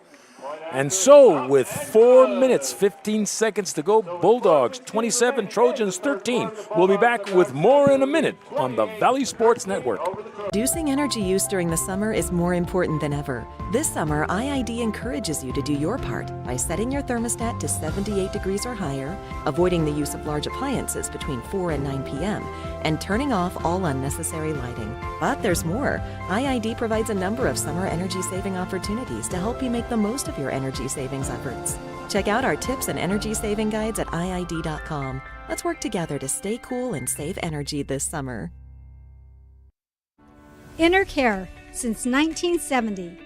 And so, with 4 minutes, 15 seconds to go, Bulldogs 27, Trojans 13. We'll be back with more in a minute on the Valley Sports Network. Reducing energy use during the summer is more important than ever. This summer, IID encourages you to do your part by setting your thermostat to 78 degrees or higher, avoiding the use of large appliances between 4 and 9 p.m., and turning off all unnecessary lighting. But there's more. IID provides a number of summer energy-saving opportunities to help you make the most of your energy savings efforts. Check out our tips and energy saving guides at IID.com. Let's work together to stay cool and save energy this summer. InnerCare since 1970.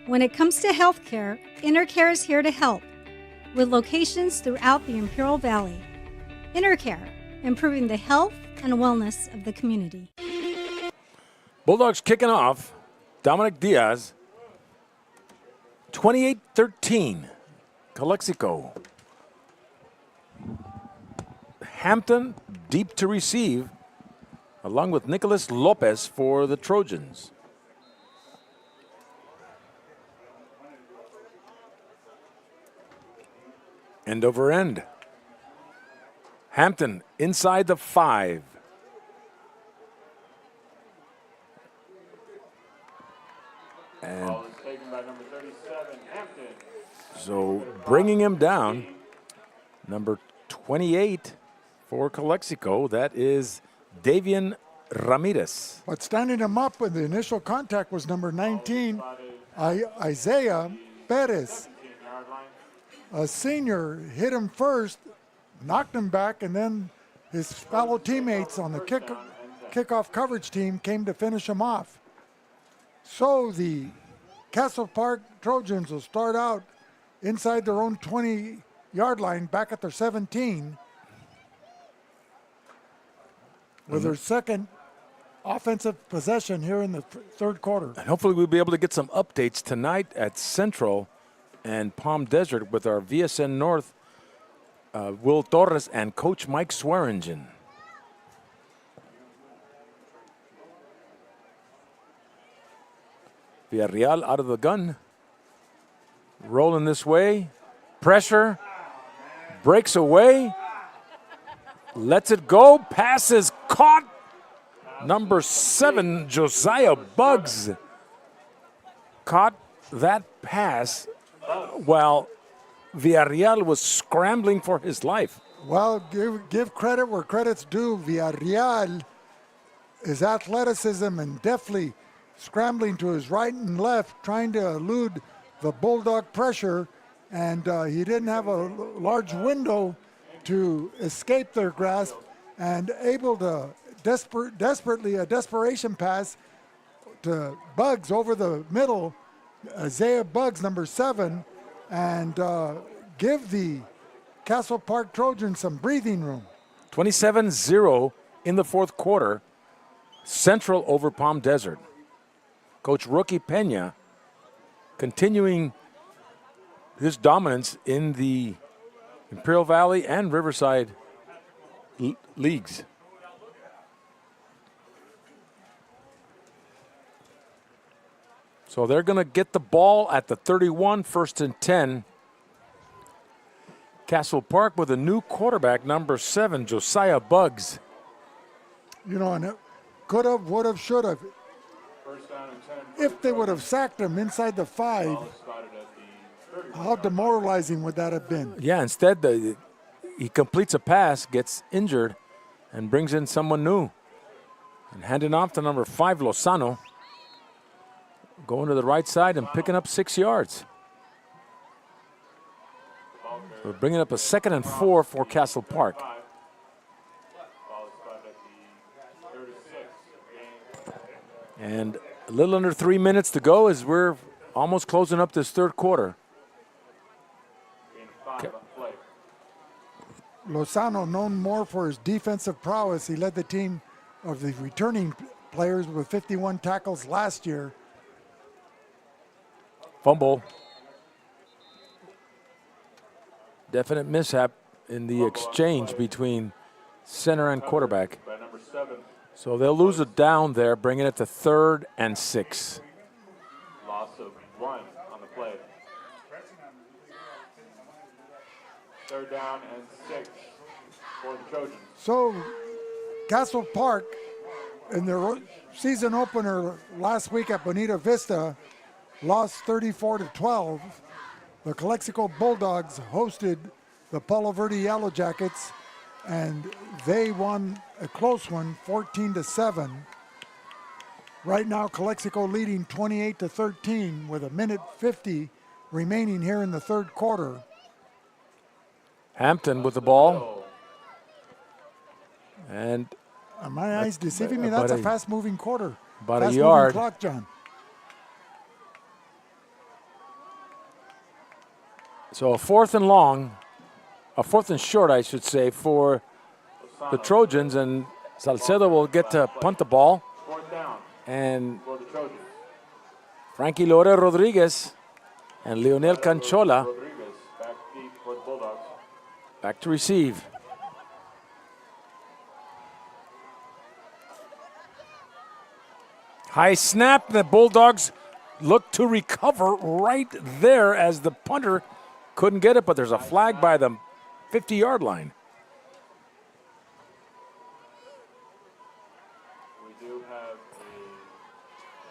When it comes to healthcare, InnerCare is here to help, with locations throughout the Imperial Valley. InnerCare, improving the health and wellness of the community. Bulldogs kicking off. Dominic Diaz. 28-13. Calexico. Hampton deep to receive, along with Nicholas Lopez for the Trojans. End over end. Hampton inside the 5. And Ball is taken by number 37, Hampton. so bringing him down, number 28 for Calexico, that is Davian Ramirez. But standing him up with the initial contact was number 19, Isaiah Perez. A senior hit him first, knocked him back, and then his fellow teammates on the kickoff coverage team came to finish him off. So the Castle Park Trojans will start out inside their own 20-yard line, back at their 17, with their second offensive possession here in the third quarter. And hopefully we'll be able to get some updates tonight at Central and Palm Desert with our VSN North, Will Torres and Coach Mike Swearingen. Villarreal out of the gun. Rolling this way. Pressure. Breaks away. Lets it go. Pass is caught. Number 7, Josiah Buggs, caught that pass while Villarreal was scrambling for his life. Well, give credit where credit's due. Villarreal, his athleticism and deftly scrambling to his right and left, trying to elude the Bulldog pressure, and he didn't have a large window to escape their grasp, and able to desperately a desperation pass to Buggs over the middle, Isaiah Buggs, number 7, and give the Castle Park Trojans some breathing room. 27-0 in the fourth quarter. Central over Palm Desert. Coach Rookie Pena continuing his dominance in the Imperial Valley and Riverside leagues. So they're going to get the ball at the 31, 1st and 10. Castle Park with a new quarterback, number 7, Josiah Buggs. You know, and it could have, would have, should have. If they would have sacked him inside the 5, how demoralizing would that have been? Yeah, instead he completes a pass, gets injured, and brings in someone new. And handing off to number 5, Lozano. Going to the right side and picking up 6 yards. So bringing up a 2nd and 4 for Castle Park. And a little under 3 minutes to go as we're almost closing up this third quarter. Lozano, known more for his defensive prowess, he led the team of the returning players with 51 tackles last year. Fumble. Definite mishap in the exchange between center and quarterback. So they'll lose it down there, bringing it to 3rd and 6. Loss of 1 on the play. 3rd down and 6 for the Trojans. So Castle Park, in their season opener last week at Bonita Vista, lost 34-12. The Calexico Bulldogs hosted the Palo Verde Yellow Jackets, and they won a close one, 14-7. Right now, Calexico leading 28-13 with 1:50 remaining here in the third quarter. Hampton with the ball. And are my eyes deceiving me? That's a fast-moving quarter. About a yard. Clock, John. So a 4th and long, a 4th and short, I should say, for the Trojans, and Salcedo will get to punt the ball. And Frankie Lore Rodriguez and Leonel Canchola back to receive. High snap, the Bulldogs look to recover right there as the punter couldn't get it, but there's a flag by the 50-yard line. We do have a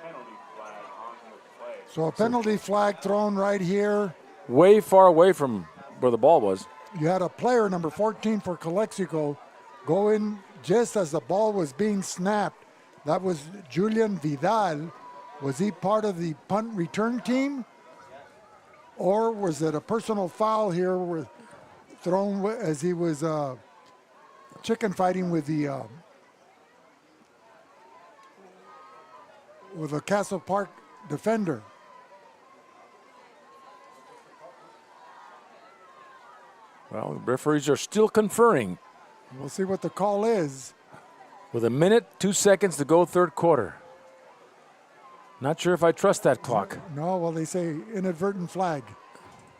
penalty flag on the play. So a penalty flag thrown right here. Way far away from where the ball was. You had a player, number 14 for Calexico, go in just as the ball was being snapped. That was Julian Vidal. Was he part of the punt return team? Or was it a personal foul here thrown as he was chicken fighting with the Castle Park defender? Well, the referees are still conferring. We'll see what the call is. With 1 minute, 2 seconds to go, third quarter. Not sure if I trust that clock. No, well, they say inadvertent flag.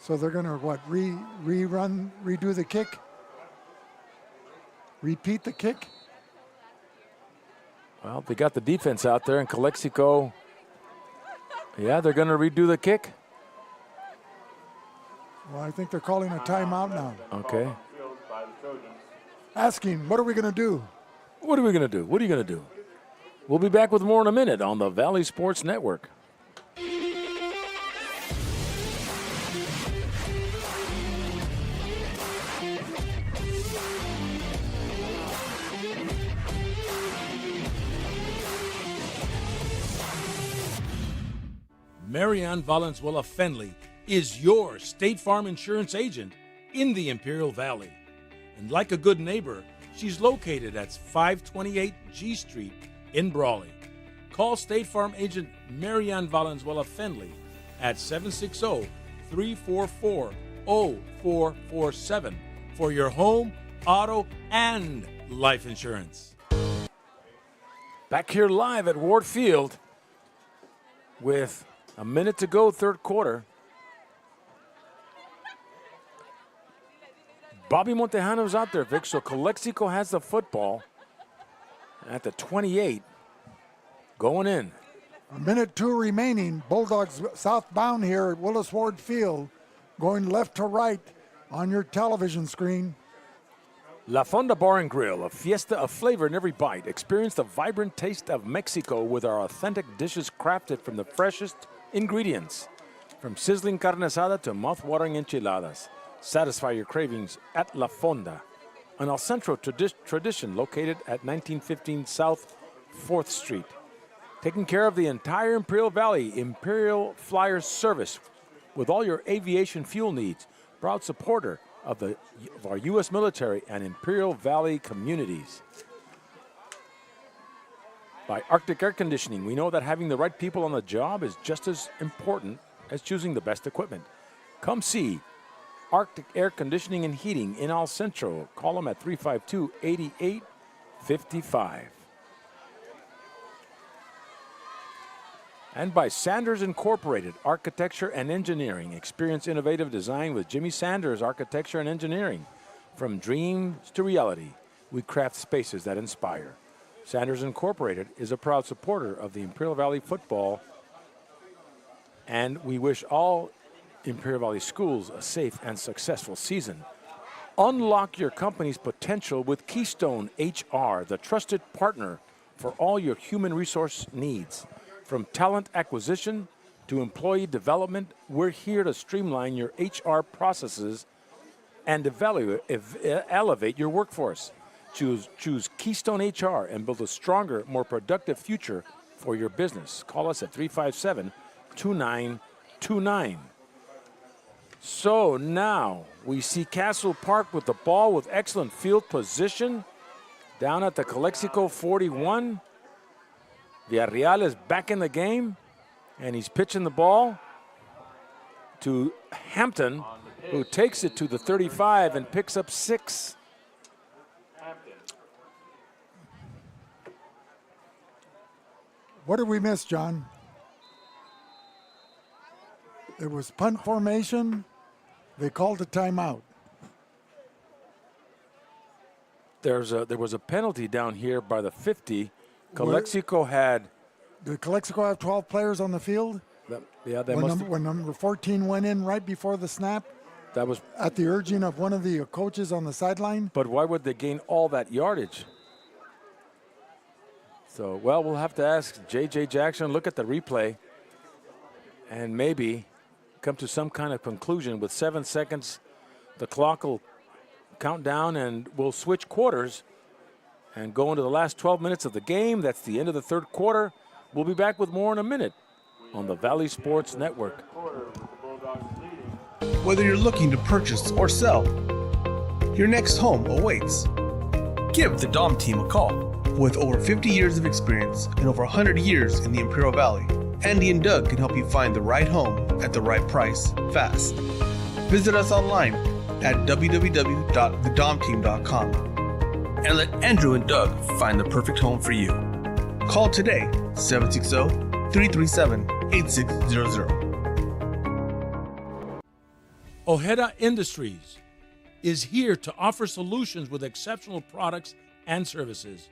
So they're going to, redo the kick? Repeat the kick? Well, they got the defense out there in Calexico. Yeah, they're going to redo the kick. Well, I think they're calling a timeout now. Okay. Asking, what are we going to do? What are we going to do? What are you going to do? We'll be back with more in a minute on the Valley Sports Network. Marianne Valenzuela Fenley is your State Farm insurance agent in the Imperial Valley. And like a good neighbor, she's located at 528 G Street in Brawley. Call State Farm agent Marianne Valenzuela Fenley at 760-344-0447 for your home, auto, and life insurance. Back here live at Ward Field with 1 minute to go, third quarter. Bobby Montejano's out there, Vic, so Calexico has the football at the 28, going in. 1 minute 2 remaining. Bulldogs southbound here at Willis Ward Field, going left to right on your television screen. La Fonda Bar and Grill, a fiesta of flavor in every bite. Experience the vibrant taste of Mexico with our authentic dishes crafted from the freshest ingredients. From sizzling carne asada to mouth-watering enchiladas. Satisfy your cravings at La Fonda, an El Centro tradition located at 1915 South 4th Street. Taking care of the entire Imperial Valley, Imperial Flyer Service with all your aviation fuel needs. Proud supporter of our U.S. military and Imperial Valley communities. By Arctic Air Conditioning, we know that having the right people on the job is just as important as choosing the best equipment. Come see Arctic Air Conditioning and Heating in El Centro. Call them at 352-8855. And by Sanders Incorporated, Architecture and Engineering. Experience innovative design with Jimmy Sanders Architecture and Engineering. From dreams to reality, we craft spaces that inspire. Sanders Incorporated is a proud supporter of the Imperial Valley football, and we wish all Imperial Valley schools a safe and successful season. Unlock your company's potential with Keystone HR, the trusted partner for all your human resource needs. From talent acquisition to employee development, we're here to streamline your HR processes and elevate your workforce. Choose Keystone HR and build a stronger, more productive future for your business. Call us at 357-2929. So now we see Castle Park with the ball with excellent field position down at the Calexico 41. Villarreal is back in the game, and he's pitching the ball to Hampton, who takes it to the 35 and picks up 6. What did we miss, John? It was punt formation. They called a timeout. There was a penalty down here by the 50. Calexico had. Did Calexico have 12 players on the field? When number 14 went in right before the snap. That was at the urging of one of the coaches on the sideline. But why would they gain all that yardage? So, well, we'll have to ask J.J. Jackson, look at the replay, and maybe come to some kind of conclusion. With 7 seconds, the clock will count down, and we'll switch quarters and go into the last 12 minutes of the game. That's the end of the 3rd quarter. We'll be back with more in a minute on the Valley Sports Network. Whether you're looking to purchase or sell, your next home awaits. Give the Dom team a call. With over 50 years of experience and over 100 years in the Imperial Valley, Andy and Doug can help you find the right home at the right price fast. Visit us online at www.thedomteam.com and let Andrew and Doug find the perfect home for you. Call today, 760-337-8600. Ojeda Industries is here to offer solutions with exceptional products and services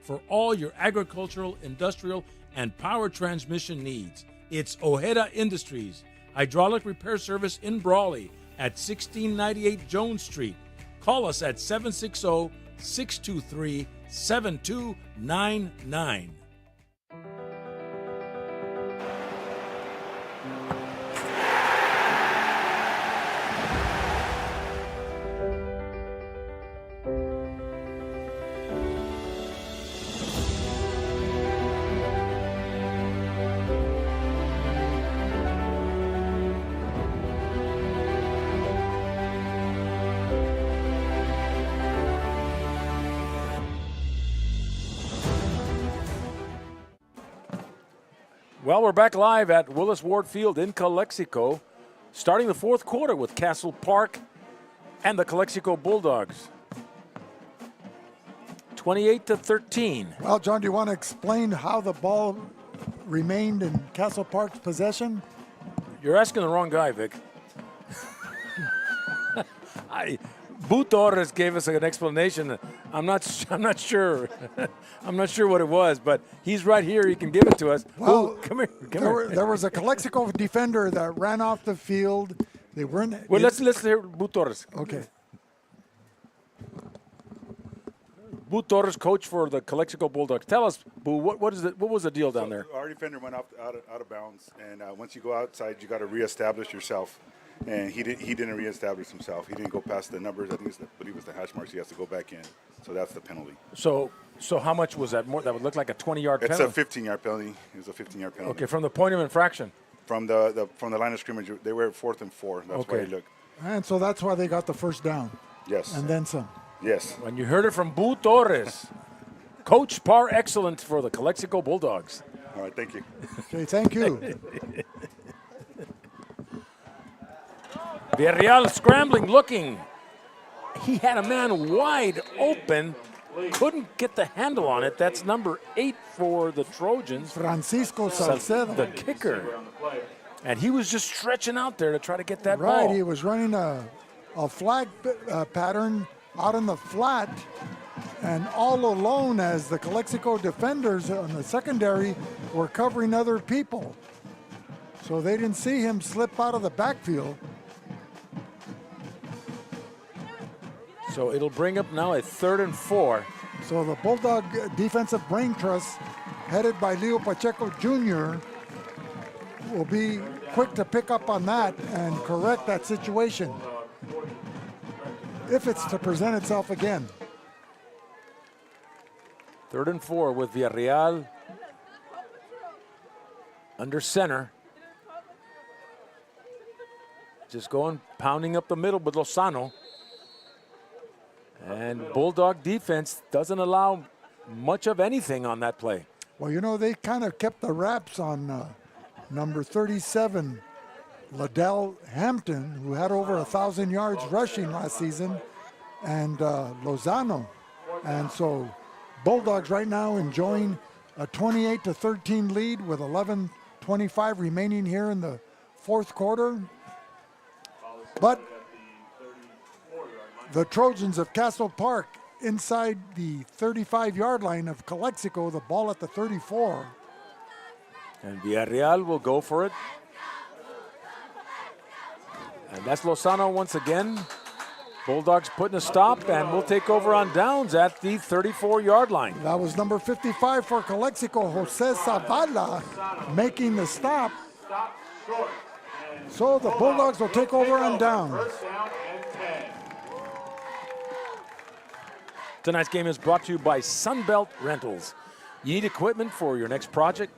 for all your agricultural, industrial, and power transmission needs. It's Ojeda Industries, hydraulic repair service in Brawley at 1698 Jones Street. Call us at 760-623-7299. Well, we're back live at Willis Ward Field in Calexico, starting the 4th quarter with Castle Park and the Calexico Bulldogs. 28-13. Well, John, do you want to explain how the ball remained in Castle Park's possession? You're asking the wrong guy, Vic. Boo Torres gave us an explanation. I'm not sure. I'm not sure what it was, but he's right here. He can give it to us. Well, come here. There was a Calexico defender that ran off the field. They weren't. Well, let's hear Boo Torres. Okay. Boo Torres, coach for the Calexico Bulldogs. Tell us, Boo, what was the deal down there? Our defender went out of bounds, and once you go outside, you got to reestablish yourself. and he didn't reestablish himself. He didn't go past the numbers. I believe it was the hash marks. He has to go back in. So that's the penalty. So how much was that? More, that would look like a 20-yard penalty. It's a 15-yard penalty. It was a 15-yard penalty. Okay, from the point of infraction. From the line of scrimmage, they were at 4th and 4. That's why he looked. And so that's why they got the first down. Yes. And then some. Yes. When you heard it from Boo Torres, coach par excellence for the Calexico Bulldogs. All right, thank you. Okay, thank you. Villarreal scrambling, looking. He had a man wide open. Couldn't get the handle on it. That's number 8 for the Trojans. Francisco Salcedo. The kicker. And he was just stretching out there to try to get that right, ball. He was running a flag pattern out in the flat, and all alone as the Calexico defenders on the secondary were covering other people. So they didn't see him slip out of the backfield. So it'll bring up now a 3rd and 4. So the Bulldog defensive brain trust, headed by Leo Pacheco Jr., will be quick to pick up on that and correct that situation if it's to present itself again. 3rd and 4 with Villarreal under center. Just going, pounding up the middle with Lozano. And Bulldog defense doesn't allow much of anything on that play. Well, you know, they kind of kept the wraps on number 37, Liddell Hampton, who had over 1,000 yards rushing last season, and Lozano. And so Bulldogs right now enjoying a 28-13 lead with 11:25 remaining here in the 4th quarter. But the Trojans of Castle Park inside the 35-yard line of Calexico, the ball at the 34. And Villarreal will go for it. And that's Lozano once again. Bulldogs putting a stop, and we'll take over on downs at the 34-yard line. That was number 55 for Calexico, Jose Zavala, making the stop. So the Bulldogs will take over on down. Tonight's game is brought to you by Sunbelt Rentals. You need equipment for your next project?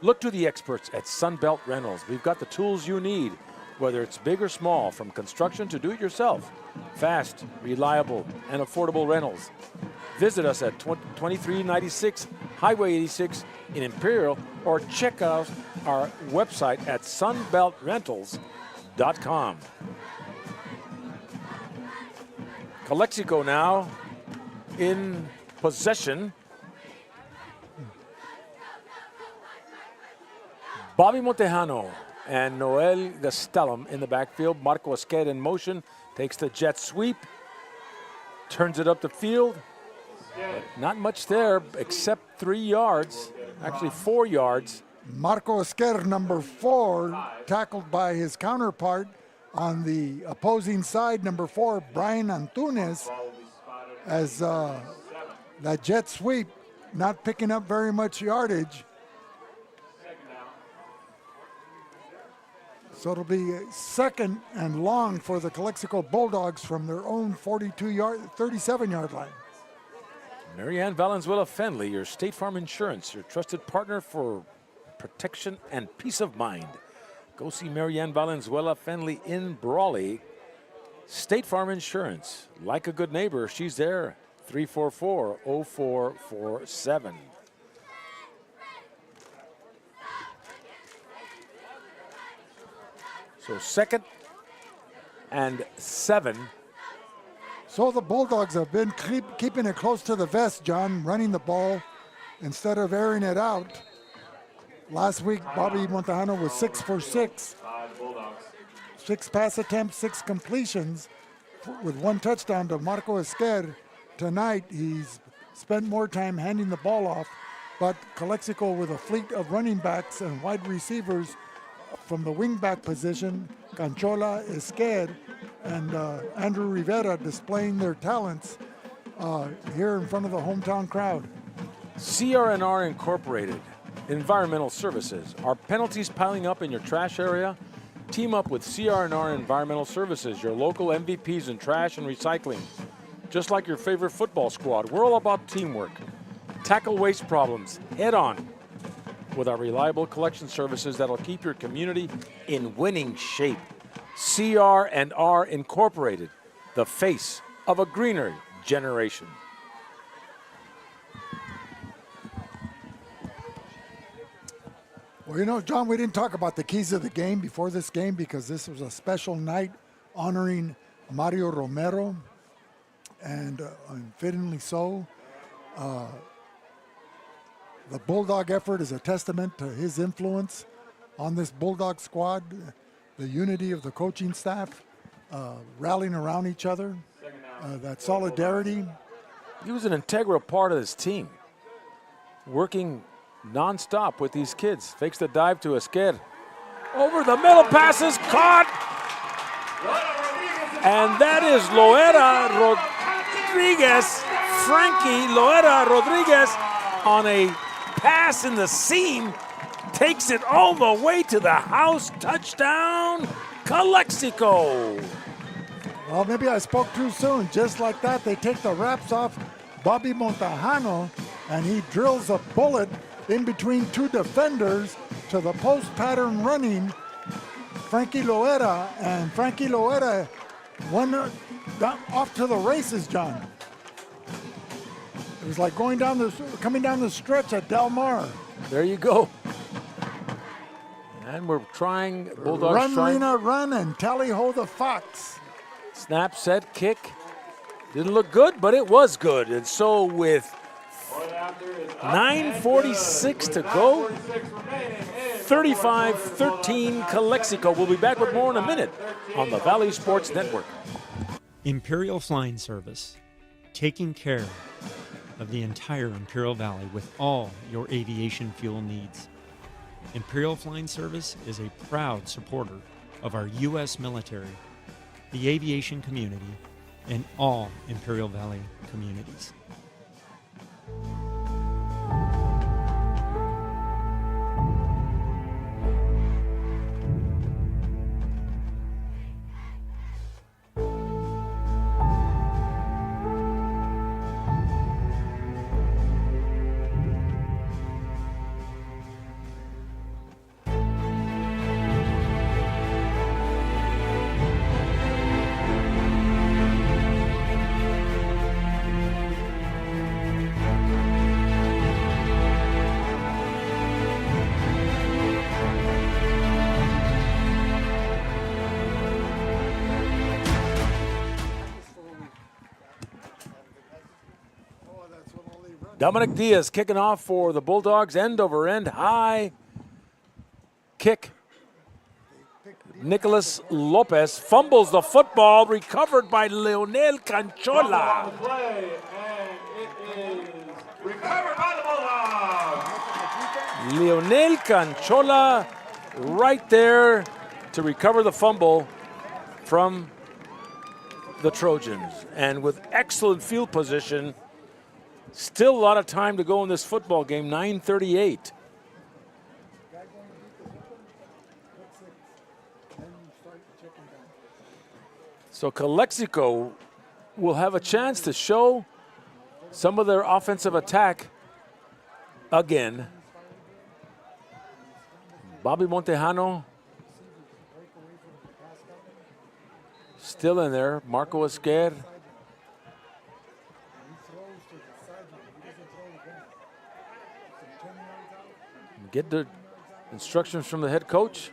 Look to the experts at Sunbelt Rentals. We've got the tools you need, whether it's big or small, from construction to do-it-yourself. Fast, reliable, and affordable rentals. Visit us at 2396 Highway 86 in Imperial, or check out our website at sunbeltrentals.com. Calexico now in possession. Bobby Montejano and Noel Gastelum in the backfield. Marco Esquer in motion, takes the jet sweep, turns it up the field. Not much there except 3 yards, actually 4 yards. Marco Esquer, number 4, tackled by his counterpart on the opposing side, number 4, Brian Antunes, as that jet sweep not picking up very much yardage. So it'll be 2nd and long for the Calexico Bulldogs from their own 37-yard line. Marianne Valenzuela Fenley, your State Farm Insurance, your trusted partner for protection and peace of mind. Go see Marianne Valenzuela Fenley in Brawley. State Farm Insurance, like a good neighbor, she's there. 344-0447. So 2nd and 7. So the Bulldogs have been keeping it close to the vest, John, running the ball instead of airing it out. Last week, Bobby Montejano was 6 for 6. 6 pass attempts, 6 completions with 1 touchdown to Marco Esquer. Tonight, he's spent more time handing the ball off, but Calexico with a fleet of running backs and wide receivers from the wingback position, Canchola, Esquer, and Andrew Rivera displaying their talents here in front of the hometown crowd. CR&R Incorporated, Environmental Services. Are penalties piling up in your trash area? Team up with CR&R Environmental Services, your local MVPs in trash and recycling. Just like your favorite football squad, we're all about teamwork. Tackle waste problems head on with our reliable collection services that'll keep your community in winning shape. CR&R Incorporated, the face of a greener generation. Well, you know, John, we didn't talk about the keys of the game before this game because this was a special night honoring Mario Romero, and fittingly so. The Bulldog effort is a testament to his influence on this Bulldog squad, the unity of the coaching staff, rallying around each other, that solidarity. He was an integral part of this team, working nonstop with these kids. Fakes the dive to Esquer. Over the middle, passes caught. And that is Loera Rodriguez, Frankie Loera Rodriguez, on a pass in the seam, takes it all the way to the house. Touchdown, Calexico. Well, maybe I spoke too soon. Just like that, they take the wraps off Bobby Montejano, and he drills a bullet in between two defenders to the post pattern running Frankie Loera, and Frankie Loera went off to the races, John. It was like coming down the stretch at Del Mar. There you go. And we're trying, Bulldogs run, trying. Rena, run, and tally-ho the Fox. Snap, set, kick. Didn't look good, but it was good. And so with 9:46 to go, 35-13 Calexico. We'll be back with more in a minute on the Valley Sports Network. Imperial Flying Service, taking care of the entire Imperial Valley with all your aviation fuel needs. Imperial Flying Service is a proud supporter of our U.S. military, the aviation community, and all Imperial Valley communities. Dominic Diaz kicking off for the Bulldogs, end over end, high kick. Nicholas Lopez fumbles the football, recovered by Leonel Canchola. Recovered by the Bulldogs. Leonel Canchola right there to recover the fumble from the Trojans. And with excellent field position, still a lot of time to go in this football game, 9:38. So Calexico will have a chance to show some of their offensive attack again. Bobby Montejano still in there. Marco Esquer. Get the instructions from the head coach.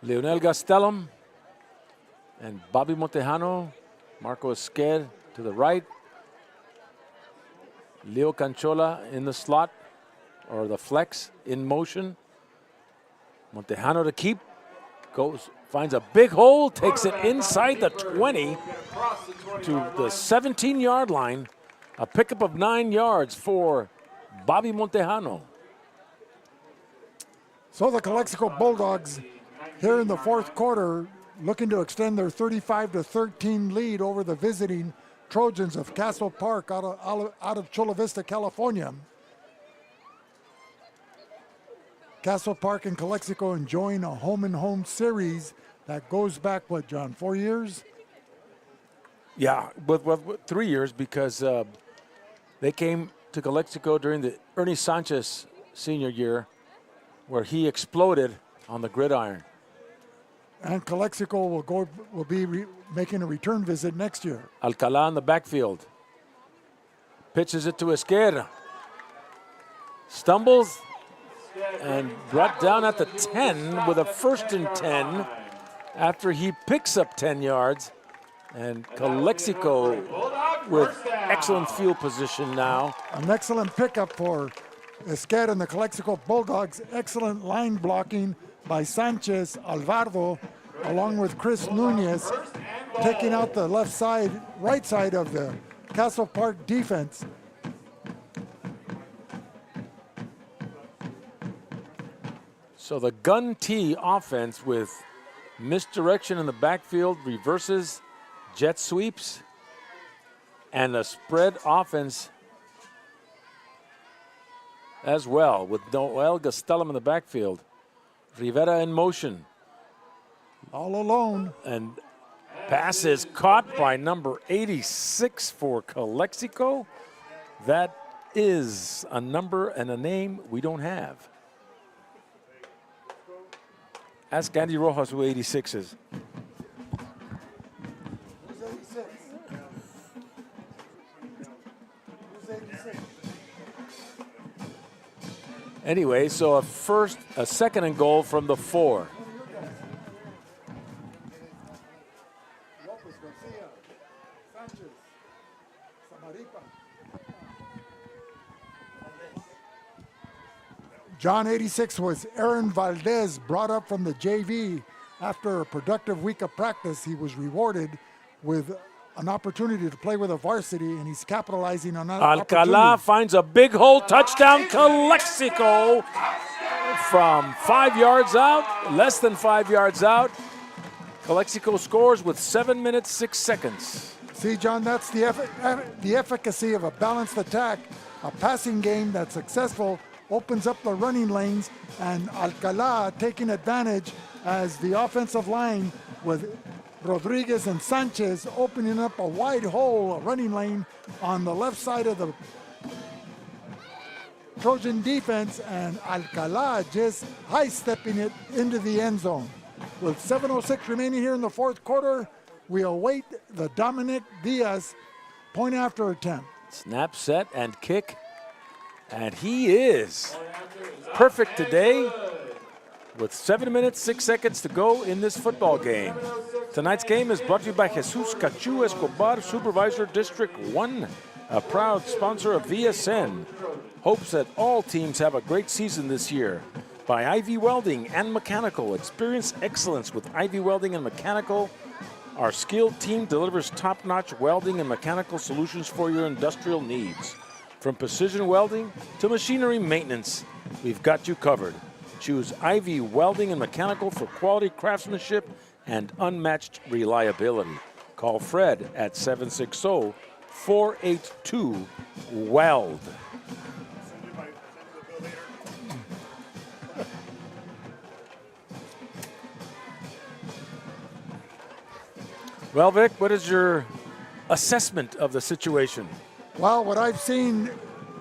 Leonel Gastelum and Bobby Montejano. Marco Esquer to the right. Leo Canchola in the slot, or the flex in motion. Montejano to keep, goes, finds a big hole, takes it inside the 20 to the 17-yard line. A pickup of 9 yards for Bobby Montejano. So the Calexico Bulldogs here in the fourth quarter looking to extend their 35-13 lead over the visiting Trojans of Castle Park out of Chula Vista, California. Castle Park and Calexico enjoying a home-and-home series that goes back, what, John, 4 years? Yeah, with 3 years, because they came to Calexico during the Ernie Sanchez senior year, where he exploded on the gridiron. And Calexico will be making a return visit next year. Alcalá in the backfield. Pitches it to Esquerra. Stumbles and brought down at the 10 with a 1st and 10 after he picks up 10 yards. And Calexico with excellent field position now. An excellent pickup for Esquerra and the Calexico Bulldogs. Excellent line blocking by Sanchez, Alvarado, along with Chris Nunez, taking out the right side of the Castle Park defense. So the gun tee offense with misdirection in the backfield, reverses, jet sweeps, and a spread offense as well with Noel Gastelum in the backfield. Rivera in motion. All alone. And pass is caught by number 86 for Calexico. That is a number and a name we don't have. Ask Andy Rojas who 86 is. Who's 86? Who's 86? Anyway, so a second and goal from the 4. John 86 was Aaron Valdez, brought up from the JV. After a productive week of practice, he was rewarded with an opportunity to play with a varsity, and he's capitalizing on that Alcalá finds a big hole, touchdown Calexico from 5 yards out, less than 5 yards out. Calexico scores with 7 minutes, 6 seconds. See, John, that's the efficacy of a balanced attack. A passing game that's successful opens up the running lanes, and Alcalá taking advantage as the offensive line with Rodriguez and Sanchez opening up a wide hole, a running lane on the left side of the Trojan defense, and Alcalá just high-stepping it into the end zone. With 7:06 remaining here in the fourth quarter, we await the Dominic Diaz point after attempt. Snap, set, and kick. And he is perfect today with 7 minutes, 6 seconds to go in this football game. Tonight's game is brought to you by Jesus Cachu Escobar, Supervisor District 1, a proud sponsor of VSN. Hopes that all teams have a great season this year. By Ivy Welding and Mechanical. Experience excellence with Ivy Welding and Mechanical. Our skilled team delivers top-notch welding and mechanical solutions for your industrial needs. From precision welding to machinery maintenance, we've got you covered. Choose Ivy Welding and Mechanical for quality craftsmanship and unmatched reliability. Call Fred at 760-482-WELD. Well, Vic, what is your assessment of the situation? Well, what I've seen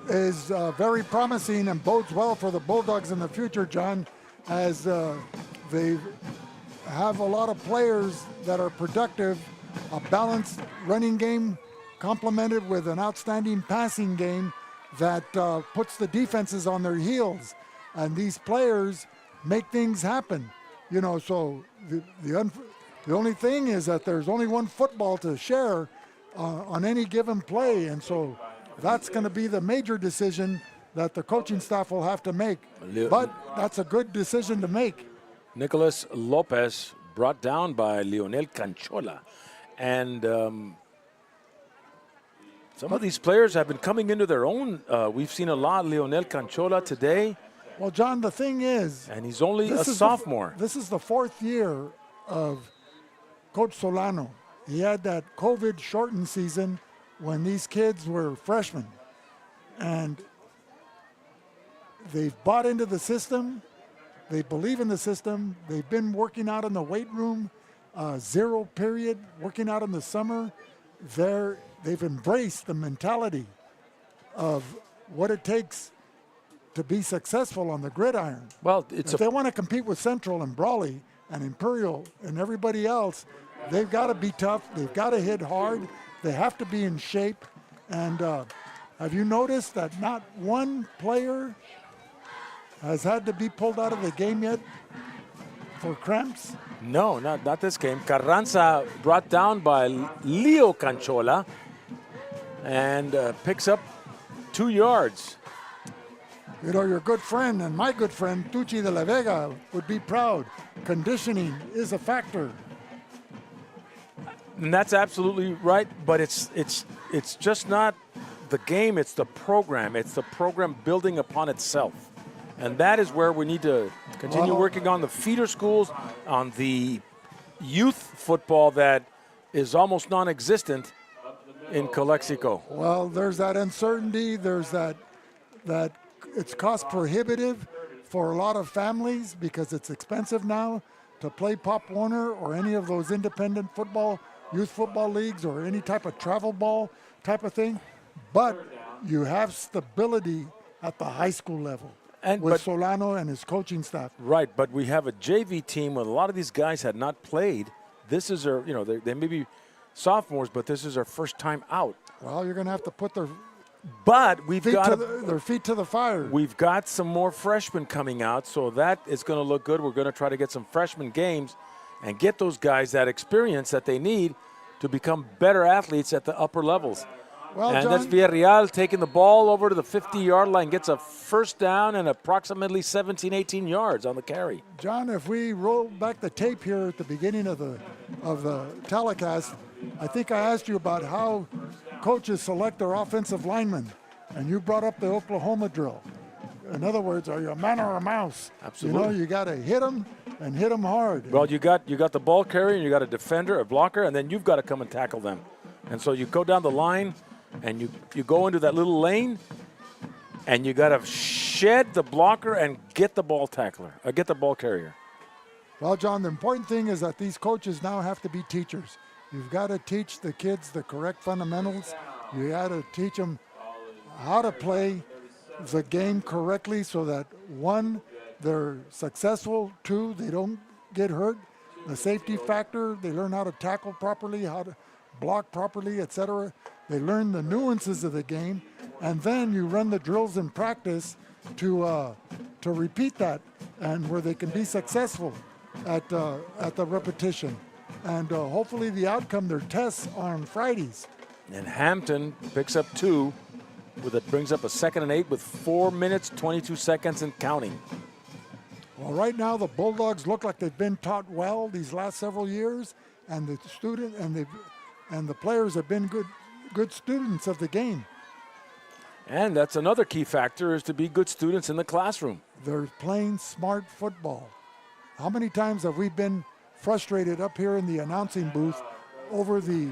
is very promising and bodes well for the Bulldogs in the future, John, as they have a lot of players that are productive, a balanced running game complemented with an outstanding passing game that puts the defenses on their heels. And these players make things happen. You know, so the only thing is that there's only one football to share on any given play, and so that's going to be the major decision that the coaching staff will have to make. But that's a good decision to make. Nicholas Lopez brought down by Leonel Canchola. And some of these players have been coming into their own. We've seen a lot. Leonel Canchola today. Well, John, the thing is... And he's only a sophomore. This is the fourth year of Coach Solano. He had that COVID shortened season when these kids were freshmen. And they've bought into the system. They believe in the system. They've been working out in the weight room, 0 period, working out in the summer. They've embraced the mentality of what it takes to be successful on the gridiron. Well, if they want to compete with Central and Brawley and Imperial and everybody else, they've got to be tough. They've got to hit hard. They have to be in shape. And have you noticed that not one player has had to be pulled out of the game yet for cramps? No, not this game. Carranza brought down by Leo Canchola and picks up 2 yards. You know, your good friend and my good friend, Tucci de la Vega, would be proud. Conditioning is a factor. And that's absolutely right, but it's just not the game, it's the program. It's the program building upon itself. And that is where we need to continue working on the feeder schools, on the youth football that is almost non-existent in Calexico. Well, there's that uncertainty. There's that it's cost prohibitive for a lot of families because it's expensive now to play Pop Warner or any of those independent football, youth football leagues or any type of travel ball type of thing. But you have stability at the high school level with Solano and his coaching staff. Right, but we have a JV team where a lot of these guys had not played. This is their, they may be sophomores, but this is their first time out. Well, you're going to have to put their their feet to the fire. We've got some more freshmen coming out, so that is going to look good. We're going to try to get some freshman games and get those guys that experience that they need to become better athletes at the upper levels. Well, and John, that's Villarreal taking the ball over to the 50-yard line, gets a first down and approximately 17, 18 yards on the carry. John, if we roll back the tape here at the beginning of the telecast, I think I asked you about how coaches select their offensive linemen, and you brought up the Oklahoma drill. In other words, are you a man or a mouse? Absolutely. You got to hit them and hit them hard. Well, you got the ball carrier, and you got a defender, a blocker, and then you've got to come and tackle them. And so you go down the line, and you go into that little lane, and you got to shed the blocker and get the ball get the ball carrier. Well, John, the important thing is that these coaches now have to be teachers. You've got to teach the kids the correct fundamentals. You got to teach them how to play the game correctly so that, 1, they're successful, 2, they don't get hurt. The safety factor, they learn how to tackle properly, how to block properly, etc. They learn the nuances of the game, and then you run the drills in practice to repeat that, and where they can be successful at the repetition. And hopefully the outcome, their tests on Fridays. And Hampton picks up 2, brings up a 2nd and 8 with 4 minutes, 22 seconds and counting. Well, right now the Bulldogs look like they've been taught well these last several years, and the student and the players have been good students of the game. And that's another key factor, is to be good students in the classroom. They're playing smart football. How many times have we been frustrated up here in the announcing booth over the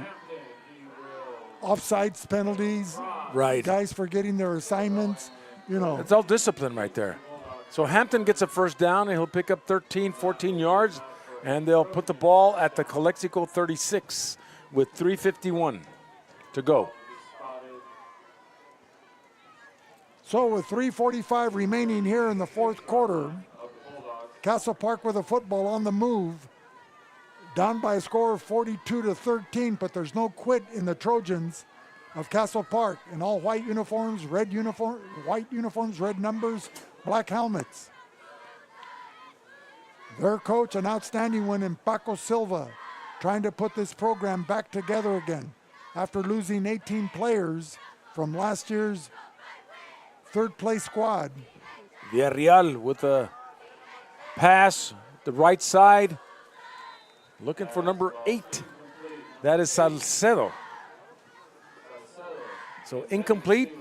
offsides penalties, right? Guys forgetting their assignments, It's all discipline right there. So Hampton gets a first down, and he'll pick up 13, 14 yards, and they'll put the ball at the Calexico 36 with 3:51 to go. So with 3:45 remaining here in the fourth quarter, Castle Park with a football on the move, down by a score of 42-13, but there's no quit in the Trojans of Castle Park in all white uniforms, white uniforms, red numbers, black helmets. Their coach, an outstanding one in Paco Silva, trying to put this program back together again after losing 18 players from last year's third-place squad. Villarreal with a pass, the right side, looking for number 8. That is Salcedo. So incomplete.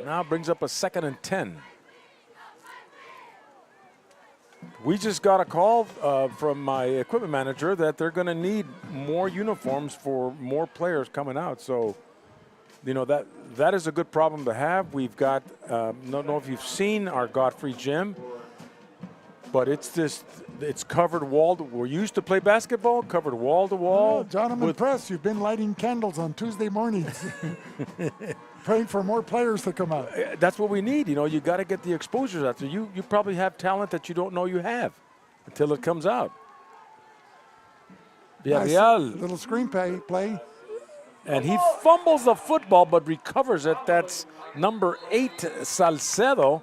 Now brings up a 2nd and 10. We just got a call from my equipment manager that they're going to need more uniforms for more players coming out. So, you know, that is a good problem to have. We've got, don't know if you've seen our Godfrey gym, but it's covered wall to, we're used to play basketball, covered wall to wall. Oh, John, I'm impressed. You've been lighting candles on Tuesday mornings, praying for more players to come out. That's what we need. You know, you got to get the exposures out there. You probably have talent that you don't know you have until it comes out. Nice little screen play. And he fumbles the football but recovers it. That's number 8, Salcedo.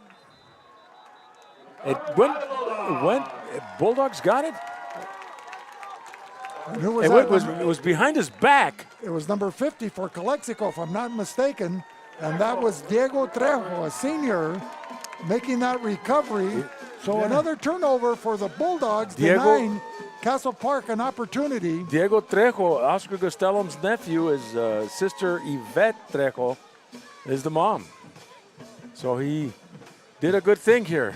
It went, Bulldogs got it. And who was that? It was behind his back. It was number 50 for Calexico, if I'm not mistaken. And that was Diego Trejo, a senior, making that recovery. So another turnover for the Bulldogs, denying Castle Park an opportunity. Diego Trejo, Oscar Gastelum's nephew, his sister Yvette Trejo is the mom. So he did a good thing here.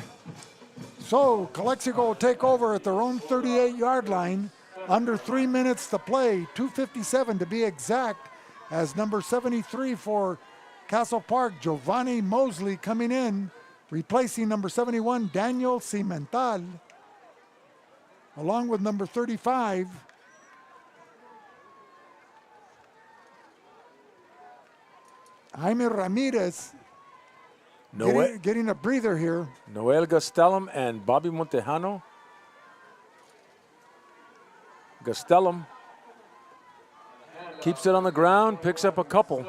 So Calexico will take over at their own 38-yard line. Under 3 minutes to play, 2:57 to be exact, as number 73 for Castle Park, Giovanni Mosley, coming in, replacing number 71, Daniel Cimental, along with number 35, Jaime Ramirez, getting a breather here. Noel Gastelum and Bobby Montejano. Gastelum keeps it on the ground, picks up a couple.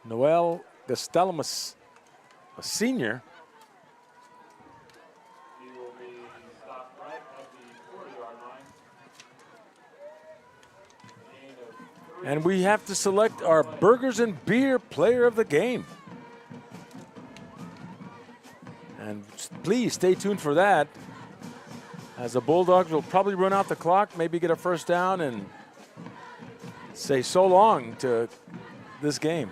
Noel Gastelum, a senior. He will be stopped right at the 40-yard line. And we have to select our Burgers and Beer Player of the Game. And please stay tuned for that, as the Bulldogs will probably run out the clock, maybe get a first down and say so long to this game.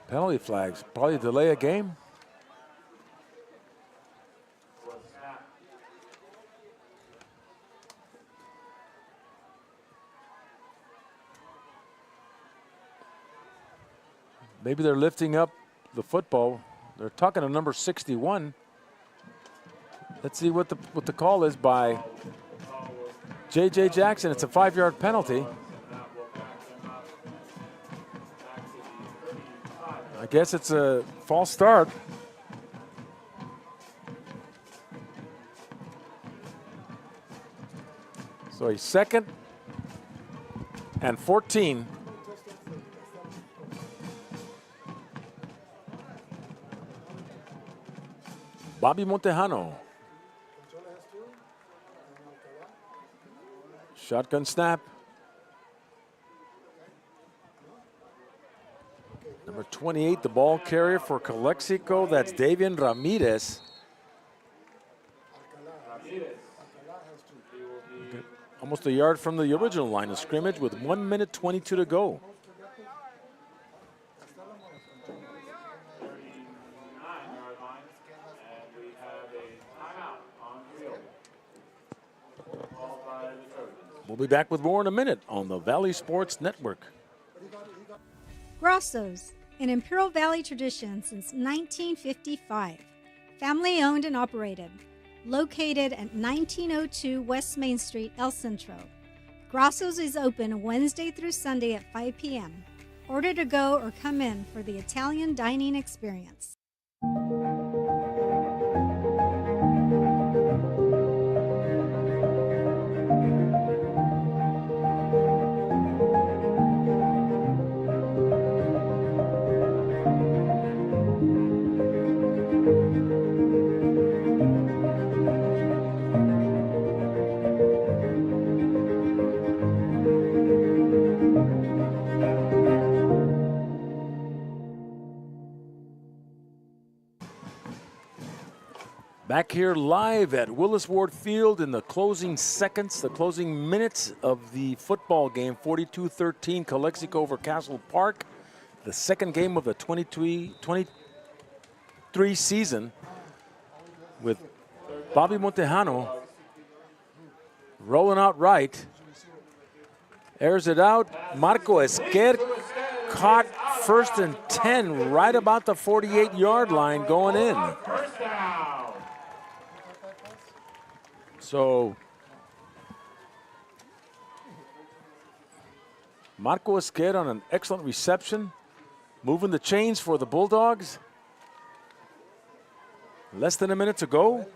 Penalty flags, probably delay a game. Maybe they're lifting up the football. They're talking to number 61. Let's see what the call is by J.J. Jackson. It's a 5-yard penalty. I guess it's a false start. So a 2nd and 14. Bobby Montejano. Shotgun snap. Number 28, the ball carrier for Calexico. That's Davian Ramirez. Almost a yard from the original line of scrimmage with 1 minute 22 to go. We'll be back with more in a minute on the Valley Sports Network. Grosso's, an Imperial Valley tradition since 1955. Family owned and operated. Located at 1902 West Main Street, El Centro. Grosso's is open Wednesday through Sunday at 5 p.m. Order to go or come in for the Italian dining experience. Back here live at Willis Ward Field in the closing seconds, the closing minutes of the football game, 42-13, Calexico over Castle Park. The second game of the 23 season with Bobby Montejano rolling out right. Airs it out. Marco Esquer caught 1st and 10 right about the 48-yard line going in. So Marco Esquer on an excellent reception, moving the chains for the Bulldogs. Less than a minute to go.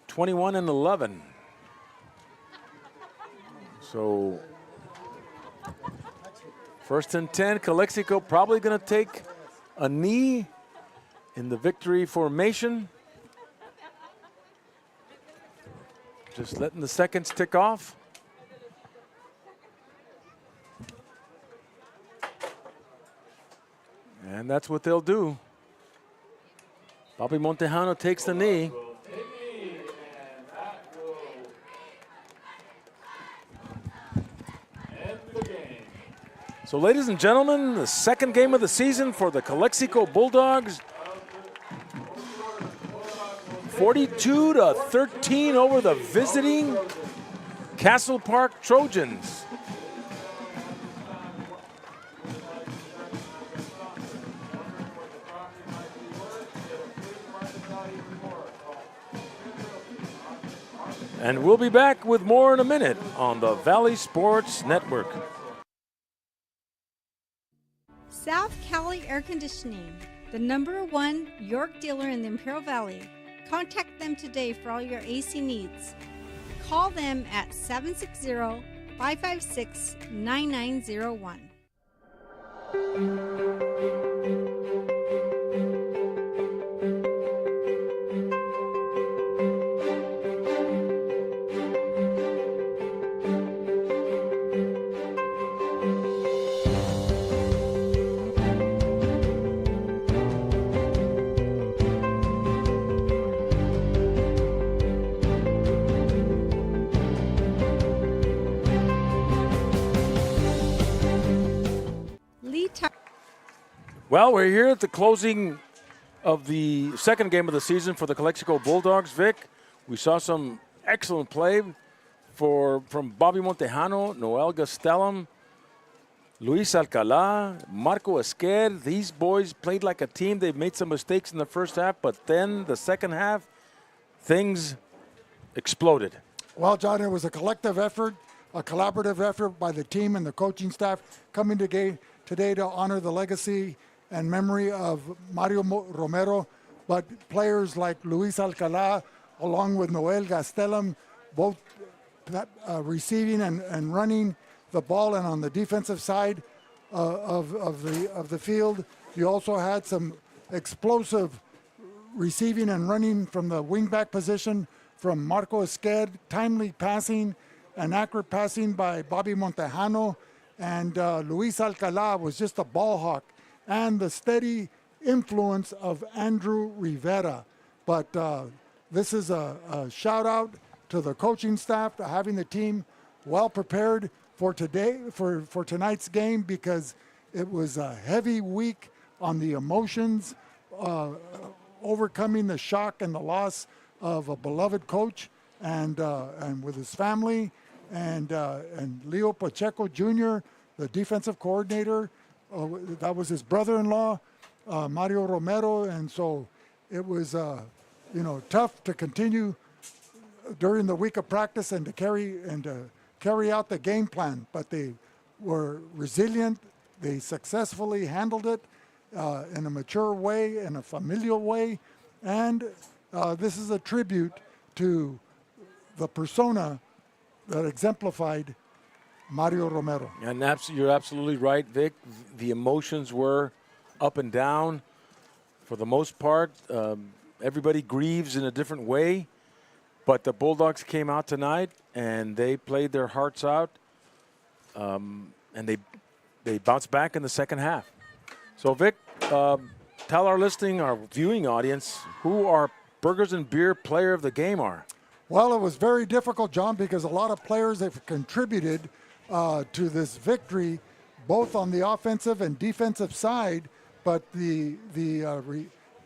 21-11. So 1st and 10, Calexico probably going to take a knee in the victory formation. Just letting the seconds tick off. And that's what they'll do. Bobby Montejano takes the knee. So, ladies and gentlemen, the second game of the season for the Calexico Bulldogs. 42-13 over the visiting Castle Park Trojans. And we'll be back with more in a minute on the Valley Sports Network. South Cali Air Conditioning, the #1 York dealer in the Imperial Valley. Contact them today for all your AC needs. Call them at 760-556-9901. Well, we're here at the closing of the second game of the season for the Calexico Bulldogs, Vic. We saw some excellent play from Bobby Montejano, Noel Gastelum, Luis Alcala, Marco Esquer. These boys played like a team. They've made some mistakes in the first half, but then the second half, things exploded. Well, John, it was a collective effort, a collaborative effort by the team and the coaching staff coming today to honor the legacy and memory of Mario Romero, but players like Luis Alcala, along with Noel Gastelum, both receiving and running the ball, and on the defensive side of the field, you also had some explosive receiving and running from the wingback position from Marco Esquer, timely passing and accurate passing by Bobby Montejano, and Luis Alcala was just a ball hawk, and the steady influence of Andrew Rivera. But this is a shout out to the coaching staff, to having the team well prepared for today, for tonight's game, because it was a heavy week on the emotions, overcoming the shock and the loss of a beloved coach, and with his family, and Leo Pacheco Jr., the defensive coordinator. That was his brother-in-law, Mario Romero, and so it was, tough to continue during the week of practice and to carry out the game plan. But they were resilient. They successfully handled it in a mature way, in a familial way, and this is a tribute to the persona that exemplified Mario Romero. And you're absolutely right, Vic. The emotions were up and down for the most part. Everybody grieves in a different way, but the Bulldogs came out tonight and they played their hearts out, and they bounced back in the second half. So, Vic, tell our listening, our viewing audience, who our Burgers and Beer player of the game are. Well, it was very difficult, John, because a lot of players have contributed to this victory, both on the offensive and defensive side. But the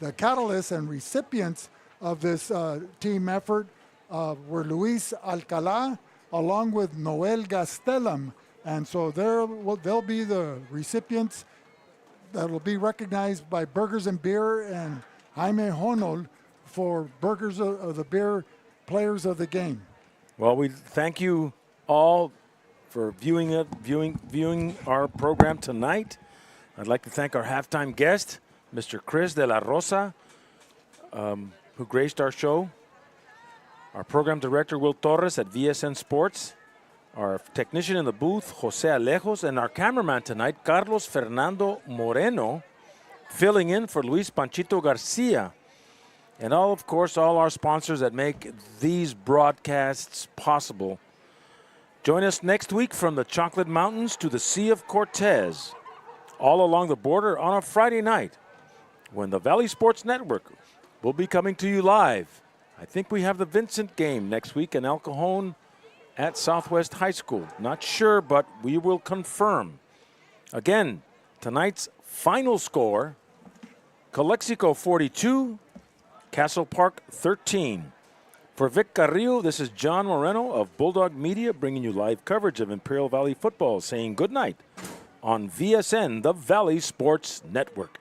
catalysts and recipients of this team effort were Luis Alcalá, along with Noel Gastelum. And so they'll be the recipients that will be recognized by Burgers and Beer and Jaime Honol for Burgers of the Beer players of the game. Well, we thank you all for viewing our program tonight. I'd like to thank our halftime guest, Mr. Chris de la Rosa, who graced our show. Our program director, Will Torres at VSN Sports. Our technician in the booth, Jose Alejos, and our cameraman tonight, Carlos Fernando Moreno, filling in for Luis Panchito Garcia. And of course, all our sponsors that make these broadcasts possible. Join us next week from the Chocolate Mountains to the Sea of Cortez, all along the border on a Friday night, when the Valley Sports Network will be coming to you live. I think we have the Vincent game next week in El Cajon at Southwest High School. Not sure, but we will confirm. Again, tonight's final score, Calexico 42, Castle Park 13. For Vic Carrillo, this is John Moreno of Bulldog Media, bringing you live coverage of Imperial Valley football, saying good night on VSN, the Valley Sports Network.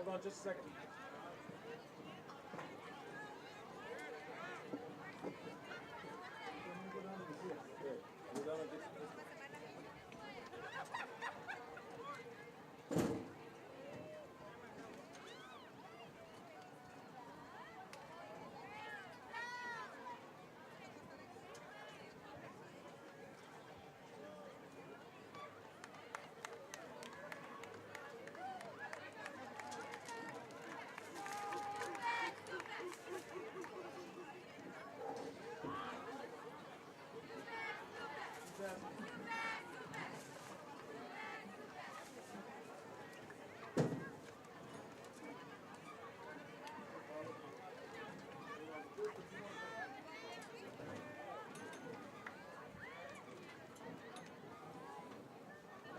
Hold on just a second.